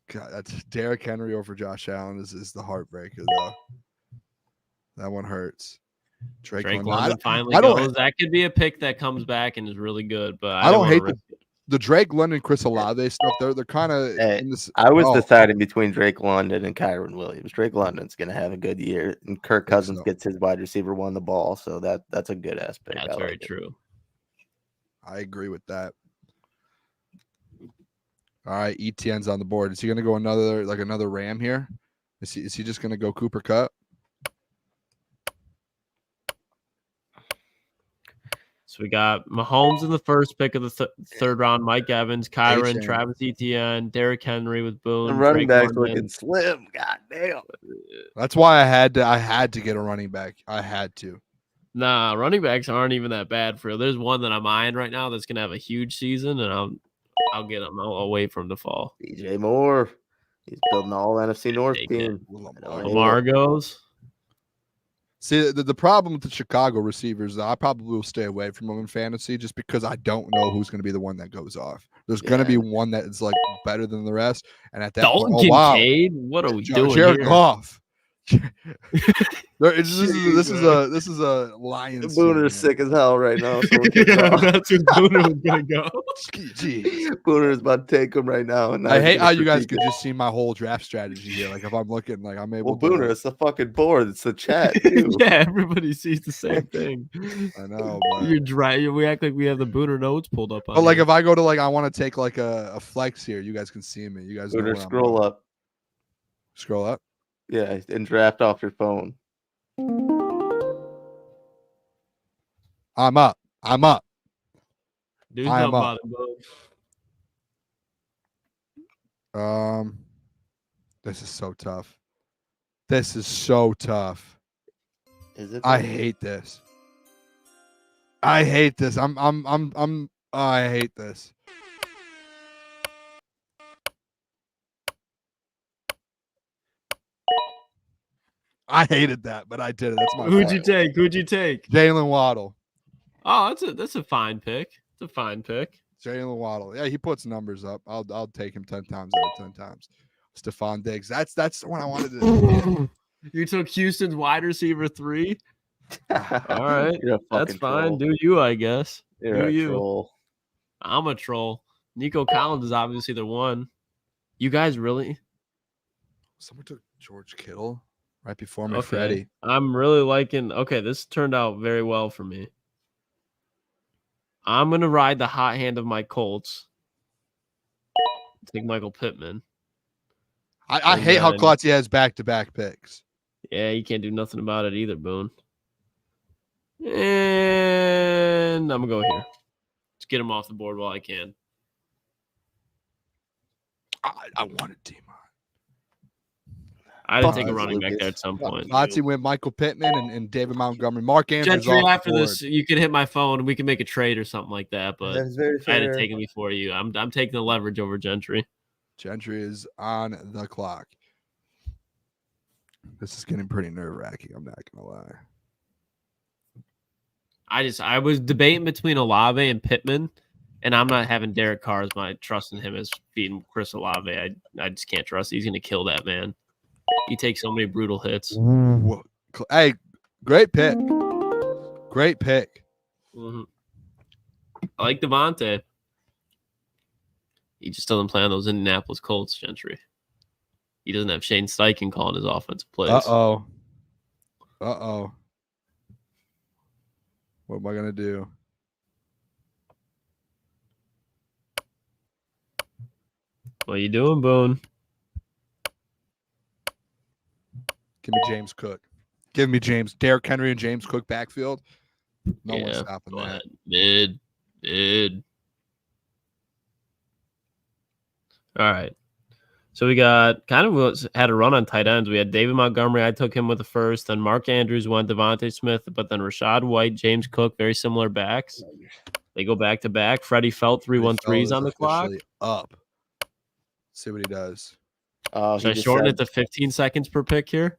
God, that's Derrick Henry over Josh Allen is the heartbreaker though. That one hurts. Drake London.
London finally
I don't-
goes. That could be a pick that comes back and is really good. But
I don't hate
the.
the Drake London, Chris Olave stuff. They're kind of
Hey,
in this.
I was
oh,
deciding between Drake London and Kyron Williams. Drake London's going to have a good year, and Kirk Cousins
so.
gets his wide receiver one the ball, so that's a good aspect.
That's very true.
I agree with that. All right, Etienne's on the board. Is he going to go another Ram here? Is he just going to go Cooper Kupp?
So we got Mahomes in the first pick of the third round, Mike Evans, Kyron,
A-Chain.
Travis Etienne, Derrick Henry with Boone.
The running
Drake
back's
London.
looking slim. God damn.
That's why I had to get a running back. I had to.
Nah, running backs aren't even that bad for real. There's one that I'm eyeing right now that's gonna have a huge season, and I'll get him. I'll wait for him to fall.
DJ Moore. He's building an all NFC North
Take it.
team.
Lamar goes.
See, the problem with the Chicago receivers, I probably will stay away from them in fantasy just because I don't know who's going to be the one that goes off. There's going to be one that is like better than the rest, and at that
Dalton
point,
Kincaid. What are we doing
Jared
here?
Goff. This is a Lions.
Booner's
team,
sick as hell right now. So
Yeah, that's where Booner was gonna go.
Jeez.
Booner's about to take him right now. And
I hate how you guys could just see my whole draft strategy here. Like if I'm looking, like I'm able.
Well, Booner, it's the fucking board. It's the chat too.
Yeah, everybody sees the same thing.
I know. But,
You're dry. We act like we have the Booner notes pulled up.
but like if I go to I want to take like a flex here, you guys can see me. You guys know
Booner,
where I'm
scroll
going.
up.
Scroll up.
Yeah, and draft off your phone.
I'm up.
Do
I am
something
up.
about it, Bo.
This is so tough. This is so tough.
Is it?
I hate this. I hate this. I hate this. I hated that, but I did it. That's my
Who'd
fault.
you take?
Jalen Waddle.
Oh, that's a fine pick. It's a fine pick.
Jalen Waddle. Yeah, he puts numbers up. I'll take him 10 times out of 10 times. Stephon Diggs. That's the one I wanted to.
You took Houston's wide receiver 3. All right,
You're a
that's
fucking
fine.
troll.
Do you? I guess.
You're
Do
a
you?
troll.
I'm a troll. Nico Collins is obviously the one. You guys really?
Someone took George Kittle right before me, Freddie.
I'm really liking. Okay, this turned out very well for me. I'm gonna ride the hot hand of my Colts. Take Michael Pittman.
I hate how Klotz has back-to-back picks.
Yeah, you can't do nothing about it either, Boone. And I'm gonna go here. Let's get him off the board while I can.
I wanted Demon.
I didn't take a running back there at some point.
Klotz went Michael Pittman and David Montgomery. Mark Andrews
Gentry,
off
after
the board.
this, you can hit my phone and we can make a trade or something like that. But
That's very
I had
fair.
to take him before you. I'm taking the leverage over Gentry.
Gentry is on the clock. This is getting pretty nerve-wracking. I'm not gonna lie.
I was debating between Olave and Pittman, and I'm not having Derek Carr as my trust in him as beating Chris Olave. I just can't trust. He's gonna kill that man. He takes so many brutal hits.
Ooh. Hey, great pick. Great pick.
Mm-hmm. I like Devontae. He just doesn't play on those Indianapolis Colts, Gentry. He doesn't have Shane Steichen calling his offensive plays.
Uh-oh. What am I gonna do?
What are you doing, Boone?
Give me James Cook. Give me James. Derrick Henry and James Cook backfield. No one's stopping
go
that.
ahead. Mid. All right. So we got had a run on tight ends. We had David Montgomery. I took him with the first. Then Mark Andrews went, Devontae Smith, but then Rashad White, James Cook, very similar backs. They go back to back. Freddie Felt 3-1-3s on the clock.
Up. See what he does.
Should I shorten it to 15 seconds per pick here?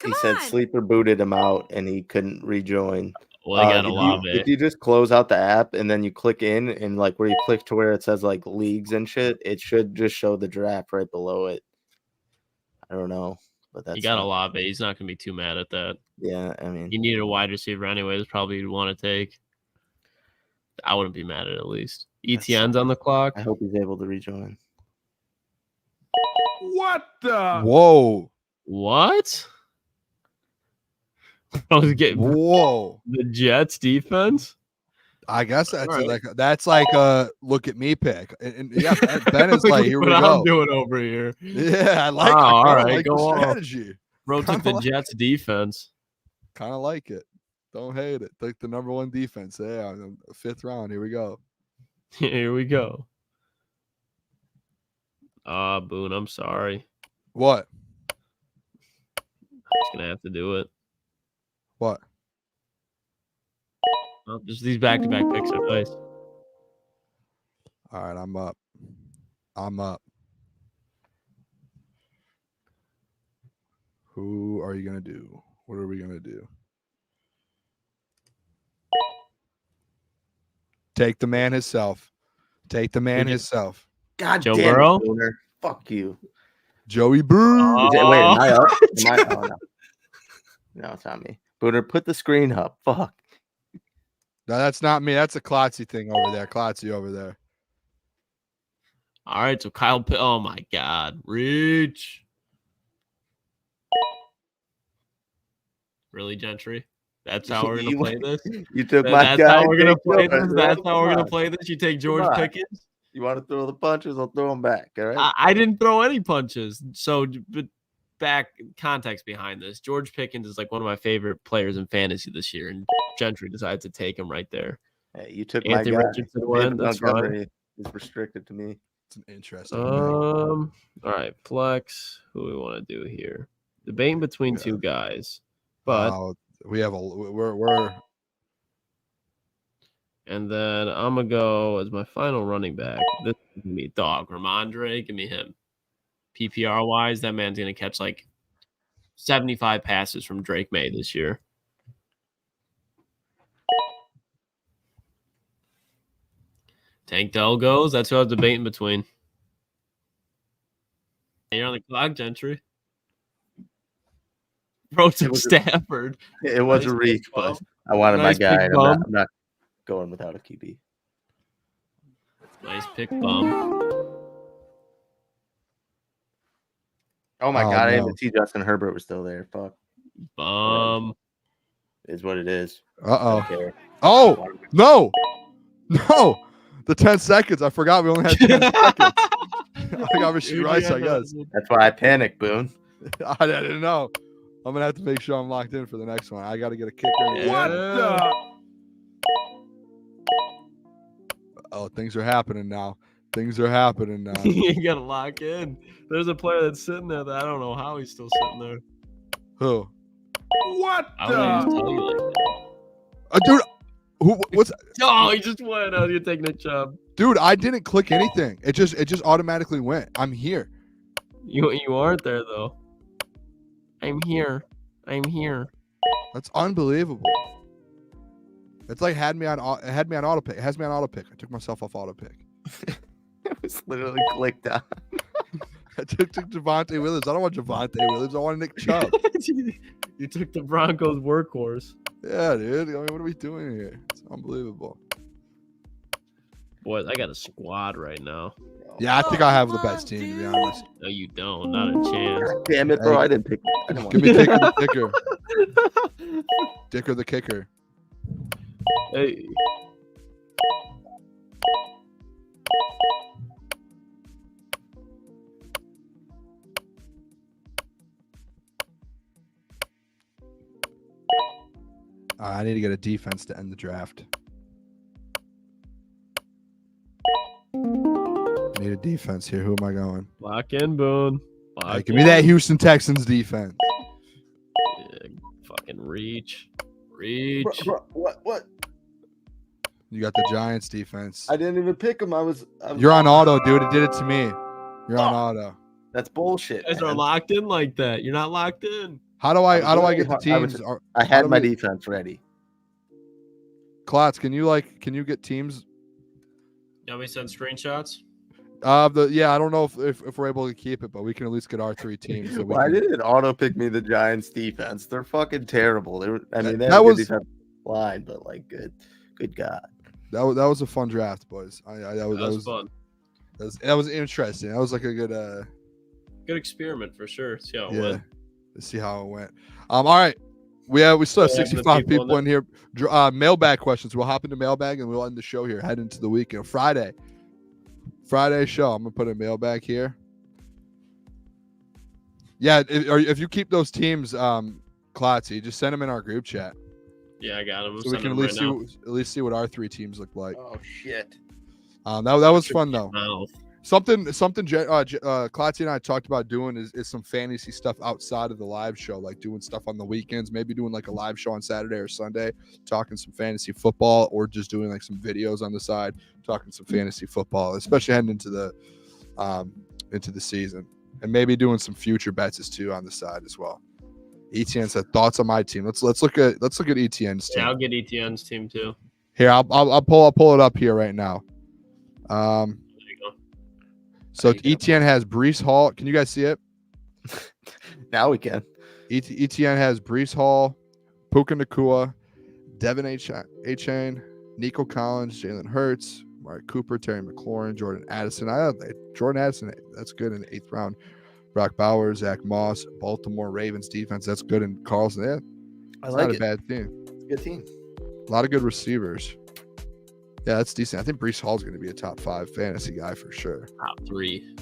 He said sleeper booted him out and he couldn't rejoin.
Well, they got a lot of it.
If you just close out the app and then you click in and like where you click to where it says like leagues and shit, it should just show the draft right below it. I don't know, but that's
he got a lot of it. He's not gonna be too mad at that.
Yeah, I mean,
you needed a wide receiver anyways. Probably you'd want to take. I wouldn't be mad at least. ETN's on the clock.
I hope he's able to rejoin.
What the?
Whoa!
What? I was getting the Jets defense.
I guess that's
right.
that's like a look at me pick. And yeah, Ben is like, here we go.
I'm doing over here.
Yeah, I like.
All right,
like
go
the
on.
strategy.
Bro took the Jets defense.
Kind of like it. Don't hate it. Took the number 1 defense. Yeah, 5th round. Here we go.
Here we go. Boone, I'm sorry.
What?
I'm just gonna have to do it.
What?
Well, just these back-to-back picks are nice.
All right, I'm up. Who are you gonna do? What are we gonna do? Take the man himself. Take the man himself.
God
Joe
damn
Burrow?
it, Booner. Fuck you.
Joey Brew.
Wait, am I up? Oh, no. No, it's not me. Booner, put the screen up. Fuck.
No, that's not me. That's a Klotzy thing over there. Klotzy over there.
All right, so Kyle. Oh my God, reach. Really, Gentry? That's how we're gonna play this.
You took my
That's
guy.
how we're gonna play this. That's how we're gonna play this. You take George Pickens.
You want to throw the punches? I'll throw them back. All right.
I didn't throw any punches. So, but back context behind this, George Pickens is like one of my favorite players in fantasy this year, and Gentry decided to take him right there.
Hey, you took
Anthony
my guy.
Richardson went. That's fine.
Is restricted to me.
It's an interesting.
All right, flex. Who we want to do here? Debating between two guys, but
we have we're.
And then I'm gonna go as my final running back. This is gonna be dog Ramondre. Give me him. PPR wise, that man's gonna catch like 75 passes from Drake May this year. Tank Dell goes. That's who I was debating between. You're on the clock, Gentry. Bro took Stafford.
It was a reach, but I wanted my guy. And I'm not going without a QB.
Nice pick, bum.
Oh my God! I didn't see Justin Herbert was still there. Fuck.
Bum.
Is what it is.
Okay. Oh no. The 10 seconds. I forgot we only had 10 seconds. I got Rasheed Rice, I guess.
That's why I panicked, Boone.
I didn't know. I'm gonna have to make sure I'm locked in for the next one. I got to get a kicker.
What the?
Oh, things are happening now. You
gotta lock in. There's a player that's sitting there that I don't know how he's still sitting there.
Who?
What
I wouldn't even tell you like that.
Dude, what's?
Oh, he just went. You're taking a job.
Dude, I didn't click anything. It just automatically went. I'm here.
You aren't there though. I'm here.
That's unbelievable. It's like had me on auto pick. It has me on auto pick. I took myself off auto pick.
It was literally clicked on.
I took Javonte Williams. I don't want Javonte Williams. I want Nick Chubb.
You took the Broncos workhorse.
Yeah, dude. I mean, what are we doing here? It's unbelievable.
Boys, I got a squad right now.
Yeah, I think I have the best team, to be honest.
No, you don't. Not a chance.
God damn it, bro. I didn't pick.
Give me Dicker the kicker. Dicker the kicker.
Hey.
I need to get a defense to end the draft. need a defense here. Who am I going?
Lock in, Boone.
Hey, give me that Houston Texans defense.
Yeah, fucking reach. Reach.
What?
You got the Giants defense.
I didn't even pick him. I was
You're on auto, dude. It did it to me. You're on auto.
That's bullshit.
You guys are
man.
locked in like that. You're not locked in.
How do I get the teams?
I had my defense ready.
Klotz, can you get teams?
You want me to send screenshots?
I don't know if we're able to keep it, but we can at least get our 3 teams. So
Why did it auto pick me the Giants defense? They're fucking terrible. They have a good defensive line, but like good God.
That was a fun draft, boys.
That was fun.
That was interesting. That was like a good
experiment for sure. See how it went.
Let's see how it went. All right. We still have 65 people in here. Mailbag questions. We'll hop into mailbag and we'll end the show here. Head into the weekend. Friday show. I'm gonna put a mailbag here. Yeah, if you keep those teams, Klotzy, just send them in our group chat.
Yeah, I got them.
So we can at least see what our 3 teams look like.
Oh shit.
That was fun though. Something Klotzy and I talked about doing is some fantasy stuff outside of the live show, like doing stuff on the weekends, maybe doing like a live show on Saturday or Sunday, talking some fantasy football, or just doing like some videos on the side, talking some fantasy football, especially heading into the season, and maybe doing some future bets too on the side as well. ETN said thoughts on my team. Let's look at ETN's team.
Yeah, I'll get ETN's team too.
Here, I'll pull it up here right now. So ETN has Breece Hall. Can you guys see it?
Now we can.
ETN has Breece Hall, Puka Nacua, Devin Achane, Nico Collins, Jalen Hurts, Mark Cooper, Terry McLaurin, Jordan Addison. Jordan Addison, that's good in the 8th round. Brock Bowers, Zach Moss, Baltimore Ravens defense. That's good in Carlson. Yeah,
I like
not
it.
a bad team.
Good team.
A lot of good receivers. Yeah, that's decent. I think Breece Hall's going to be a top 5 fantasy guy for sure.
Top 3.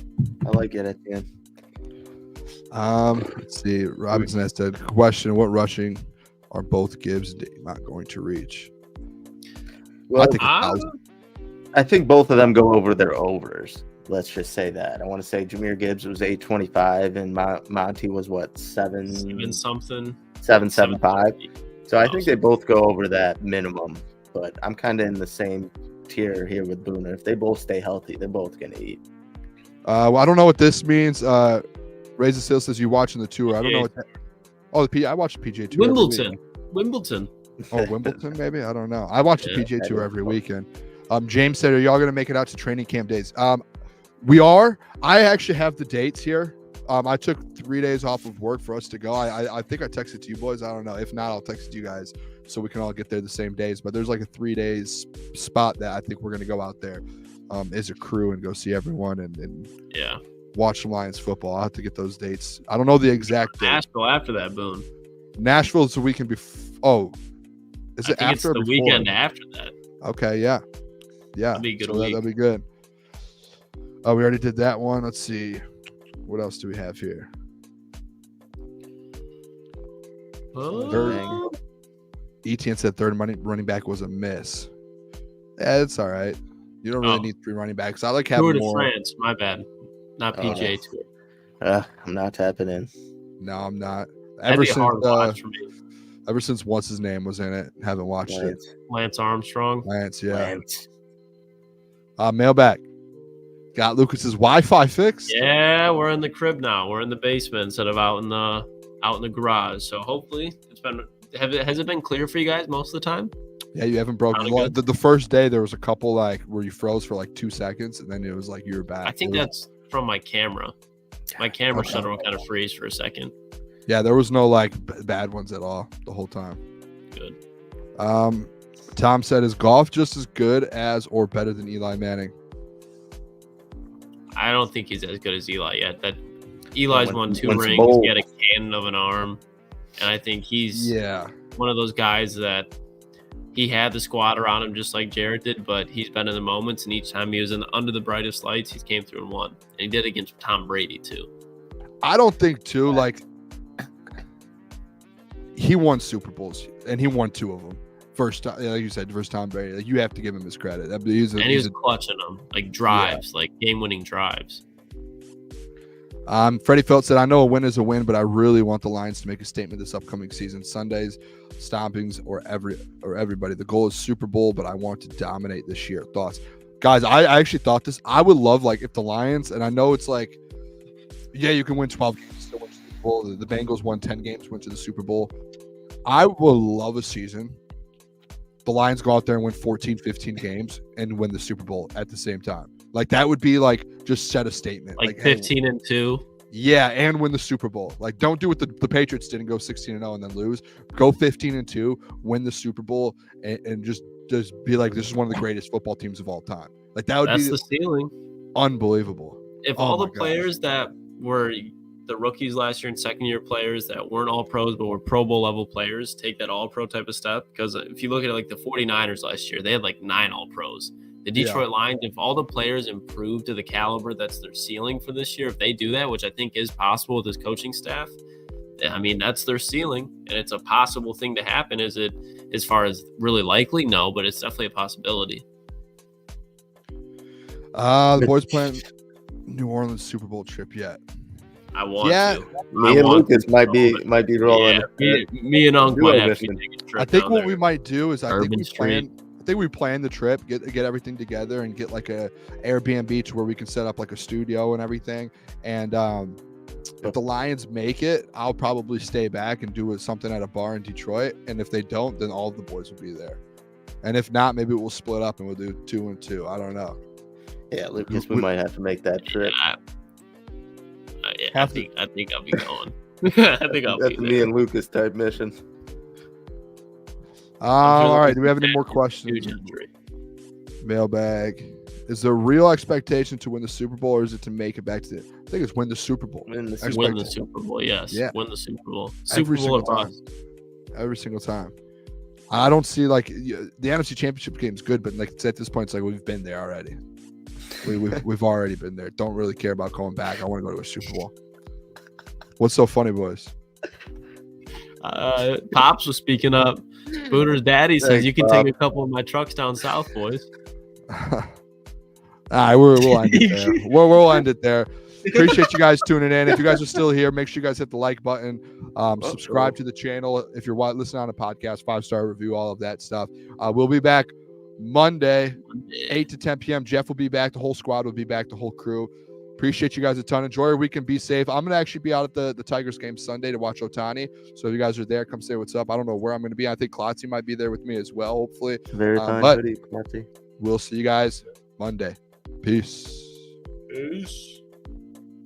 I like it at the end.
Let's see. Robinson has said, question: what rushing are both Gibbs not going to reach?
Well,
I
I think both of them go over their overs. Let's just say that. I want to say Jahmyr Gibbs was 825 and Monty was what, 775. So I think they both go over that minimum. But I'm kind of in the same tier here with Booner. If they both stay healthy, they're both going to eat.
Well, I don't know what this means. Raise the Seal says you watching the tour. I don't know what that. Oh, I watch the PGA Tour.
Wimbledon.
Oh, Wimbledon, maybe? I don't know. I watch the PGA Tour every weekend. James said, are y'all going to make it out to training camp days? We are. I actually have the dates here. I took 3 days off of work for us to go. I think I texted to you boys. I don't know. If not, I'll text you guys so we can all get there the same days. But there's like a 3 days spot that I think we're going to go out there as a crew and go see everyone and watch some Lions football. I'll have to get those dates. I don't know the exact date.
Nashville after that, Boone.
Nashville's the weekend before. Is it after or
it's the
before?
weekend after that.
Okay, yeah.
That'll be a good week.
That'll be good. Oh, we already did that one. Let's see. What else do we have here?
Oh.
ETN said third running back was a miss. Yeah, it's all right. You don't really need 3 running backs. I like having
Tour de
more.
France, my bad. Not PGA Tour.
I'm not tapping in.
No, I'm not.
Ever
since what's his name was in it, haven't watched it.
Lance Armstrong.
Lance, yeah.
Lance.
Mailbag. Got Lucas's Wi-Fi fixed.
Yeah, we're in the crib now. We're in the basement instead of out in the garage. So hopefully it's been. Has it been clear for you guys most of the time?
Yeah, you haven't broken. The first day there was a couple like where you froze for like 2 seconds and then it was like you were back.
I think that's from my camera. My camera shutter will kind of freeze for a second.
Yeah, there was no like bad ones at all the whole time.
Good.
Tom said, is golf just as good as or better than Eli Manning?
I don't think he's as good as Eli yet. Eli's won 2 rings.
bold.
He had a cannon of an arm. And I think he's one of those guys that he had the squad around him just like Jarrett did, but he's been in the moments, and each time he was under the brightest lights, he came through and won. And he did it against Tom Brady, too.
I don't think, too, like, he won Super Bowls, and he won 2 of them. first time, like you said, first Tom Brady. Like, you have to give him his credit. He's
clutching them, like drives, like game-winning drives.
Freddie Felt said, I know a win is a win, but I really want the Lions to make a statement this upcoming season. Sundays, stompings, or everybody. The goal is Super Bowl, but I want to dominate this year. Thoughts? Guys, I actually thought this. I would love, like, if the Lions, and I know it's like, yeah, you can win 12 games, still win the Super Bowl. The Bengals won 10 games, went to the Super Bowl. I would love a season. The Lions go out there and win 14, 15 games and win the Super Bowl at the same time. Like, that would be like, just set a statement.
Like 15-2.
Yeah, and win the Super Bowl. Like, don't do what the Patriots did and go 16-0 and then lose. Go 15-2, win the Super Bowl, and just be like, this is one of the greatest football teams of all time. Like, that's
the ceiling.
Unbelievable.
If all the players that were the rookies last year and second-year players that weren't all pros but were Pro Bowl level players take that all-pro type of step, because if you look at it, like the 49ers last year, they had like 9 all-pros. The Detroit Lions, if all the players improve to the caliber that's their ceiling for this year, if they do that, which I think is possible with this coaching staff, I mean, that's their ceiling, and it's a possible thing to happen. Is it as far as really likely? No, but it's definitely a possibility.
The boys playing New Orleans Super Bowl trip yet?
I want to.
Me and Lucas might be rolling.
Yeah, me and Uncle might have to take a trip.
I think
down
what
there.
we might do is I think we plan the trip, get everything together, and get like a Airbnb to where we can set up like a studio and everything. And if the Lions make it, I'll probably stay back and do something at a bar in Detroit. And if they don't, then all of the boys will be there. And if not, maybe we'll split up and we'll do 2 and 2. I don't know.
Yeah, Lucas, we might have to make that trip.
I think I'll be going. I think I'll
That's
be
me
there.
and Lucas type mission.
All right. Do we have any more questions?
Gentry.
Mailbag. Is there real expectation to win the Super Bowl, or is it to make it back to the? I think it's win the Super Bowl.
Win the Super
Win the Super Bowl, yes.
Yeah.
Win the Super Bowl.
Every
Super Bowl
single
or
time.
bust.
Every single time. I don't see the NFC Championship game is good, but like at this point, it's like we've been there already. We've already been there. Don't really care about going back. I want to go to a Super Bowl. What's so funny, boys?
Pops was speaking up. Booner's daddy says
Thanks,
you can
Bob.
take a couple of my trucks down south, boys.
All right, we'll end it there. We'll end it there. Appreciate you guys tuning in. If you guys are still here, make sure you guys hit the like button. Subscribe to the channel. If you're listening on a podcast, 5-star review, all of that stuff. We'll be back Monday, 8 to 10 p.m. Jeff will be back. The whole squad will be back. The whole crew. Appreciate you guys a ton. Enjoy your weekend. Be safe. I'm going to actually be out at the Tigers game Sunday to watch Ohtani. So if you guys are there, come say what's up. I don't know where I'm going to be. I think Klotz might be there with me as well, hopefully.
Very fine
but
hoodie, Marty.
we'll see you guys Monday. Peace.
Peace.